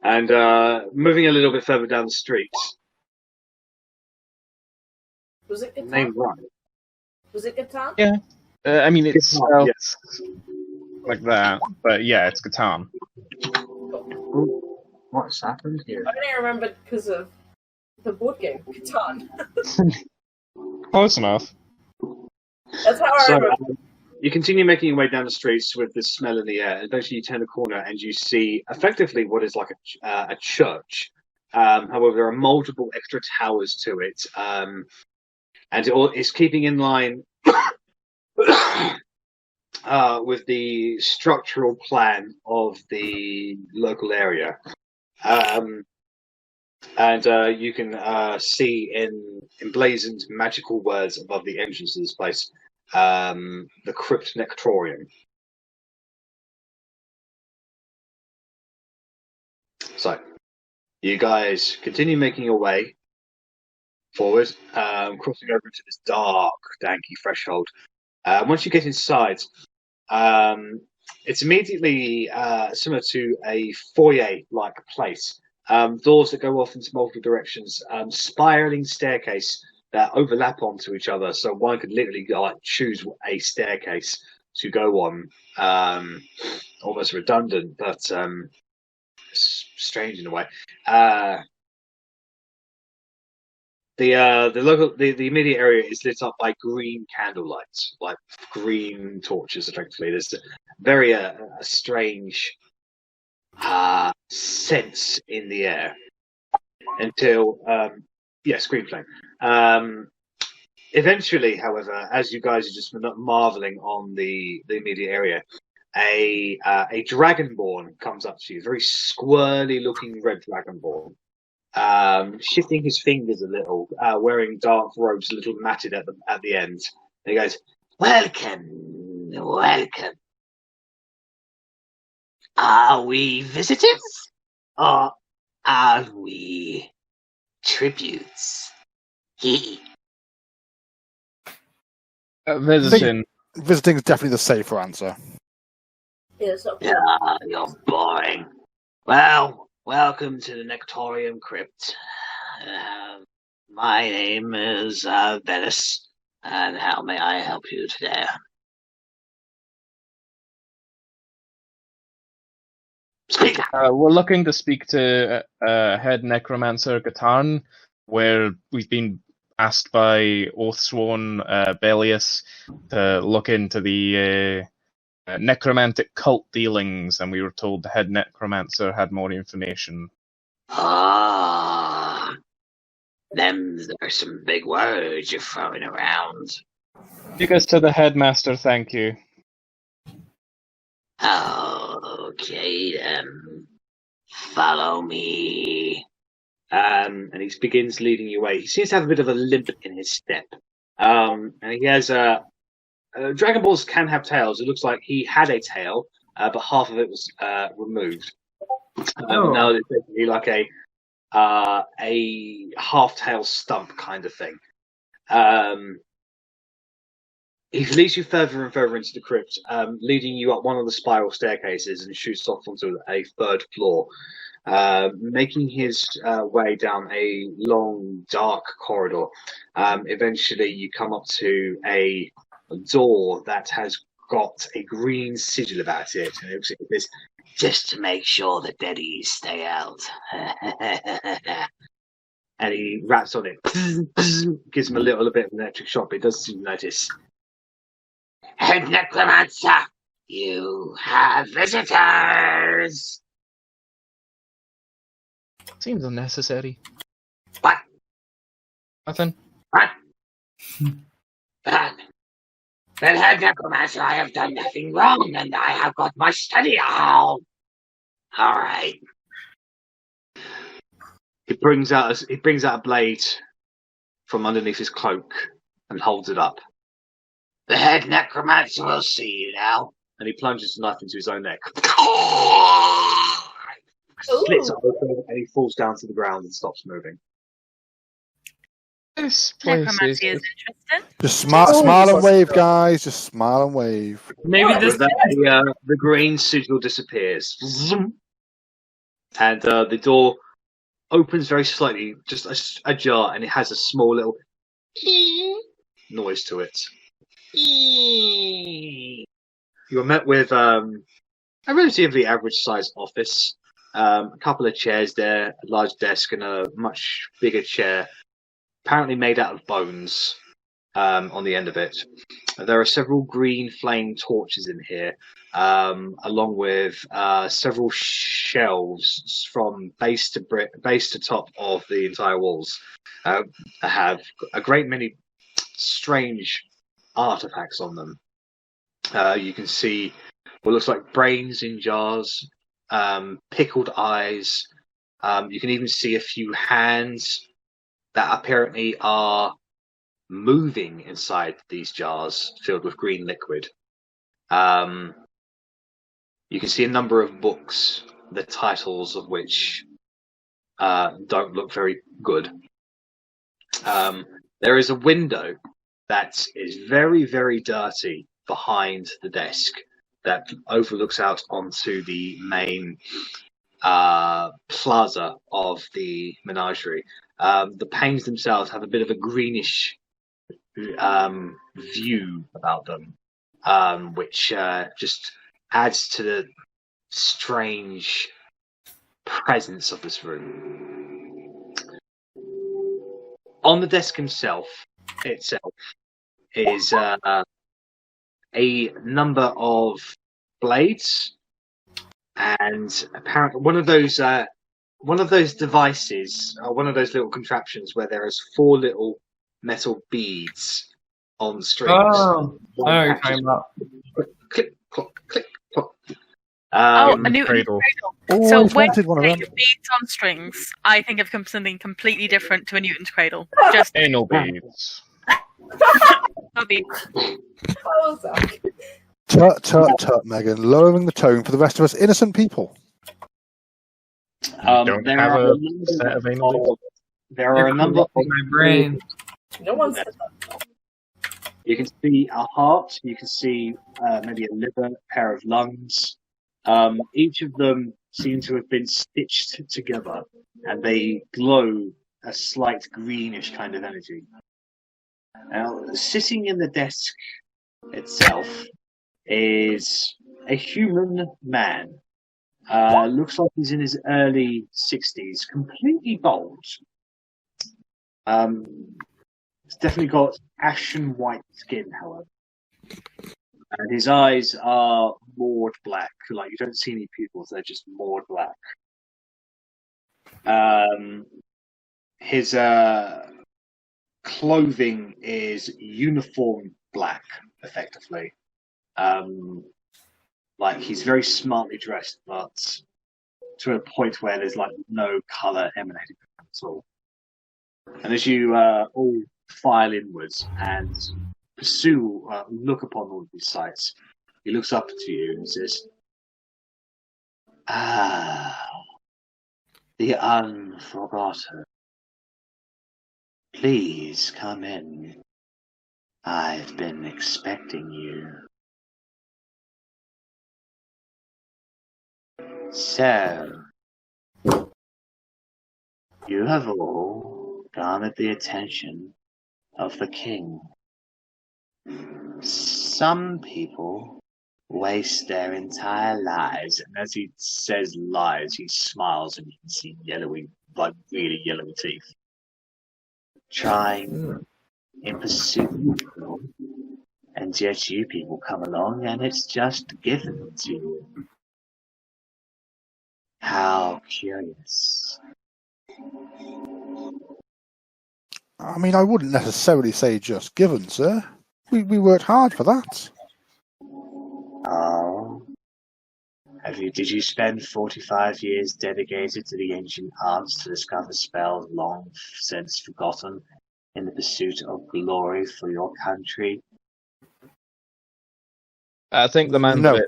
And moving a little bit further down the street. Was it Catan? Name right. Was it Catan? Yeah. I mean, it smells yes. like that, but yeah, it's Catan. What's happened here? I only remembered because of the board game, Catan. Close enough. That's how I remember. You continue making your way down the streets with this smell in the air. Eventually, you turn a corner and you see effectively what is like a church. However, there are multiple extra towers to it, and it's keeping in line with the structural plan of the local area. And you can see in emblazoned magical words above the entrance to this place, the Crypt Nectorium. So, you guys continue making your way forward, crossing over into this dark, danky threshold. Once you get inside, it's immediately similar to a foyer-like place. Doors that go off into multiple directions, spiraling staircase that overlap onto each other, so one could literally choose a staircase to go on. Almost redundant, but strange in a way. The immediate area is lit up by green candlelight, like green torches. Effectively, there's a very strange sense in the air until screen flame. Eventually, however, as you guys are just marveling on the immediate area, a dragonborn comes up to you, very squirrely looking red dragonborn, shifting his fingers a little, wearing dark robes, a little matted at the end. And he goes, "Welcome. Are we visitors, or are we tributes?" Visiting. Visiting is definitely the safer answer. Yes, okay. You're boring. Well, welcome to the Nectorium Crypt. My name is Venice, and how may I help you today? Speak. We're looking to speak to head necromancer Gatarn, where we've been asked by Oathsworn Bellius to look into the necromantic cult dealings, and we were told the head necromancer had more information. Them are some big words you're throwing around. Take us to the headmaster, thank you. Okay, then. Follow me. And he begins leading you away. He seems to have a bit of a limp in his step. And he has Dragon Balls can have tails. It looks like he had a tail, but half of it was removed. Now it's basically like a half-tail stump kind of thing. He leads you further and further into the crypt, leading you up one of the spiral staircases and shoots off onto a third floor. making his way down a long, dark corridor. Eventually, you come up to a door that has got a green sigil about it, and it looks like this, just to make sure the deadies stay out. And he raps on it, gives him a little bit of an electric shock, but he doesn't seem to notice. Head Necromancer, you have visitors! Seems unnecessary. What? Nothing. What? Then, Head Necromancer, I have done nothing wrong, and I have got my study hall. All right. He brings out a blade from underneath his cloak and holds it up. The Head Necromancer will see you now. And he plunges the knife into his own neck. Slits it open, and he falls down to the ground and stops moving. This place Necromancy is interesting. Just smile and wave, guys. Just smile and wave. Maybe this. With that, the green sigil disappears. And the door opens very slightly, just ajar, and it has a small little noise to it. You are met with a relatively average-sized office. A couple of chairs there, a large desk, and a much bigger chair, apparently made out of bones, on the end of it. There are several green flame torches in here, along with several shelves from base to top of the entire walls. Have a great many strange artifacts on them. You can see what looks like brains in jars, pickled eyes. You can even see a few hands that apparently are moving inside these jars filled with green liquid. You can see a number of books, the titles of which don't look very good. There is a window that is very, very dirty behind the desk that overlooks out onto the main plaza of the Menagerie. The panes themselves have a bit of a greenish view about them, which just adds to the strange presence of this room. On the desk itself is a number of blades, and apparently one of those devices, one of those little contraptions where there is 4 little metal beads on strings. Oh, I know what you're talking about. Click, clock, click, clock. A Newton's cradle. cradle. So Always when wanted one of you them. say beads on strings, I think of something completely different to a Newton's cradle. Just Anal beads. no beads. Oh, sorry. Tut, tut, tut, Meghan. Lowering the tone for the rest of us innocent people. Don't There have are a a number set of anal beads. There are a number of my brain. No one said that. You can see a heart. You can see maybe a liver, a pair of lungs. Each of them seem to have been stitched together, and they glow a slight greenish kind of energy. Now, sitting in the desk itself is a human man. Looks like he's in his early 60s, completely bald. He's definitely got ashen white skin, however. And his eyes are moored black. Like, you don't see any pupils, they're just moored black. His clothing is uniform black, effectively. Like, he's very smartly dressed, but to a point where there's like no colour emanating from him at all. And as you all file inwards and pursue, look upon all of these sights, he looks up to you and says, the unforgotten. Please come in. I've been expecting you. So, You have all garnered the attention of the king. Some people waste their entire lives, and as he says lives, he smiles and you can see yellowy, like really yellowy teeth, trying in pursuit of gold, and yet you people come along and it's just given to you. How curious. I mean, I wouldn't necessarily say just given, sir. We worked hard for that. Oh. Did you spend 45 years dedicated to the ancient arts to discover spells long since forgotten in the pursuit of glory for your country? I think the man No.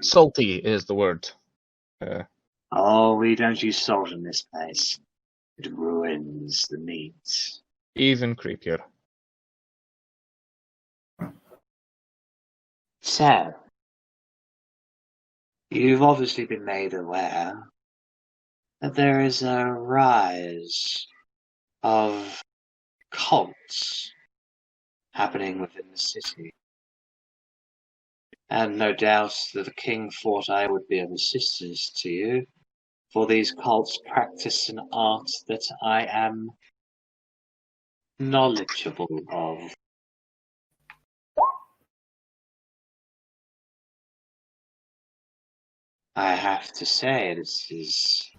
salty is the word. Oh, we don't use salt in this place. It ruins the meat. Even creepier. So, you've obviously been made aware that there is a rise of cults happening within the city. And no doubt that the king thought I would be of assistance to you, for these cults practice an art that I am knowledgeable of. I have to say, this is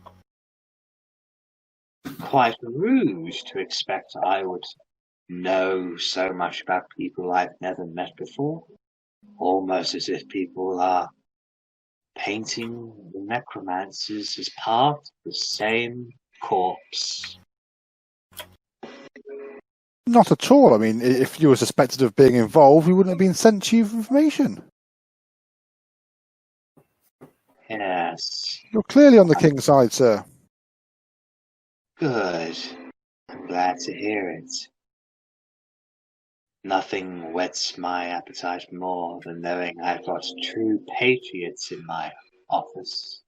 quite rude to expect I would know so much about people I've never met before. Almost as if people are painting the necromancers as part of the same corpse. Not at all. I mean, if you were suspected of being involved, we wouldn't have been sent to you with information. Yes. You're clearly on the king's side, sir. Good. I'm glad to hear it. Nothing whets my appetite more than knowing I've got true patriots in my office.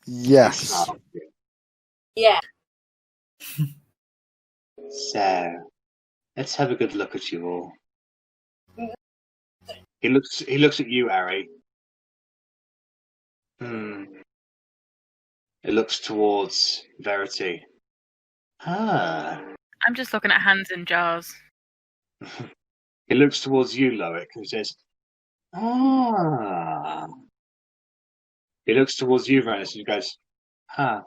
Yes. Yeah. So, let's have a good look at you all. He looks at you, Arri. It looks towards Verity. Ah. I'm just looking at hands in jars. He looks towards you, Loic, and says, ah. He looks towards you, Rennas, and goes, huh.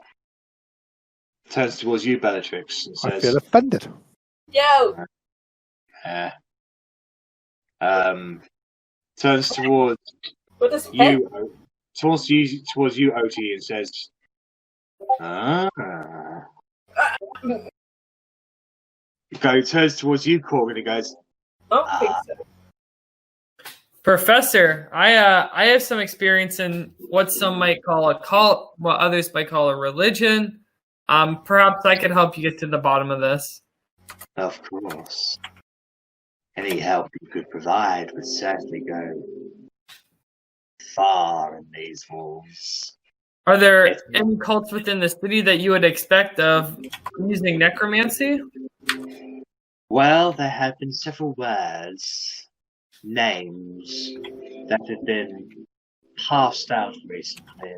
Turns towards you, Bellatrix, and says, I feel offended. Yo! Turns towards What is you, towards you, Otti, and says, ah. Turns towards you, Korgrin, and goes, I don't think so. Professor, I have some experience in what some might call a cult, what others might call a religion. Perhaps I could help you get to the bottom of this. Of course. Any help you could provide would certainly go far in these walls. Are there any cults within the city that you would expect of using necromancy? Well, there have been several words, names, that have been passed out recently.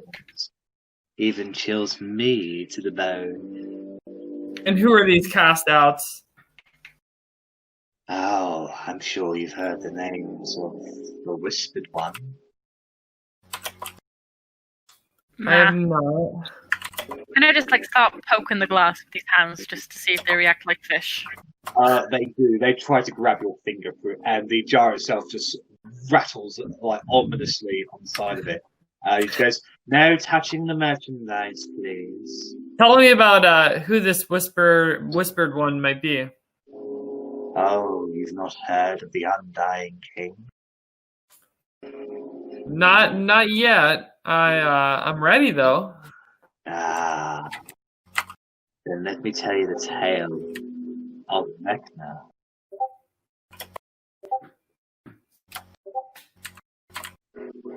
Even chills me to the bone. And who are these cast outs? Oh, I'm sure you've heard the names of the Whispered One. I have not. Can I just start poking the glass with these hands just to see if they react like fish? They do. They try to grab your finger through, and the jar itself just rattles ominously on the side of it. He goes, "No touching the merchandise, please." Tell me about who this whispered one might be. Oh, you've not heard of the Undying King? Not yet. I'm ready though. Ah, then let me tell you the tale of Meghan.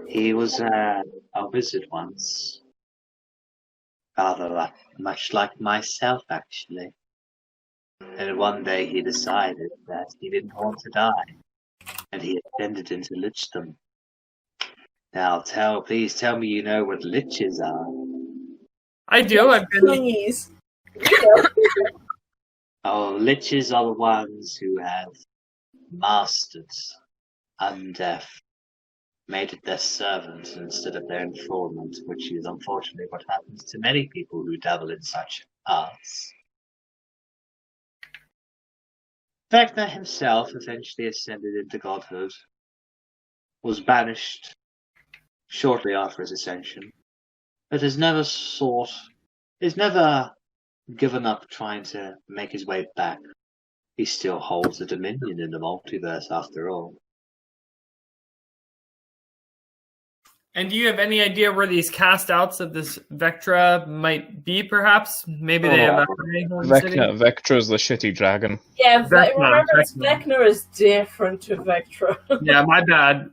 He was a wizard once. Rather much like myself, actually. And one day he decided that he didn't want to die, and he ascended into lichdom. Now, please tell me you know what liches are. I do. I've been. Please. Oh, liches are the ones who have mastered undeath, made it their servant instead of their informant, which is unfortunately what happens to many people who dabble in such arts. Vecna himself eventually ascended into godhood, was banished shortly after his ascension, but has never given up trying to make his way back. He still holds a dominion in the multiverse after all. And do you have any idea where these cast outs of this Vectra might be, perhaps? Maybe they have Vectra's the shitty dragon. Yeah, remember Vecna is different to Vectra. Yeah, my bad.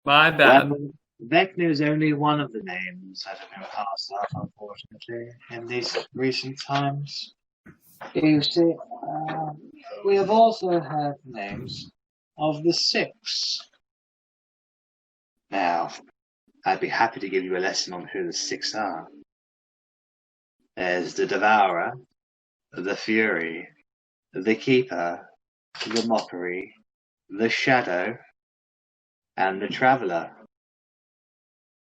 My bad. Well, Vecna is only one of the names that have been passed out, unfortunately, in these recent times. You see, we have also had names of the Six. Now, I'd be happy to give you a lesson on who the Six are. There's the Devourer, the Fury, the Keeper, the Mockery, the Shadow, and the Traveller.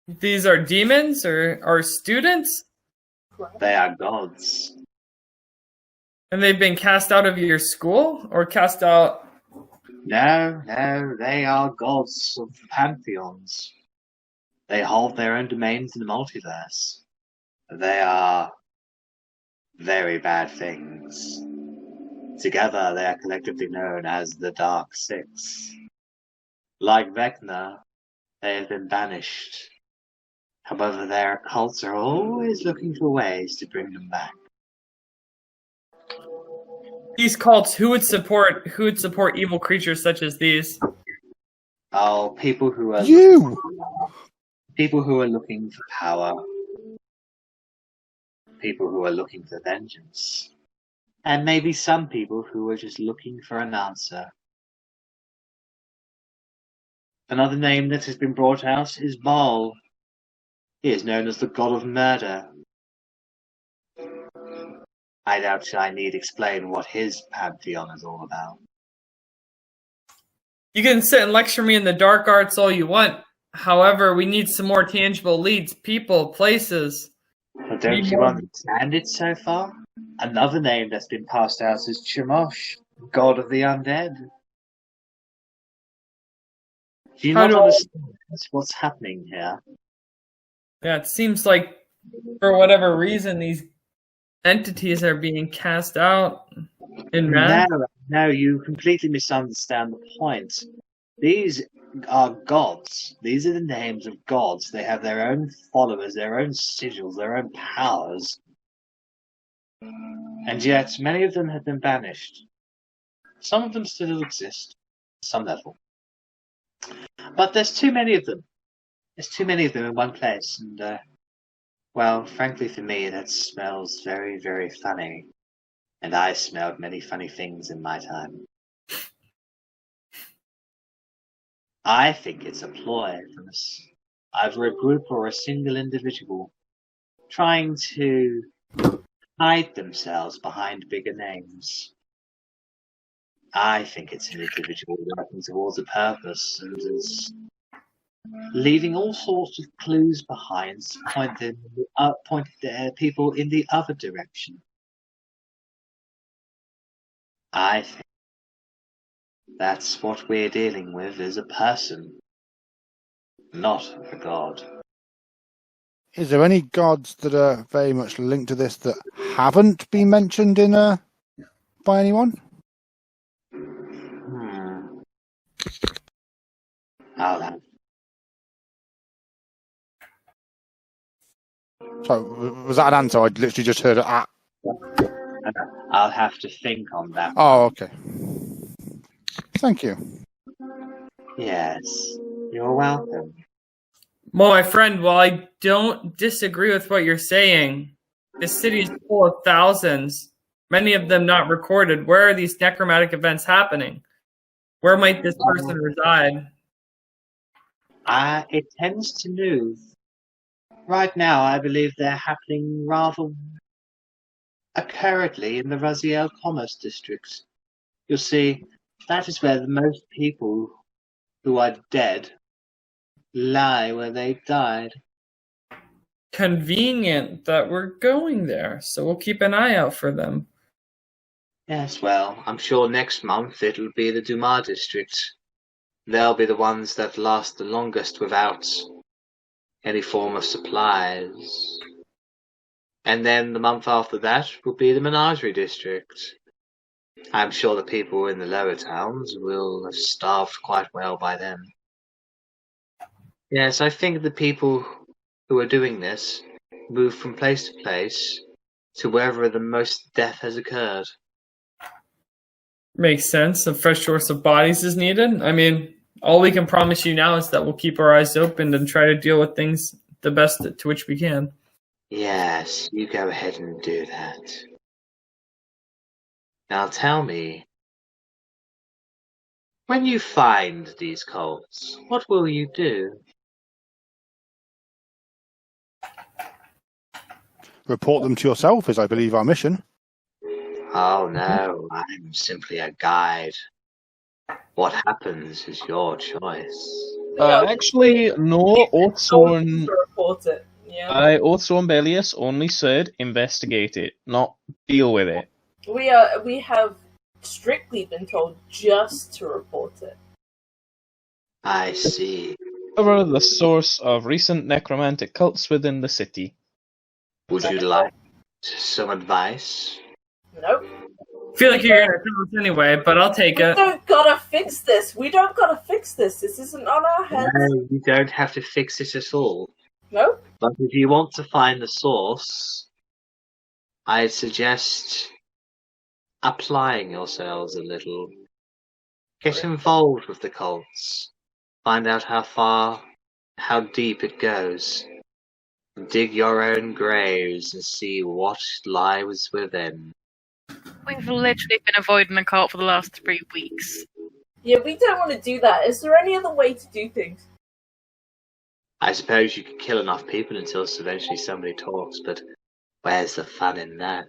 These are demons or students? They are gods. And they've been cast out of your school? Or cast out... No, they are gods of pantheons. They hold their own domains in the multiverse. They are very bad things. Together, they are collectively known as the Dark Six. Like Vecna, they have been banished. However, their cults are always looking for ways to bring them back. These cults, who would support evil creatures such as these? Oh, people who are looking for power. People who are looking for vengeance. And maybe some people who are just looking for an answer. Another name that has been brought out is Baal. He is known as the god of murder. I doubt I need explain what his pantheon is all about. You can sit and lecture me in the dark arts all you want. However, we need some more tangible leads, people, places. But don't you understand it so far? Another name that's been passed out is Chemosh, god of the undead. Do you not understand what's happening here? Yeah, it seems like, for whatever reason, these entities are being cast out in wrath. No, you completely misunderstand the point. These are gods. These are the names of gods. They have their own followers, their own sigils, their own powers. And yet, many of them have been banished. Some of them still exist, at some level. But there's too many of them. There's too many of them in one place, and, well, frankly for me, that smells very, very funny. And I smelled many funny things in my time. I think it's a ploy from either a group or a single individual trying to hide themselves behind bigger names. I think it's an individual working towards a purpose and is leaving all sorts of clues behind, pointing people in the other direction. I think that's what we're dealing with, is a person, not a god. Is there any gods that are very much linked to this that haven't been mentioned in by anyone? I'll have. So, was that an answer? I literally just heard it. I'll have to think on that. Oh, okay. Thank you. Yes, you're welcome. Well, my friend, while I don't disagree with what you're saying, this city is full of thousands, many of them not recorded. Where are these necromantic events happening? Where might this person reside? It tends to move. Right now, I believe they're happening rather currently in the Raziel Commerce District. You'll see, that is where the most people who are dead lie where they died. Convenient that we're going there, so we'll keep an eye out for them. Yes, well, I'm sure next month it'll be the Dumar district. They'll be the ones that last the longest without any form of supplies. And then the month after that will be the Menagerie district. I'm sure the people in the lower towns will have starved quite well by then. Yes, I think the people who are doing this move from place to place to wherever the most death has occurred. Makes sense. A fresh source of bodies is needed. I mean, all we can promise you now is that we'll keep our eyes open and try to deal with things the best to which we can. Yes, you go ahead and do that. Now tell me, when you find these cults, what will you do? Report them to yourself, is I believe our mission. Oh no, I'm simply a guide. What happens is your choice. Actually, no. Oathsworn. Report it. Yeah. Oathsworn Bellius only said investigate it, not deal with it. We have strictly been told just to report it. I see. Cover the source of recent necromantic cults within the city. Would you like some advice? Nope. I feel like you're going to tell us anyway, but I'll take it. We don't gotta fix this. This isn't on our heads. No, you don't have to fix it at all. Nope. But if you want to find the source, I'd suggest applying yourselves a little. Get involved with the cults. Find out how deep it goes. Dig your own graves and see what lies within. We've literally been avoiding a cult for the last 3 weeks. Yeah, we don't want to do that. Is there any other way to do things? I suppose you could kill enough people until eventually somebody talks, but where's the fun in that?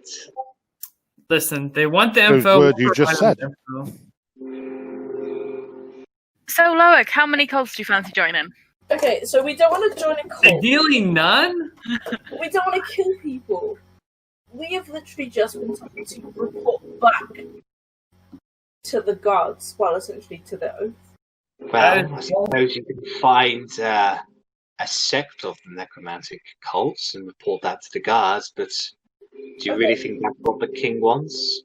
Listen, they want the The info. word you just said. So, Loic, how many cults do you fancy joining? Okay, so we don't want to join a cult. Ideally, none. We don't want to kill people. We have literally just been told to report back to the gods, well, essentially to the oath. Well, I suppose you can find a sect of the necromantic cults and report that to the guards, but do you really think that's what the king wants?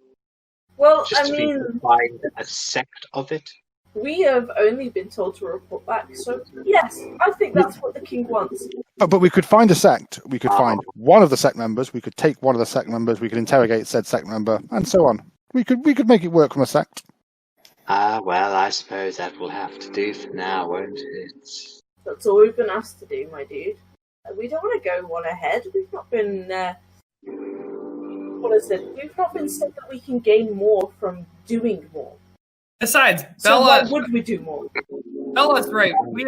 Well, Just I to mean, find a sect of it? we have only been told to report back, so yes, I think that's what the king wants. But we could find a sect. We could find one of the sect members. We could take one of the sect members. We could interrogate said sect member, and so on. We could make it work from a sect. Well, I suppose that will have to do for now, won't it? That's all we've been asked to do, my dude. We don't want to go one ahead. We've not been. What is it? We've not been said that we can gain more from doing more. Besides, So why Bella, would we do more? Bella's right. We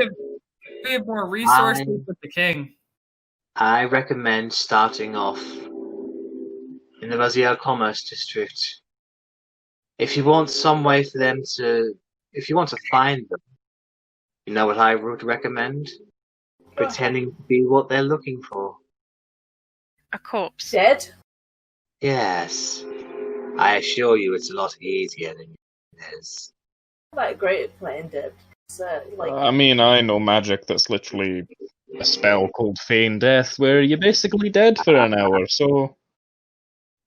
have more resources with the king. I recommend starting off in the Raziel Commerce District. If you want some way for them to... If you want to find them, you know what I would recommend? Pretending to be what they're looking for. A corpse. Dead? Yes. I assure you it's a lot easier than it is. I'm not great at playing dead. I mean, I know magic that's literally a spell called Feign Death, where you're basically dead for an hour, so...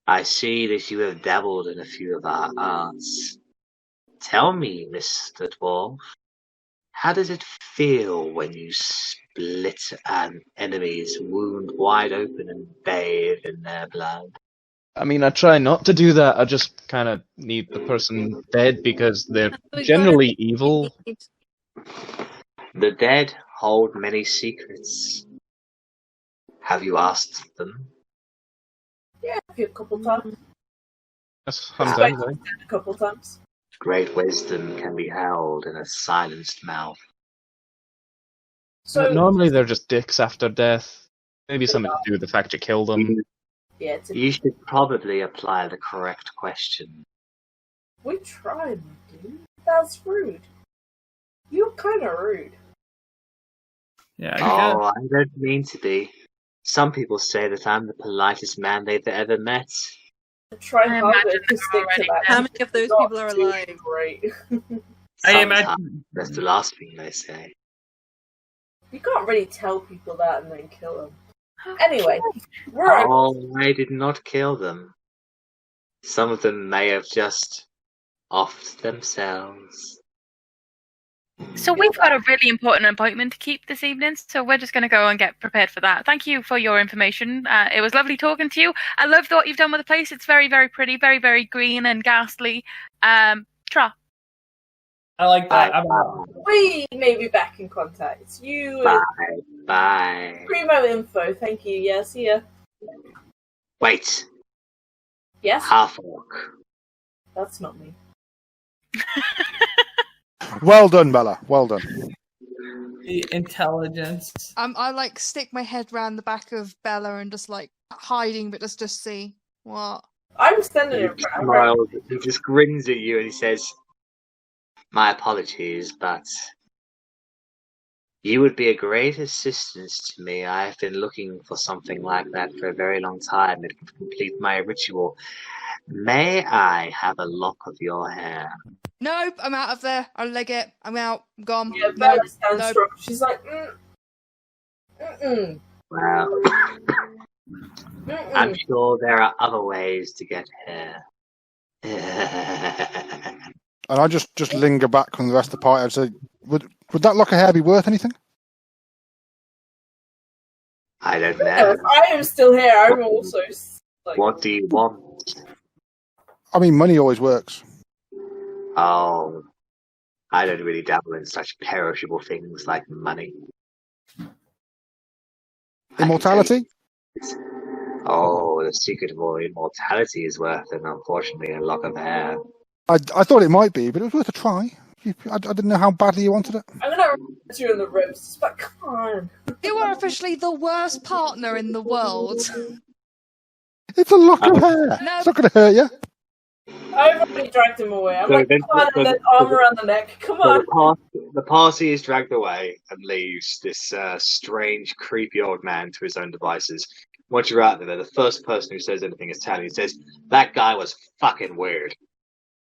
I see that you have dabbled in a few of our arts. Tell me, Mr. Dwarf, how does it feel when you split an enemy's wound wide open and bathe in their blood? I mean, I try not to do that. I just kind of need the person dead because they're generally evil. The dead hold many secrets. Have you asked them? Yeah, a couple times. Sometimes, eh? A couple times. Great wisdom can be held in a silenced mouth. So Normally they're just dicks after death. Maybe something to do with the fact you killed them. yeah, You should probably apply the correct question. we tried, dude. That's rude. You're kind of rude. Yeah, I Oh, I don't mean to be. Some people say that I'm the politest man they've ever met. Try I harder imagine to they're stick to already that. How many of those Not people are doing alive? Great. I Sometimes imagine- that's the last thing they say. You can't really tell people that and then kill them. Anyway, we're Oh, I did not kill them. Some of them may have just offed themselves. So we've got a really important appointment to keep this evening, so we're just going to go and get prepared for that. Thank you for your information. It was lovely talking to you. I love what you've done with the place. It's very, very pretty, very, very green and ghastly. Tra. I like that. we may be back in contact. You Bye. primo info. Thank you. Yeah, see ya. Wait, Yes, Half-Orc. that's not me. Well done, Bella. Well done. The intelligence. I like stick my head round the back of Bella and just like hiding, but just see what. I'm standing He in front. smiles, he just grins at you and he says, "My apologies, but you would be a great assistance to me. I've been looking for something like that for a very long time. It could complete my ritual. May I have a lock of your hair?" Nope, I'm out of there. I'll leg it. I'm out. I'm gone. Yeah, Nope, Bella stands nope. strong. She's like, Well, I'm sure there are other ways to get hair. And I just linger back from the rest of the party. I'd say, would that lock of hair be worth anything? I don't Yeah, know. if I am still here. I'm also like, What do you want? I mean, money always works. Oh, I don't really dabble in such perishable things like money. Immortality? Oh, the secret of all immortality is worth, and unfortunately, a lock of hair. I thought it might be, but it was worth a try. I didn't know how badly you wanted it. I'm gonna hit you in the ribs, but come on. You are officially the worst partner in the world. It's a lock of hair. No. It's not going to hurt you. I've already dragged him away. I'm So like, then- come on, and then arm around the neck. Come on. The party is dragged away and leaves this strange, creepy old man to his own devices. Once you're out there, the first person who says anything is Tally. He says, "That guy was fucking weird."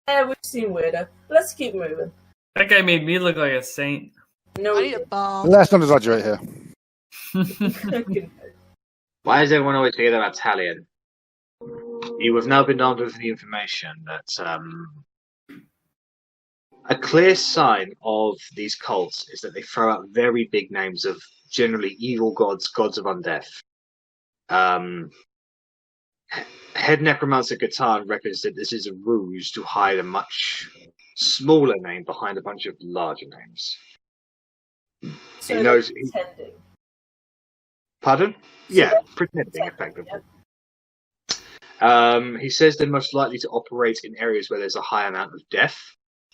Yeah, we've seen weirder. Let's keep moving. That guy made me look like a saint. No, I we need a bar. Let's not exaggerate here. didn't. Why does everyone always forget about Talion? You have now been armed with the information that a clear sign of these cults is that they throw out very big names of generally evil gods, gods of undeath. Head Necromancer Gatan reckons that this is a ruse to hide a much smaller name behind a bunch of larger names. So He knows. pretending. Pardon? So Yeah, they're pretending effectively. Yeah. He says they're most likely to operate in areas where there's a high amount of death.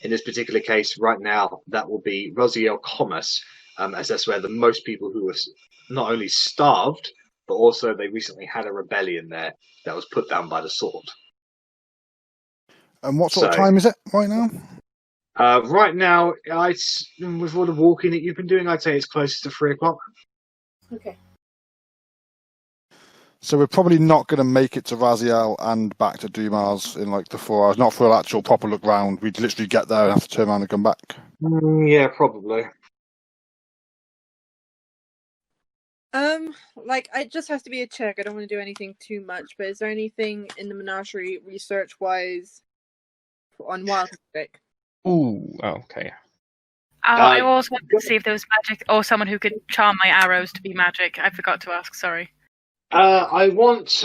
In this particular case, right now, that will be Rosiel Commerce, as that's where the most people who were not only starved, but also they recently had a rebellion there that was put down by the sword. And what sort of So- time is it right now? Right now, with all the walking that you've been doing, I'd say it's closest to 3 o'clock. Okay. So we're probably not going to make it to Raziel and back to Dumas in like the 4 hours. Not for an actual proper look round. We'd literally get there and have to turn around and come back. Yeah, probably. Like, it just has to be a check. I don't want to do anything too much, but is there anything in the Menagerie research-wise on wild magic? Ooh, okay. I also wanted to see if there was magic or someone who could charm my arrows to be magic. I forgot to ask, sorry. I want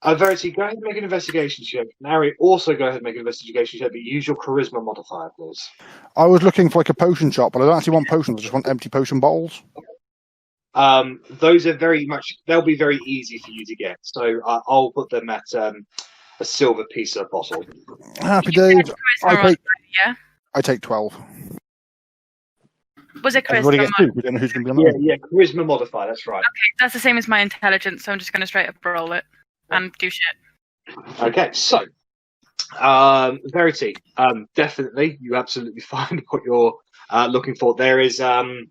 Verity, go ahead and make an investigation check. Arri, also go ahead and make an investigation check, but use your charisma modifier, please. I was looking for like a potion shop, but I don't actually want potions. I just want empty potion bottles. Those are they'll be very easy for you to get. So I'll put them at a silver piece a bottle. Happy days. I take 12. Was it charisma? Everybody gets 2. We don't know who's going to be on that. Yeah, charisma modifier, that's right. Okay, that's the same as my intelligence, so I'm just going to straight up roll it and do shit. Okay, so Verity, definitely, you absolutely find what you're looking for. There is in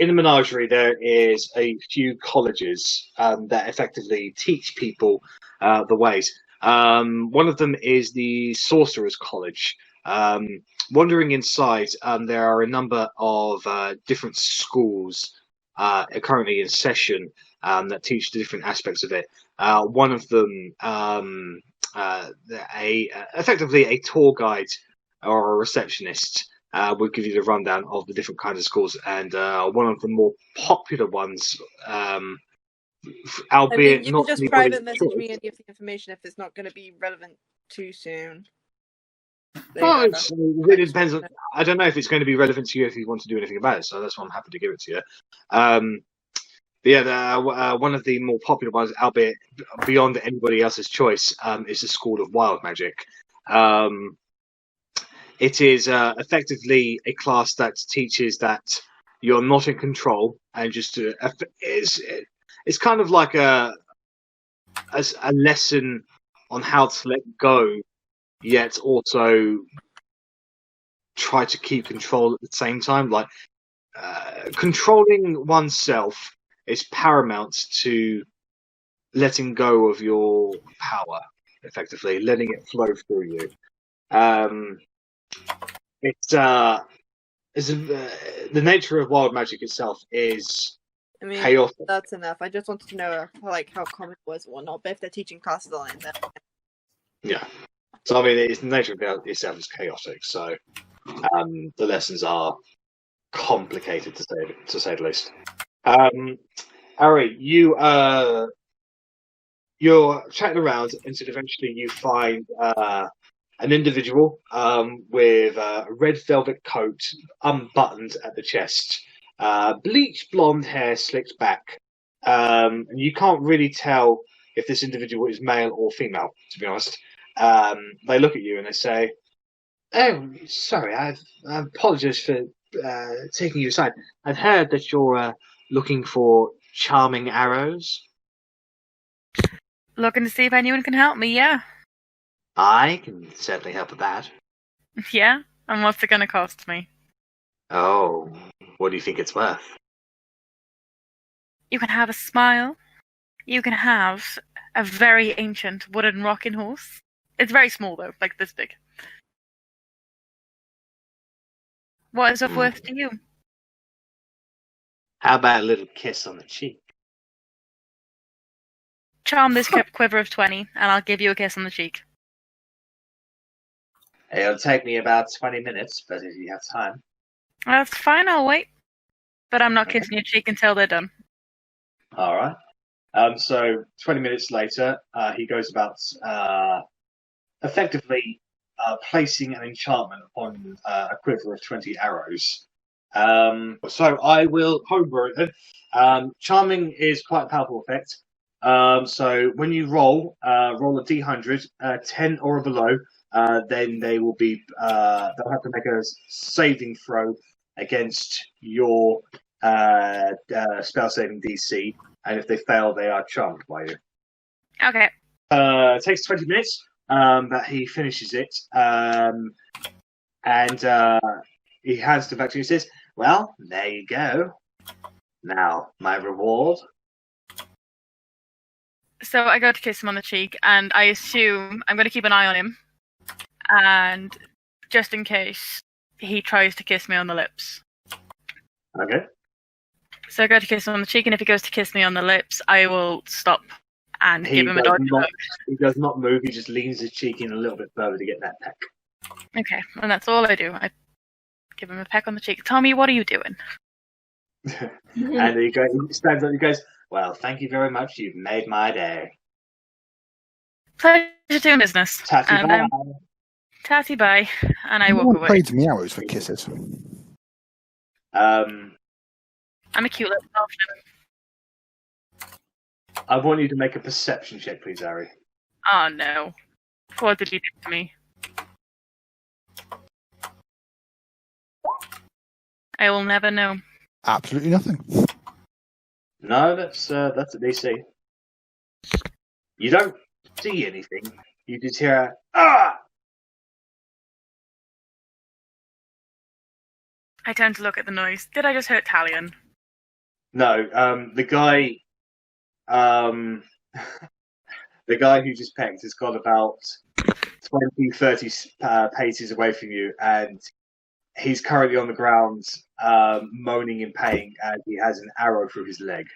the Menagerie, there is a few colleges that effectively teach people the ways. One of them is the Sorcerer's College. Wandering inside, there are a number of different schools currently in session that teach the different aspects of it. One of them, effectively a tour guide or a receptionist, will give you the rundown of the different kinds of schools, and one of the more popular ones, albeit you not can just private message me any of the information if it's not going to be relevant too soon. Well, it really depends. I don't know if it's going to be relevant to you if you want to do anything about it, so that's why I'm happy to give it to you. One of the more popular ones, albeit beyond anybody else's choice, is the School of Wild Magic. It is effectively a class that teaches that you're not in control, and just it's kind of like a lesson on how to let go, yet also try to keep control at the same time. Like controlling oneself is paramount to letting go of your power, effectively letting it flow through you. The nature of wild magic itself is chaotic. That's enough. I just wanted to know how common it was or not. But if they're teaching classes on it, then yeah. So I mean, it's the nature of it itself is chaotic. So the lessons are complicated to say the least. Arri, you're chatting around until eventually you find an individual with a red velvet coat, unbuttoned at the chest, bleached blonde hair slicked back, and you can't really tell if this individual is male or female, to be honest. They look at you and they say, "Oh, sorry, I apologize for taking you aside. I've heard that you're looking for charming arrows." Looking to see if anyone can help me, yeah. I can certainly help with that. Yeah? And what's it going to cost me? Oh, what do you think it's worth? You can have a smile. You can have a very ancient wooden rocking horse. It's very small, though, like this big. What is of worth to you? How about a little kiss on the cheek? Charm this quiver of 20, and I'll give you a kiss on the cheek. It'll take me about 20 minutes, but if you have time. That's fine, I'll wait. But I'm not kissing your cheek until they're done. All right. So 20 minutes later, he goes about effectively placing an enchantment upon a quiver of 20 arrows. So I will homebrew it then. Charming is quite a powerful effect. So when you roll a d100, 10 or below, then they will be they'll have to make a saving throw against your spell saving DC, and if they fail, they are charmed by you. Okay. It takes 20 minutes, but he finishes it, and he hands it back to you and says, "Well, there you go. Now, my reward." So I go to kiss him on the cheek, and I assume I'm going to keep an eye on him, and just in case he tries to kiss me on the lips. Okay. So I go to kiss him on the cheek, and if he goes to kiss me on the lips, I will stop and give him a dodge look. He does not move, he just leans his cheek in a little bit further to get that peck. Okay, and that's all I do. I give him a peck on the cheek. Tommy, what are you doing? And he stands up and goes, "Well, thank you very much. You've made my day." Pleasure doing business. Tatty bye. Tatty bye, and I No walk one away. paid me hours for kisses. I'm a cute little dolphin. I want you to make a perception check, please, Arri. Oh no. What did he do to me? I will never know. Absolutely nothing. No, that's a DC. You don't see anything. You just hear "Ah!" I turn to look at the noise. Did I just hurt Talion? No, the guy the guy who just pecked has got about 20, 30 paces away from you, and he's currently on the ground, moaning in pain, and he has an arrow through his leg.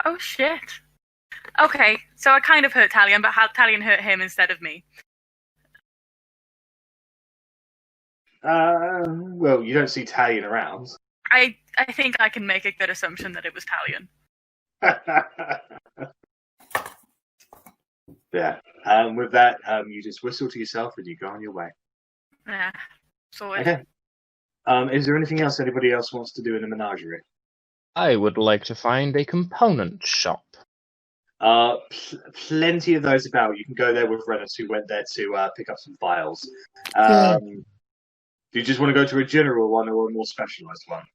Oh shit. Okay, so I kind of hurt Talion, but Talion hurt him instead of me. Well, you don't see Talion around. I think I can make a good assumption that it was Talion. Yeah. With that, you just whistle to yourself and you go on your way. Yeah. So Okay. Is there anything else anybody else wants to do in the menagerie? I would like to find a component shop. Plenty of those about. You can go there with Rennas, who went there to pick up some files. Do you just want to go to a general one or a more specialised one?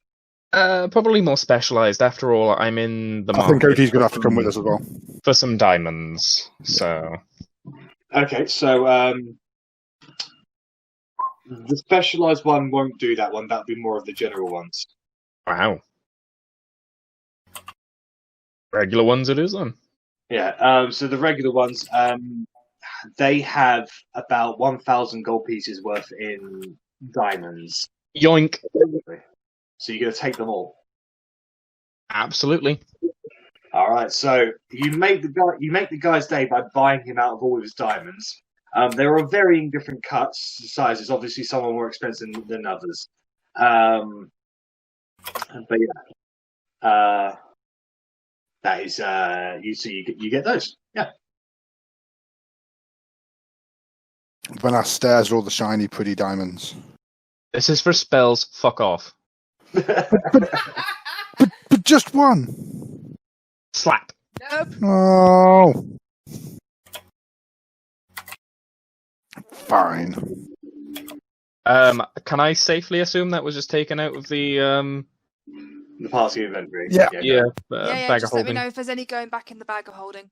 Probably more specialised. After all, I'm in the I think market Oti's going to have to come with us as well. for some diamonds. So Okay, so the specialised one won't do that one. That'll be more of the general ones. wow, regular ones it is then. Yeah. So the regular ones, they have about 1,000 gold pieces worth in diamonds. Yoink! So you're going to take them all. Absolutely. All right. So you make the guy's day by buying him out of all of his diamonds. There are varying different cuts, sizes. Obviously, some are more expensive than others. But yeah, that is you get those. Yeah. When stares at all the shiny, pretty diamonds. This is for spells. Fuck off. But just one. Slap. Nope. Oh. Fine. Can I safely assume that was just taken out of the The party inventory. Yeah. bag Yeah, of just let me holding? know if there's any going back in the bag of holding.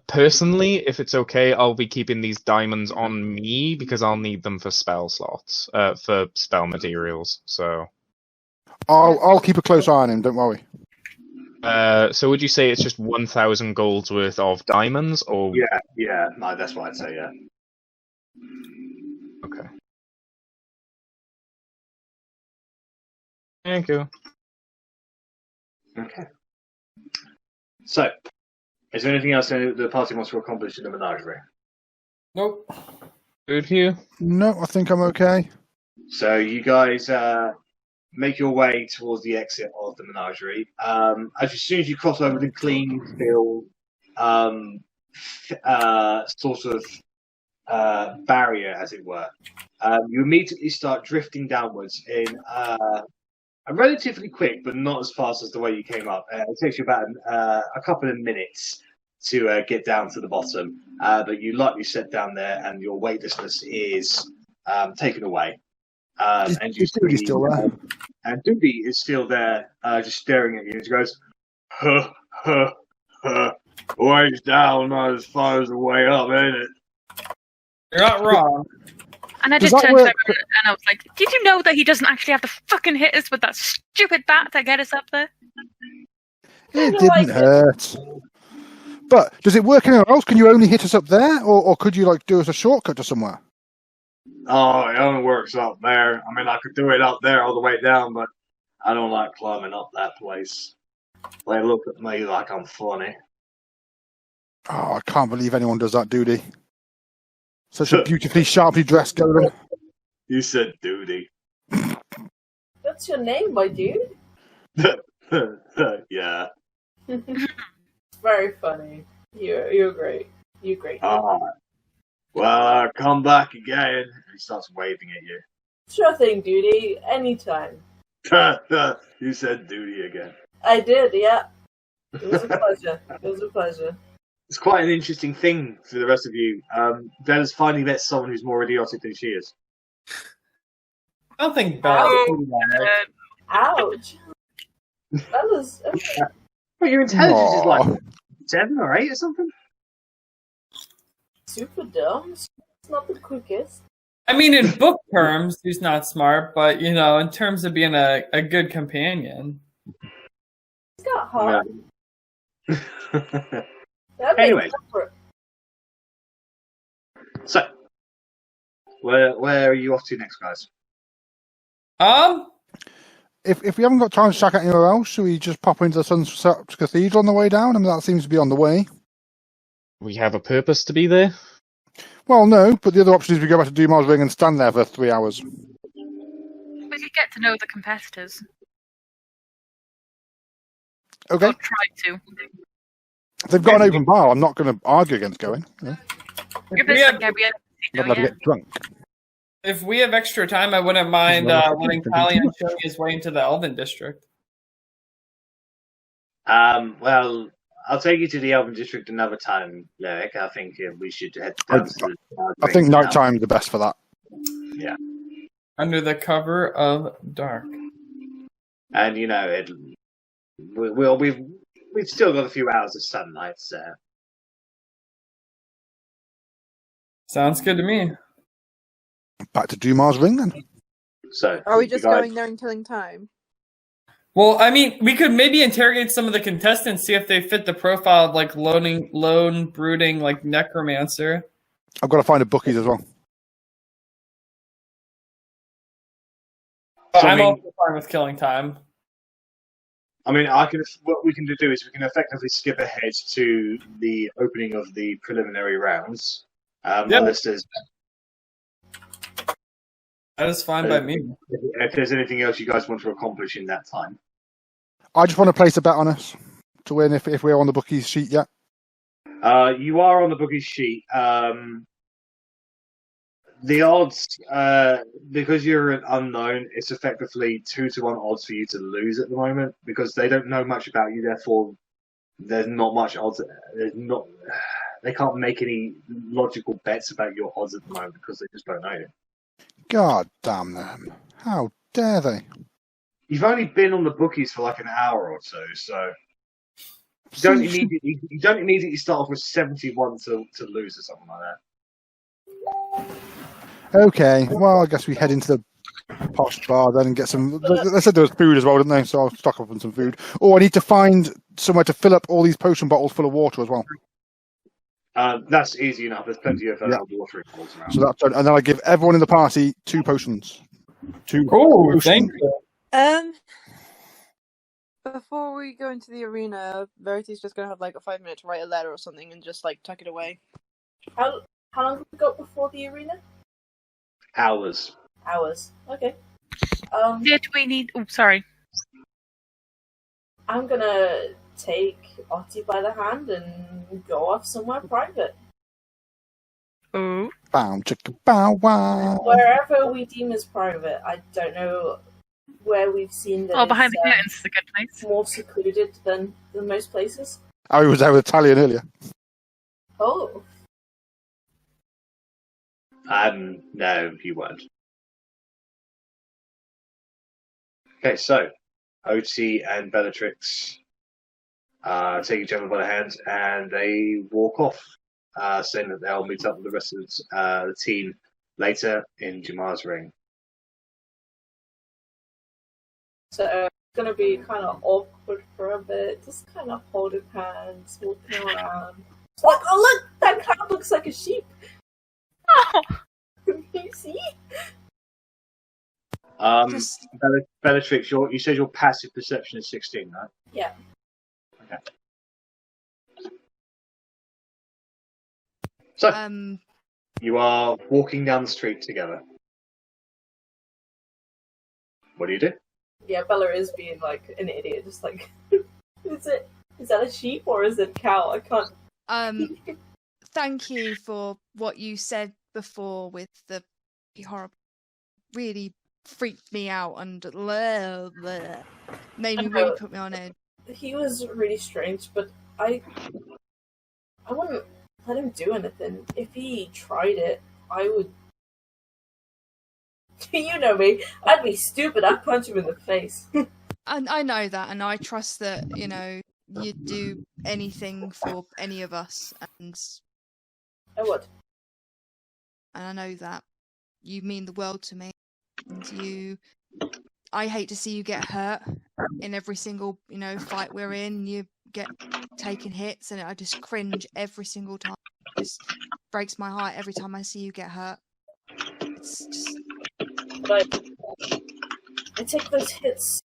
Personally, if it's okay, I'll be keeping these diamonds on me because I'll need them for spell slots, for spell materials. So, I'll keep a close eye on him. Don't worry. so would you say it's just 1,000 golds worth of diamonds, or Yeah. No, that's what I'd say. Yeah. okay? Thank you. Okay. So, is there anything else the party wants to accomplish in the menagerie? Nope. Good here. No, I think I'm okay. So you guys make your way towards the exit of the menagerie. As soon as you cross over the clean field sort of barrier, as it were, you immediately start drifting downwards in a relatively quick, but not as fast as the way you came up. It takes you about a couple of minutes to get down to the bottom, but you lightly set down there, and your weightlessness is taken away. And you Is Doody still there? And Doody is still there, just staring at you. And he goes, "Huh, huh, huh. Way's down, not as far as the way up, ain't it?" You're not wrong. And I Does just that turned to work? everyone and I was like, did you know that he doesn't actually have to fucking hit us with that stupid bat to get us up there? It didn't hurt. But does it work anywhere else? Can you only hit us up there, or could you like do us a shortcut to somewhere? Oh, it only works up there. I mean, I could do it up there all the way down, but I don't like climbing up that place. They look at me like I'm funny. Oh, I can't believe anyone does that, Doody. Such a beautifully, sharply dressed golem. You said Doody. That's your name, my dude. Yeah. Very funny. You're great. You're great. Alright. Well, come back again. And he starts waving at you. Sure thing, Duty. Anytime. You said duty again. I did, yeah. It was a pleasure. It was a pleasure. It's quite an interesting thing for the rest of you. Bella's finally met someone who's more idiotic than she is. I don't think Bella's pretty bad. Ouch. Bella's okay. Well, your intelligence is like 7 or 8 or something? Super dumb. It's not the quickest. I mean, in book terms, he's not smart, but you know, in terms of being a good companion, He's got heart. Yeah. That makes Anyway. up for it. So, where are you off to next, guys? If we haven't got time to check out anywhere else, should we just pop into the Sunset Cathedral on the way down? I mean, that seems to be on the way. We have a purpose to be there. Well, no, but the other option is we go back to Dumas Ring and stand there for 3 hours. We could get to know the competitors. Okay. Or try to. They've got an open bar. I'm not going to argue against going. Yeah. If we it's have- like every other Not casino, allowed to yeah. get drunk. if we have extra time, I wouldn't mind letting Talion show me his way into the Elven District. Well, I'll take you to the Elven District another time, Loic. I think we should head down to the I think now. night time is the best for that. Yeah. Under the cover of dark. And, you know, we've still got a few hours of sunlight, so... Sounds good to me. Back to Dumas Ring then. So, Are we just you guys- going there and killing time? Well, I mean, we could maybe interrogate some of the contestants, see if they fit the profile of like lone brooding, like necromancer. I've got to find a bookies as well. But So, I I'm mean- also fine with killing time. I mean, what we can do is we can effectively skip ahead to the opening of the preliminary rounds. Unless there's... That is fine by me. If there's anything else you guys want to accomplish in that time. I just want to place a bet on us to win if we're on the bookies sheet yet. You are on the bookies sheet. The odds, because you're an unknown, it's effectively 2-1 odds for you to lose at the moment because they don't know much about you. Therefore, there's not much odds. They can't make any logical bets about your odds at the moment because they just don't know you. God damn them. How dare they? You've only been on the bookies for like an hour or so you don't immediately start off with 71 to lose or something like that. Okay, well, I guess we head into the posh bar then and get some... They said there was food as well, didn't they? So I'll stock up on some food. Oh, I need to find somewhere to fill up all these potion bottles full of water as well. That's easy enough. There's plenty of watering holes around. So that's done. And then I give everyone in the party 2 potions. 2 Oh, potions. thank you. Before we go into the arena, Verity's just gonna have like a 5 minute to write a letter or something and just like tuck it away. How long have we got before the arena? Hours. Okay. Did we need... Oh, sorry. I'm gonna take Otti by the hand and go off somewhere private. Oh. Bow, chicka, bow, wow. Wherever we deem as private. I don't know where we've seen that Behind the it's, curtains is a good place. more secluded than most places. I was there with Italian earlier. Oh. No, you weren't. Okay, so Otti and Bellatrix take each other by the hand and they walk off, saying that they'll meet up with the rest of the team later in Jamar's ring. So it's gonna be kind of awkward for a bit, just kind of holding hands, walking around. It's like, oh look, that cloud looks like a sheep. Oh. You see? Bellatrix, you said your passive perception is 16, right? Yeah. Okay. So you are walking down the street together. What do you do? Yeah, Bella is being like an idiot, just like, is that a sheep or is it cow? I can't. Thank you for what you said before with the horror. Really freaked me out and made me really put me on edge. He was really strange, but I wouldn't let him do anything. If he tried it, I would. You know me. I'd be stupid. I'd punch him in the face. And I know that, and I trust that, you know, you'd do anything for any of us, and I would. And I know that. You mean the world to me. And I hate to see you get hurt in every single, you know, fight we're in. You get taking hits, and I just cringe every single time. It just breaks my heart every time I see you get hurt. It's just... But I take those hits.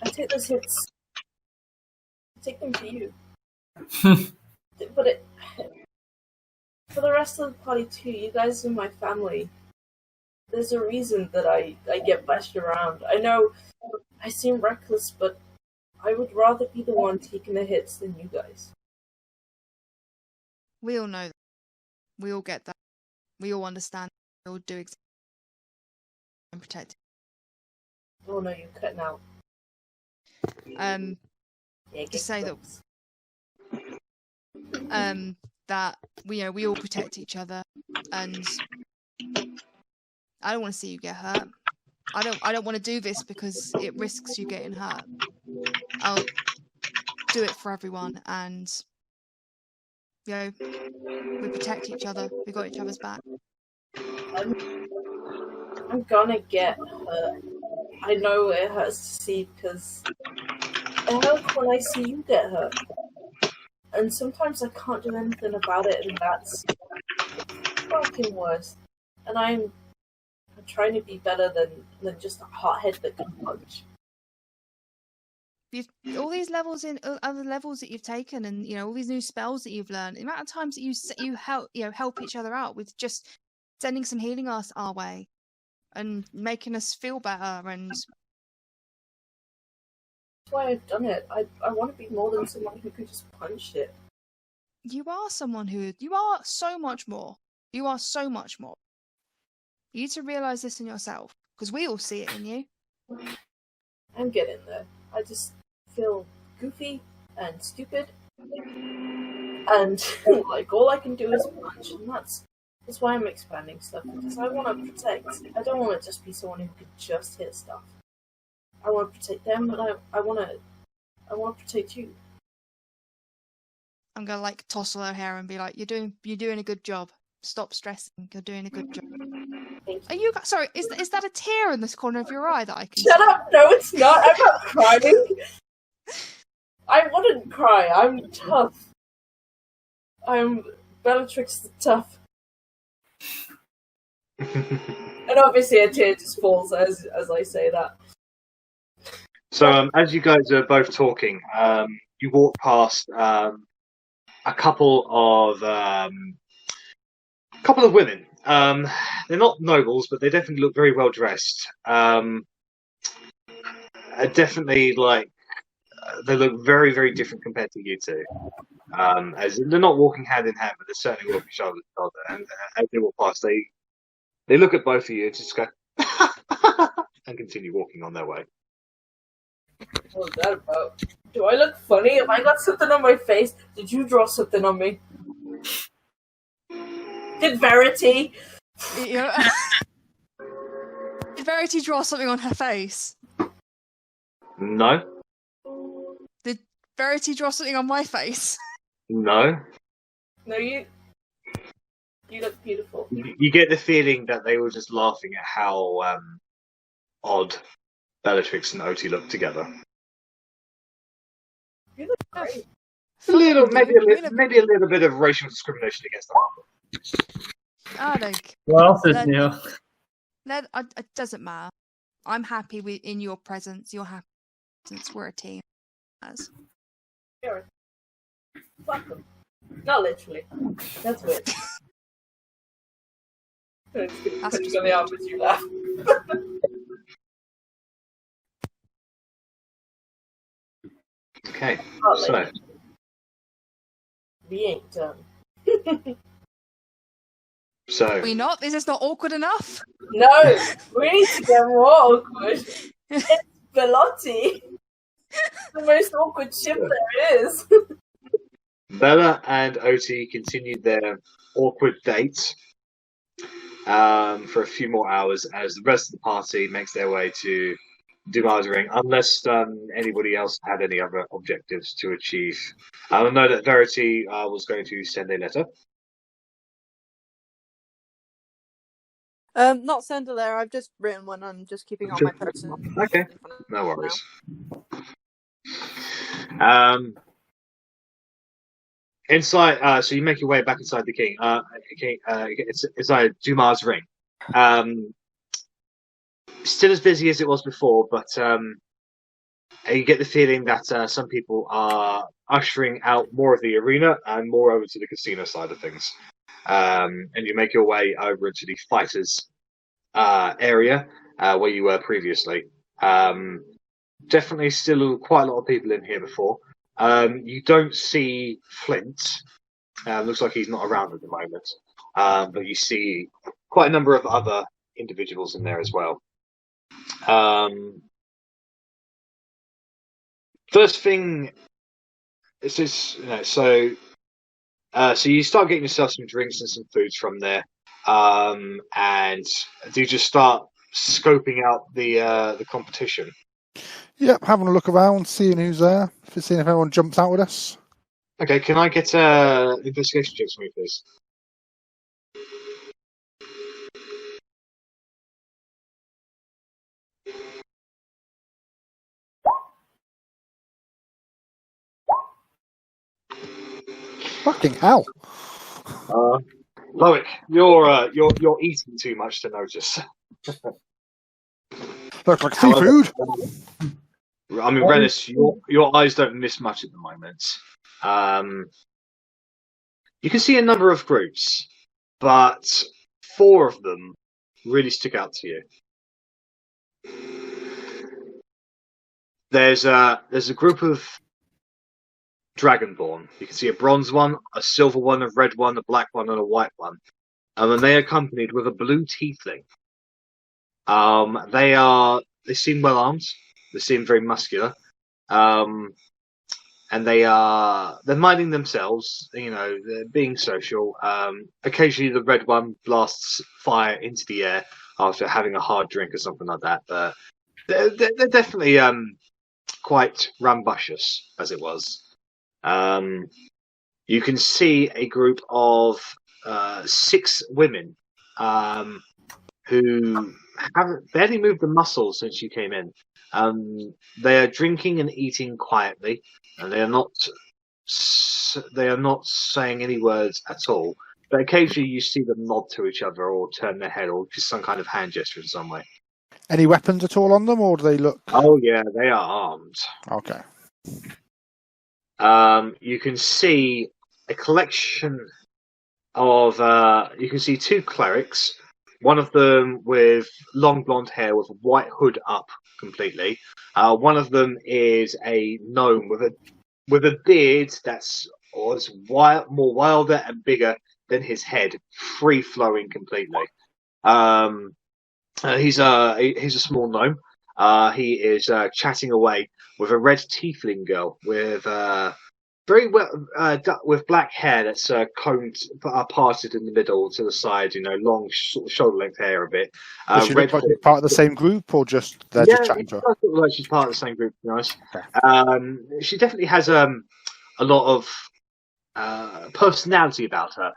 I take them to you. But for the rest of the party too, you guys are my family. There's a reason that I get bashed around. I know I seem reckless, but I would rather be the one taking the hits than you guys. We all know that. We all get that. We all understand. We all do exactly and protect. Oh no, you're cutting out. To say that we all protect each other, and I don't want to see you get hurt. I don't want to do this because it risks you getting hurt. I'll do it for everyone, and we protect each other. We got each other's back. I'm gonna get hurt. I know it hurts to see because it hurts when I see you get hurt. And sometimes I can't do anything about it, and that's fucking worse. And I'm trying to be better than just a hothead that can punch. All these levels in other levels that you've taken, and all these new spells that you've learned. The amount of times that you help each other out with just sending some healing our way and making us feel better, and that's why I've done it. I want to be more than someone who can just punch it. You are so much more. You are so much more. You need to realise this in yourself, because we all see it in you. I'm getting there. I just feel goofy and stupid, and like all I can do is punch, and that's why I'm expanding stuff, because I want to protect. I don't want to just be someone who can just hit stuff. I want to protect them, but I want to protect you. I'm gonna toss her hair and be like, "You're doing a good job. Stop stressing. You're doing a good job." Are you sorry? Is that a tear in this corner of your eye that I can? Shut up! No, it's not. I'm not crying. I wouldn't cry. I'm tough. I'm Bellatrix the tough. And obviously a tear just falls as I say that. So as you guys are both talking, you walk past a couple of women. They're not nobles, but they definitely look very well dressed. Definitely they look very, very different compared to you two. As they're not walking hand in hand, but they're certainly walking shoulder to shoulder. And as they walk past, they look at both of you and just go and continue walking on their way. What was that about? Do I look funny? Have I got something on my face? Did you draw something on me? Did Verity? Did Verity draw something on her face? No. Did Verity draw something on my face? No. No, you look beautiful. You get the feeling that they were just laughing at how odd Bellatrix and Otti look together. You look great. Maybe a little bit of racial discrimination against them. I don't. What else is new? It doesn't matter. I'm happy in your presence. You're happy since we're a team. Fuck them. Not literally. That's weird. That's just on the arm as you laugh. Okay, Partly. so We ain't done. so We not? This is not awkward enough. No, we need to get more awkward. It's Velotti. The most awkward ship there is. Bella and Otti continued their awkward date for a few more hours as the rest of the party makes their way to Dumas Ring, unless anybody else had any other objectives to achieve. I know that Verity was going to send a letter. Not send a letter. I've just written one. I'm just keeping on my person. Okay, no worries. Inside, so you make your way back inside the king. It's inside Dumas Ring. Still as busy as it was before, but you get the feeling that some people are ushering out more of the arena and more over to the casino side of things. And you make your way over into the fighters area where you were previously. Definitely still quite a lot of people in here before. You don't see Flint. Looks like he's not around at the moment. But you see quite a number of other individuals in there as well. First thing, it's just, so you start getting yourself some drinks and some foods from there, and do you just start scoping out the competition? Yep, having a look around, seeing who's there, seeing if anyone jumps out with us. Okay, can I get investigation checks from you, please? Fucking hell! Loic, you're eating too much to notice. Looks like seafood. I mean, Rennas, your eyes don't miss much at the moment. You can see a number of groups, but 4 of them really stick out to you. There's a group of Dragonborn. You can see a bronze one, a silver one, a red one, a black one, and a white one. And then they are accompanied with a blue tiefling. They seem well armed. They seem very muscular. And they're minding themselves, they're being social. Occasionally the red one blasts fire into the air after having a hard drink or something like that. But they're definitely quite rambunctious, as it was. You can see a group of 6 women who haven't barely moved a muscle since you came in. They are drinking and eating quietly, and they are not saying any words at all. But occasionally you see them nod to each other or turn their head or just some kind of hand gesture in some way. Any weapons at all on them, or do they look? Oh yeah, they are armed. Okay. You can see a collection of. You can see 2 clerics. One of them with long blonde hair with a white hood up completely. One of them is a gnome with a beard that's more wilder and bigger than his head, free flowing completely. He's a small gnome. He is chatting away with a red tiefling girl with very well with black hair that's combed, parted in the middle to the side. Long sort of shoulder length hair a bit. Does she look like she's part of the same group, or just they're just chatting to her? Yeah, look like she's part of the same group. To be honest, she definitely has a lot of personality about her.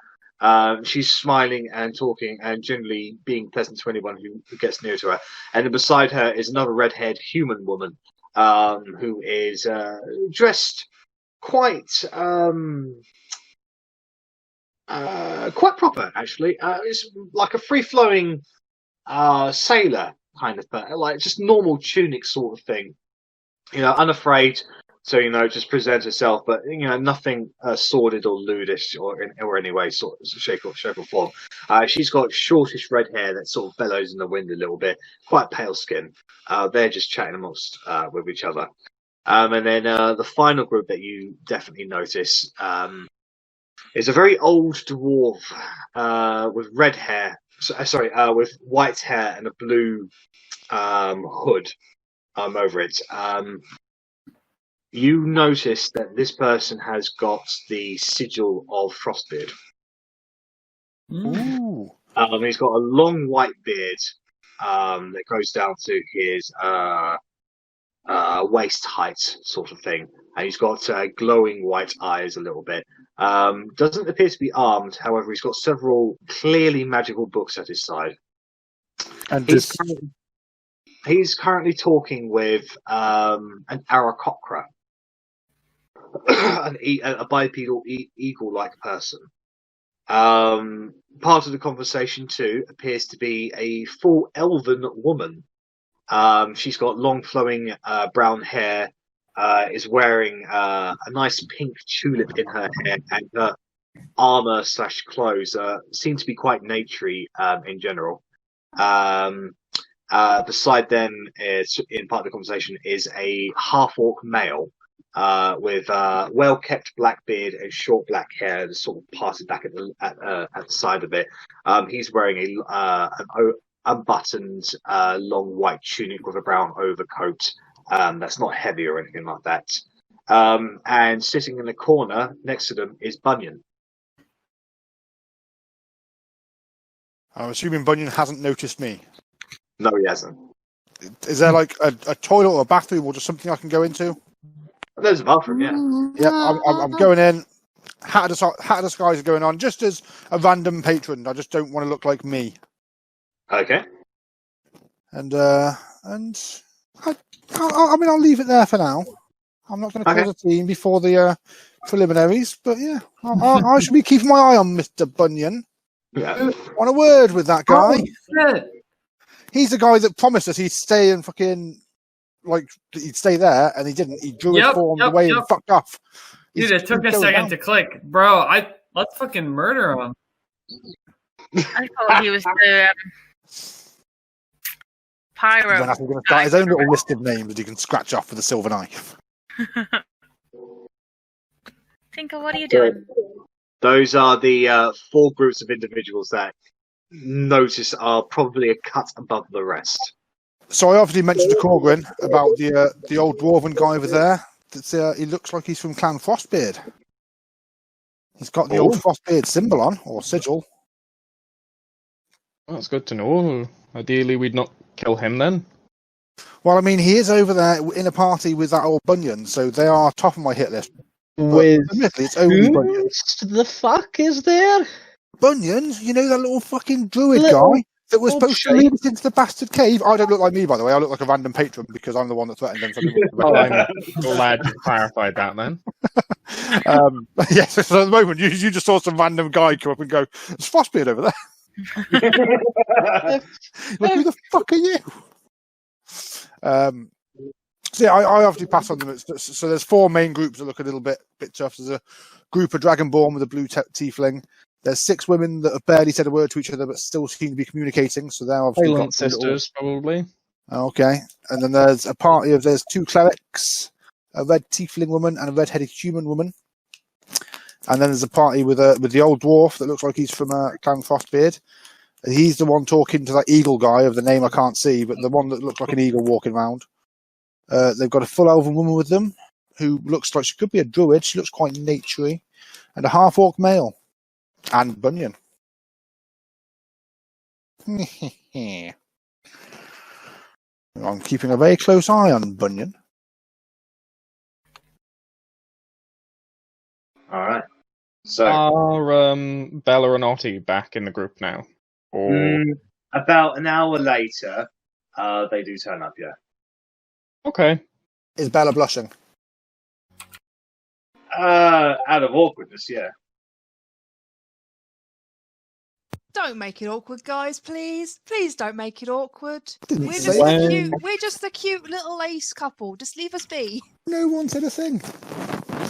She's smiling and talking and generally being pleasant to anyone who gets near to her. And then beside her is another red-haired human woman who is dressed quite proper, actually. It's like a free-flowing sailor kind of thing, like just normal tunic sort of thing. Unafraid. So, just present herself, but, nothing sordid or lewdish or any way, sort of shape or form. She's got shortish red hair that sort of bellows in the wind a little bit, quite pale skin. They're just chatting amongst with each other. And then the final group that you definitely notice is a very old dwarf with red hair. With white hair and a blue hood over it. You notice that this person has got the sigil of Frostbeard. Ooh. He's got a long white beard that goes down to his waist height, sort of thing, and he's got glowing white eyes a little bit. Doesn't appear to be armed, however, he's got several clearly magical books at his side. And he's currently talking with an Arrabella, a bipedal eagle-like person. Part of the conversation too appears to be a full elven woman. She's got long flowing brown hair, is wearing a nice pink tulip in her hair, and her armor / clothes seem to be quite naturey in general. Beside them, is in part of the conversation, is a half-orc male with well-kept black beard and short black hair, that's sort of parted back at the side of it. He's wearing an unbuttoned long white tunic with a brown overcoat that's not heavy or anything like that. And sitting in the corner next to them is Bunyan. I'm assuming Bunyan hasn't noticed me. No, he hasn't. Is there like a toilet or a bathroom or just something I can go into? There's a bathroom, yeah. Yep, I'm going in. Hat of disguise going on, just as a random patron. I just don't want to look like me. Okay. And I mean, I'll leave it there for now. I'm not going to cause a scene before the preliminaries, but yeah, I should be keeping my eye on Mr. Bunyan. Yeah. On a word with that guy. Oh, he's the guy that promised us he'd stay and fucking he'd stay there, and he didn't. He drew his form away and fucked off. Dude, it took a second to click, bro. Let's fucking murder him. I thought he was the pyro. Then he's going to start his own little list of names that he can scratch off with a silver knife. Tinker, what are you doing? Those are the 4 groups of individuals that notice are probably a cut above the rest. So I obviously mentioned to Korgrin about the old dwarven guy over there. He looks like he's from Clan Frostbeard. He's got the old Frostbeard symbol on, or sigil. That's good to know. Ideally, we'd not kill him then. Well, I mean, he is over there in a party with that old Bunyan, so they are top of my hit list. With admittedly, it's only Bunyan. The fuck is there? Bunyan? You know that little fucking druid guy that was supposed to lead us into the bastard cave? I don't look like me, by the way. I look like a random patron because I'm the one that threatened them. I'm glad you clarified that, then. Yes, so at the moment, you just saw some random guy come up and go, there's Frostbeard over there. Like, who the fuck are you? So yeah, I obviously pass on them. So there's 4 main groups that look a little bit tough. There's a group of Dragonborn with a blue tiefling. There's 6 women that have barely said a word to each other but still seem to be communicating. So they're obviously Silent sisters, probably. Okay. And then there's a party of 2 clerics, a red tiefling woman and a red-headed human woman. And then there's a party with the old dwarf that looks like he's from Clan Frostbeard. He's the one talking to that eagle guy of the name I can't see, but the one that looks like an eagle walking around. They've got a full elven woman with them who looks like she could be a druid. She looks quite naturey. And a half-orc male. And Bunyan. I'm keeping a very close eye on Bunyan. Alright. So are Bella and Otti back in the group now? Or about an hour later, they do turn up, yeah. Okay. Is Bella blushing? Out of awkwardness, yeah. Don't make it awkward, guys, please. Please don't make it awkward. Didn't We're say just the cute little ace couple. Just leave us be. No one said a thing.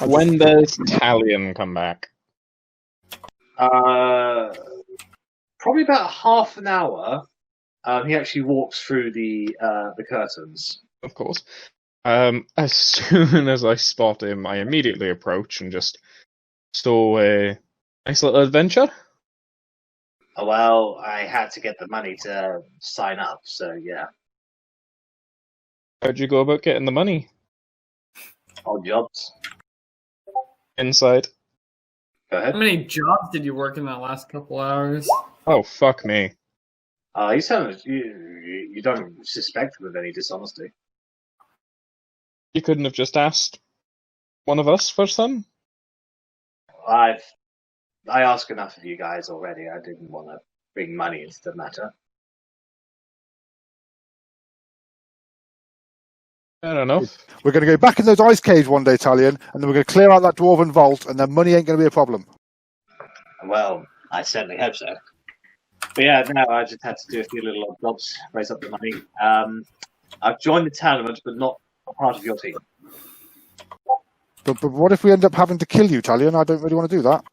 When does Talion come back? Probably about half an hour. He actually walks through the curtains. Of course. As soon as I spot him, I immediately approach and just stow a nice little adventure. Well, I had to get the money to sign up, so yeah. How'd you go about getting the money? Odd jobs. Inside. Go ahead. How many jobs did you work in that last couple hours? Oh, fuck me. You don't suspect him of any dishonesty. You couldn't have just asked one of us for some? I ask enough of you guys already. I didn't want to bring money into the matter. Fair enough. We're going to go back in those ice caves one day, Talion, and then we're going to clear out that dwarven vault, and then money ain't going to be a problem. Well, I certainly hope so. But yeah, no, I just had to do a few little odd jobs, raise up the money. I've joined the tournament, but not part of your team. But what if we end up having to kill you, Talion? I don't really want to do that.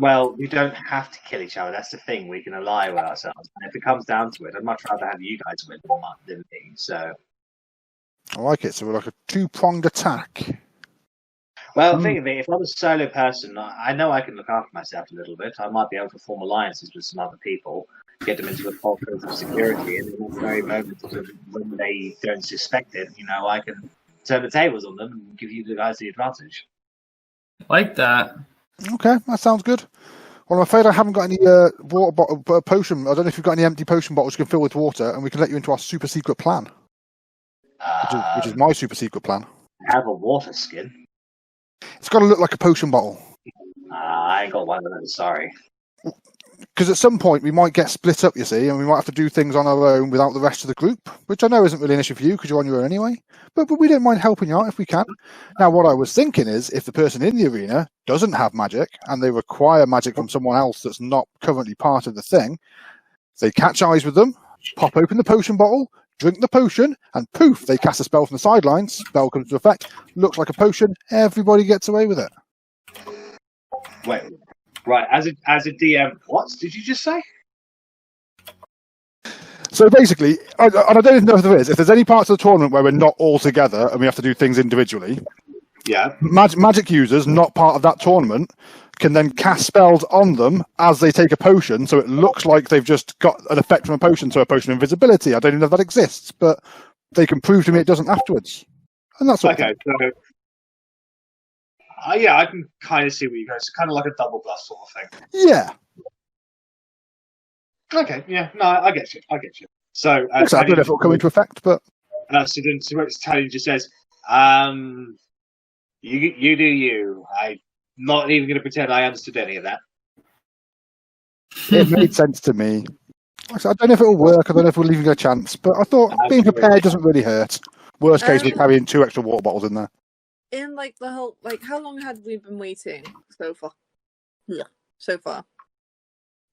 Well, we don't have to kill each other. That's the thing. We can ally with ourselves. And if it comes down to it, I'd much rather have you guys win than me. So, I like it. So we're like a two-pronged attack. well, think of it. If I'm a solo person, I know I can look after myself a little bit. I might be able to form alliances with some other people, get them into a false sense of security, and in the very moment when they don't suspect it, I can turn the tables on them and give you guys the advantage. Like that. Okay, that sounds good. Well, I'm afraid I haven't got any water bottle, potion. I don't know if you've got any empty potion bottles you can fill with water, and we can let you into our super secret plan, which is my super secret plan. Have a water skin. It's got to look like a potion bottle. I ain't got one of those, sorry. Because at some point we might get split up, you see, and we might have to do things on our own without the rest of the group, which I know isn't really an issue for you because you're on your own anyway. But we don't mind helping you out if we can. Now, what I was thinking is, if the person in the arena doesn't have magic and they require magic from someone else that's not currently part of the thing, they catch eyes with them, pop open the potion bottle, drink the potion, and poof, they cast a spell from the sidelines. Spell comes into effect, looks like a potion, everybody gets away with it. Wait. Right, as a DM, what did you just say? So basically, and I don't even know if there is, if there's any parts of the tournament where we're not all together and we have to do things individually, yeah, magic users not part of that tournament can then cast spells on them as they take a potion, so it looks like they've just got an effect from a potion, so a potion of invisibility. I don't even know if that exists, but they can prove to me it doesn't afterwards. And that's okay. So, yeah, I can kind of see where you go. It's kind of like a double glass sort of thing. Yeah. Okay. Yeah. No, I get you. So, I don't know if it'll come into effect, but so then Talion just says, "You do you." I'm not even going to pretend I understood any of that. It made sense to me. I don't know if it'll work. I don't know if we're leaving a chance, but I thought being prepared doesn't really hurt. Worst case, we're carrying 2 extra water bottles in there. In the whole how long had we been waiting so far? Yeah, so far.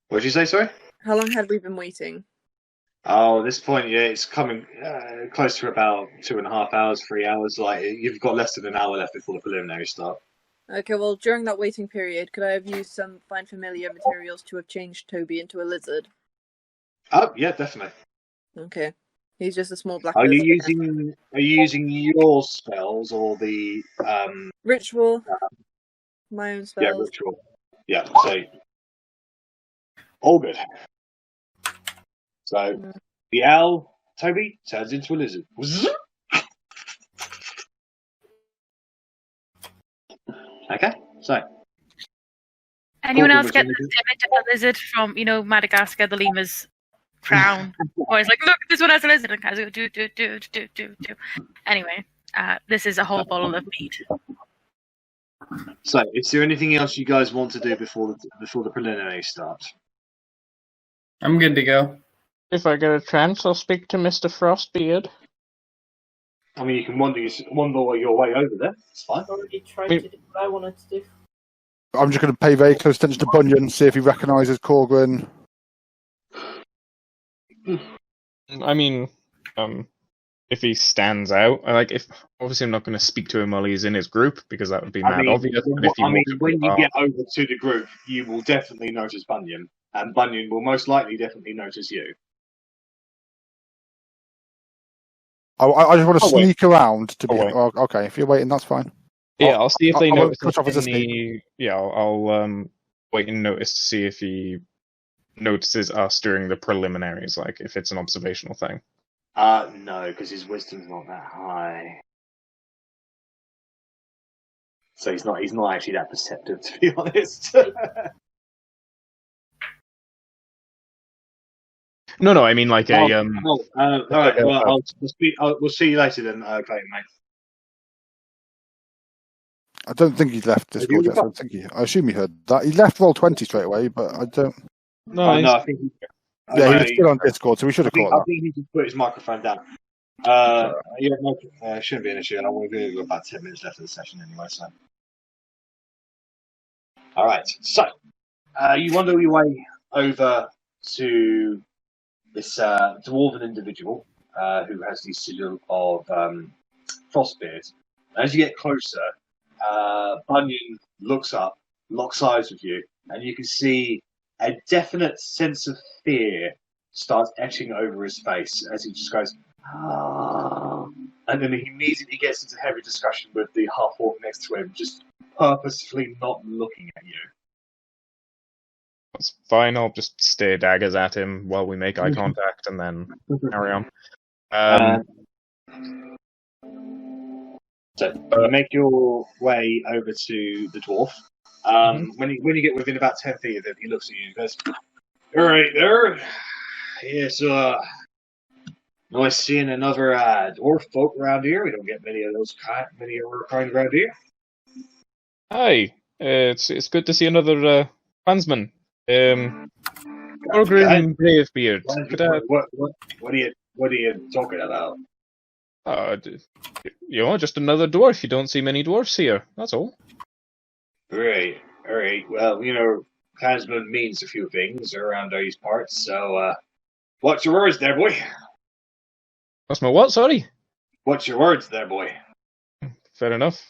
What did you say? Sorry. How long had we been waiting? Oh, at this point, yeah, it's coming close to about 2.5 hours, 3 hours. Like you've got less than an hour left before the preliminary start. Okay, well, during that waiting period, could I have used some fine familiar materials to have changed Toby into a lizard? Oh, yeah, definitely. Okay. He's just a small black Are you lizard. using your spells or the ritual? My own spells. Yeah, ritual. Yeah, so all good. So the Elle, Toby, turns into a lizard. Okay, so anyone else get this image of a lizard from Madagascar, the lemur's crown? Or it's like, look, this one has a lizard, and guys go do. Anyway, this is a whole bottle of meat. So, is there anything else you guys want to do before the preliminary starts? I'm good to go. If I get a chance, I'll speak to Mr. Frostbeard. I mean, you can wander your way over there. It's fine. I've already tried to do what I wanted to do. I'm just going to pay very close attention to Bunyan, see if he recognises Korgrin. I mean, if he stands out, obviously I'm not going to speak to him while he's in his group because that would be mad obvious. But if when you get over to the group, you will definitely notice Bunyan, and Bunyan will most likely definitely notice you. I just want to I'll wait. sneak around to be. I'll wait. Well, okay, if you're waiting, that's fine. Yeah, I'll see if they I'll notice cut off his escape. any. Yeah, I'll wait and notice to see if he notices us during the preliminaries, like if it's an observational thing. No, because his wisdom's not that high. So he's not actually that perceptive, to be honest. No, I mean like a all right. Well, we'll see you later then, Clayton, mate. I don't think he left Discord yet. So I assume he heard that. He left Roll20 straight away, but I don't. No, I think. He was still on Discord, so we should have caught that. I think he just put his microphone down. Shouldn't be an issue, and we've got about 10 minutes left of the session anyway. So, all right. So, you wander your way over to this dwarven individual who has the sigil of Frostbeard. As you get closer, Bunyan looks up, locks eyes with you, and you can see a definite sense of fear starts etching over his face as he just goes, ah. And then he immediately gets into heavy discussion with the half-orc next to him, just purposefully not looking at you. That's fine. I'll just stare daggers at him while we make eye contact, and then carry on. So you make your way over to the dwarf. When you get within about 10 feet of him, he looks at you and goes, "All right, there. Yes, nice seeing another dwarf folk around here. We don't get many of our kind around here." Hi, it's good to see another clansman. Korgrin Bravebeard. What are you talking about? Just another dwarf. You don't see many dwarfs here. That's all. Right. All right. Well, clansman means a few things around these parts. So, what's your words there, boy? What's my what? Sorry. What's your words there, boy? Fair enough.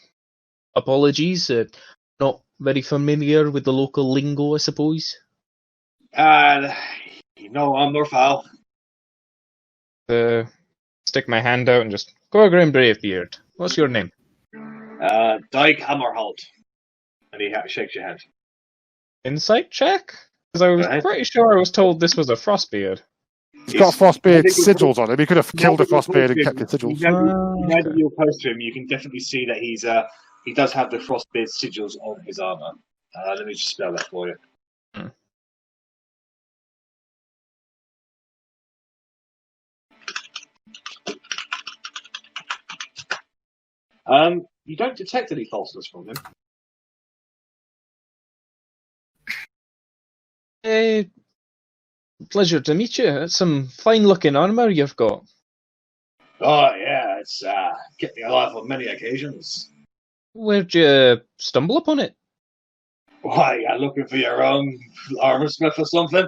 Apologies. Not very familiar with the local lingo, I suppose. I'm more foul. Stick my hand out and just Korgrin Bravebeard. What's your name? Dyke Hammerhalt. And he shakes your hand. Insight check? Because I was pretty sure I was told this was a Frostbeard. He's got Frostbeard sigils on him. He could have killed a Frostbeard and kept his sigils. Now that you're close to him, you can definitely see that he does have the Frostbeard sigils on his armor. Let me just spell that for you. You don't detect any falseness from him. Pleasure to meet you. It's some fine-looking armor you've got. Oh, yeah, it's kept me alive on many occasions. Where'd you stumble upon it? Why, you looking for your own armorsmith or something?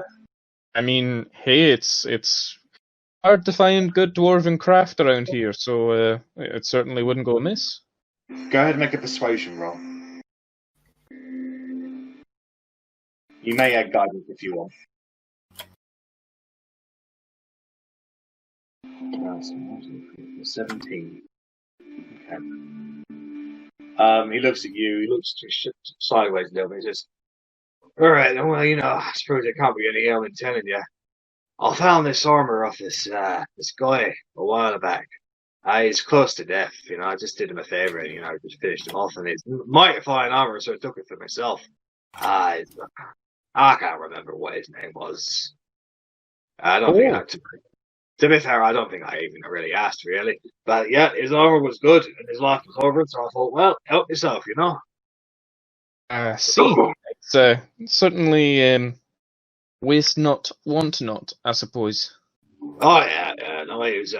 I mean, hey, it's hard to find good dwarven craft around here, so it certainly wouldn't go amiss. Go ahead and make a persuasion roll. You may add guidance if you want. 17. Okay. He looks at you. He looks sideways a little bit. He says, "All right, well, I suppose there can't be any harm in telling you. I found this armor off this guy a while back. He's close to death. I just did him a favor and just finished him off. And it's mighty fine armor, so I took it for myself. I can't remember what his name was. I don't think to be fair, I don't think I even really asked, really. But yeah, his armor was good, and his life was over, so I thought, well, help yourself, See, it's certainly waste not, want not, I suppose. Oh, yeah. No, he was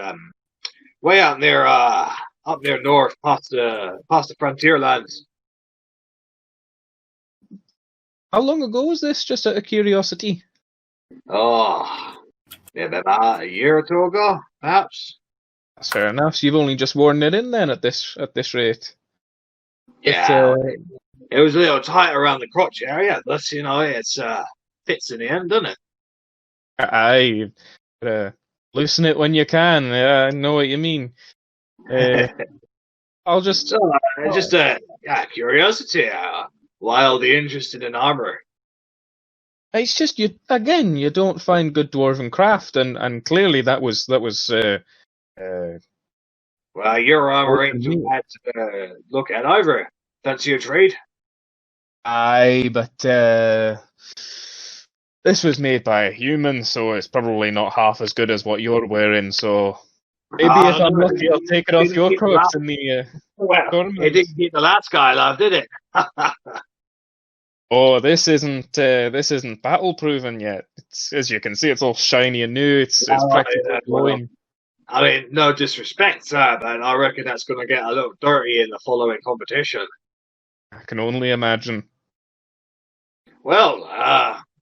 way out near, up near north, past the frontier lands. How long ago was this, just out of curiosity? Oh, maybe about a year or two ago, perhaps. That's fair enough. So you've only just worn it in then at this rate. Yeah, it was a little tight around the crotch area, but it's fits in the end, doesn't it? Aye, Loosen it when you can. Yeah, I know what you mean. I'll just... So, just curiosity. Why all the interest in armor? It's just you don't find good dwarven craft, and clearly that was Well, your armor ain't too bad to look at either. Fancy a trade? Aye, but this was made by a human, so it's probably not half as good as what you're wearing. So maybe if I'm lucky, I'll take it off your corpse in the tournament. It didn't get the last guy alive, did it? Oh, this isn't battle proven yet. It's, as you can see, it's all shiny and new. It's practically glowing. I mean, no disrespect, sir, but I reckon that's going to get a little dirty in the following competition. I can only imagine. Well,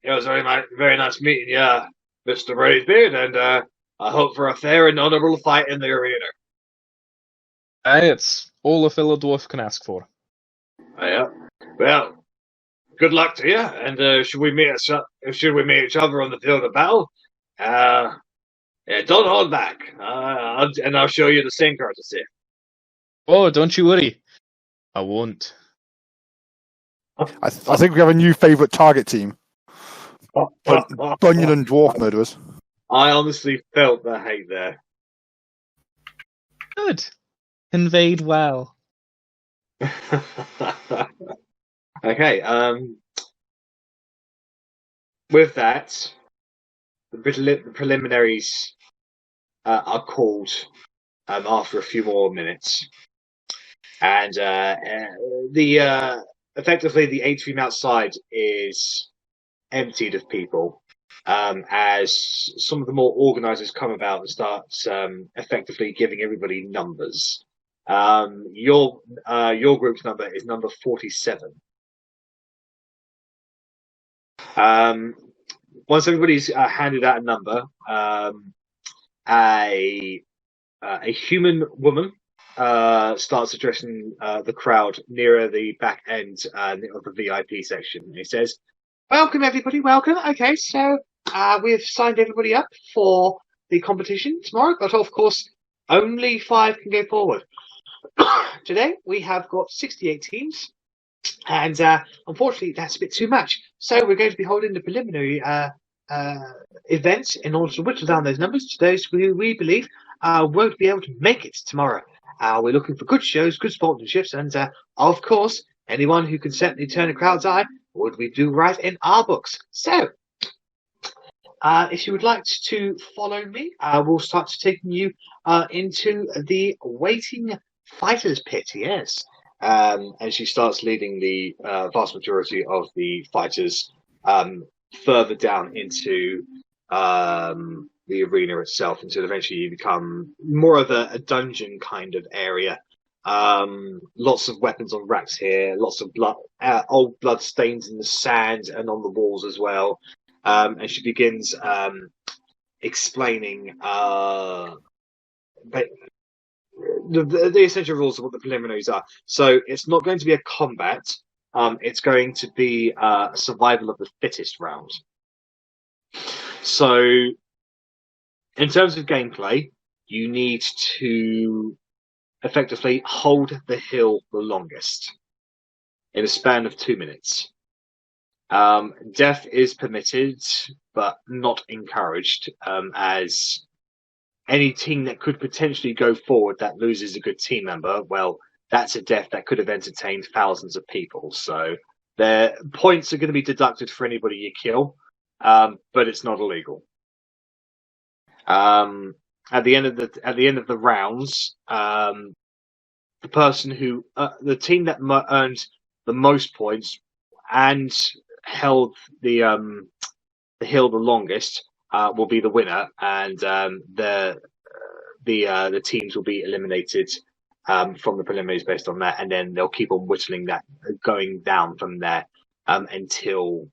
it was very nice meeting you, Mr. Braidbeard, and I hope for a fair and honourable fight in the arena. Aye, it's all a fellow dwarf can ask for. Yeah. Well, good luck to you, and should we meet each other on the field of battle? Yeah, don't hold back, and I'll show you the same courtesy. Oh, don't you worry. I won't. I think we have a new favourite target team. Bunyan and Dwarf Murderers. I honestly felt the hate there. Good. Conveyed well. Okay, with that, the preliminaries are called after a few more minutes, and effectively the atrium outside is emptied of people as some of the more organisers come about and start effectively giving everybody numbers. Your group's number is number 47. Once everybody's handed out a number, a human woman starts addressing the crowd nearer the back end of the VIP section. He says, "Welcome, everybody. Welcome. Okay, so we've signed everybody up for the competition tomorrow, but of course, only 5 can go forward. Today, we have got 68 teams. And unfortunately, that's a bit too much. So we're going to be holding the preliminary event in order to whittle down those numbers to those who we believe won't be able to make it tomorrow. We're looking for good shows, good sponsorships, and of course, anyone who can certainly turn a crowd's eye would we do right in our books. So, if you would like to follow me, we'll start taking you into the waiting fighters pit. Yes. And she starts leading the vast majority of the fighters further down into the arena itself until eventually you become more of a dungeon kind of area. Lots of weapons on racks here, lots of blood, old blood stains in the sand and on the walls as well. And she begins explaining the essential rules of what the preliminaries are. So it's not going to be a combat. It's going to be a survival of the fittest round. So in terms of gameplay, you need to effectively hold the hill the longest in a span of 2 minutes. Death is permitted, but not encouraged, as any team that could potentially go forward that loses a good team member, well, that's a death that could have entertained thousands of people. So their points are going to be deducted for anybody you kill, but it's not illegal. At the end of the rounds, the person who the team that earned the most points and held the hill the longest will be the winner, and the teams will be eliminated from the preliminaries based on that, and then they'll keep on whittling that, going down from there until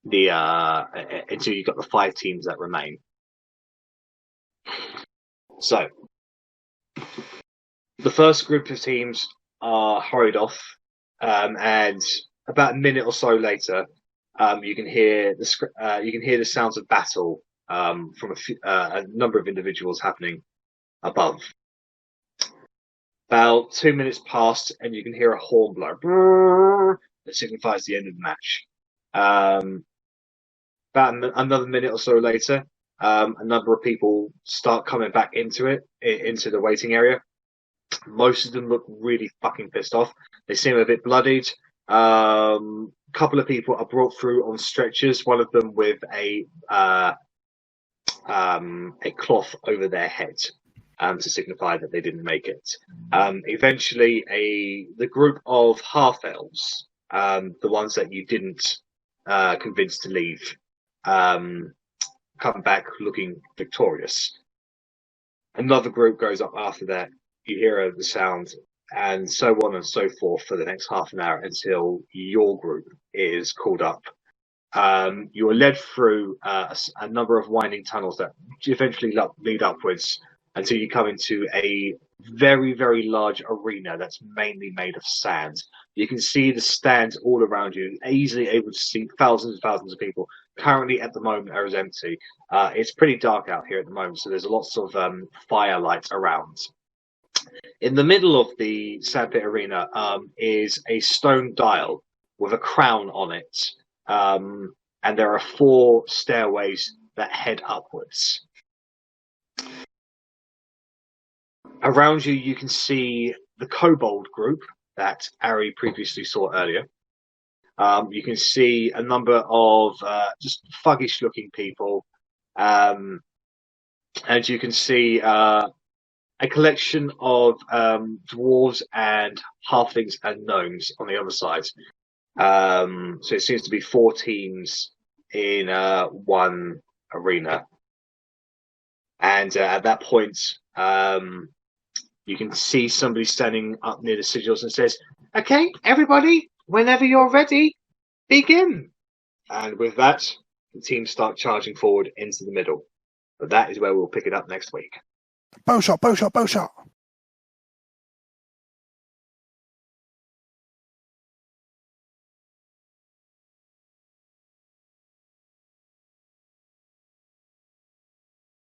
until you've got the 5 teams that remain. So the first group of teams are hurried off, and about a minute or so later, you can hear the sounds of battle from a number of individuals happening above. About 2 minutes passed, and you can hear a horn blow. That signifies the end of the match. About another minute or so later, a number of people start coming back into the waiting area. Most of them look really fucking pissed off. They seem a bit bloodied. Couple of people are brought through on stretchers. One of them with a cloth over their head. To signify that they didn't make it. Eventually, the group of half-elves, the ones that you didn't convince to leave, come back looking victorious. Another group goes up after that. You hear the sound, and so on and so forth for the next half an hour until your group is called up. You are led through a number of winding tunnels that eventually lead upwards until you come into a very, very large arena that's mainly made of sand. You can see the stands all around you, easily able to see thousands and thousands of people. Currently, at the moment, are empty. It's pretty dark out here at the moment, so there's lots of firelight around. In the middle of the sandpit arena is a stone dial with a crown on it, and there are 4 stairways that head upwards. Around you, you can see the kobold group that Arri previously saw earlier. You can see a number of just thuggish-looking people, and you can see a collection of dwarves and halflings and gnomes on the other side. So it seems to be 4 teams in one arena. And at that point, you can see somebody standing up near the sigils and says, "Okay, everybody, whenever you're ready, begin." And with that, the teams start charging forward into the middle. But that is where we'll pick it up next week. Bow shot, bow shot, bow shot.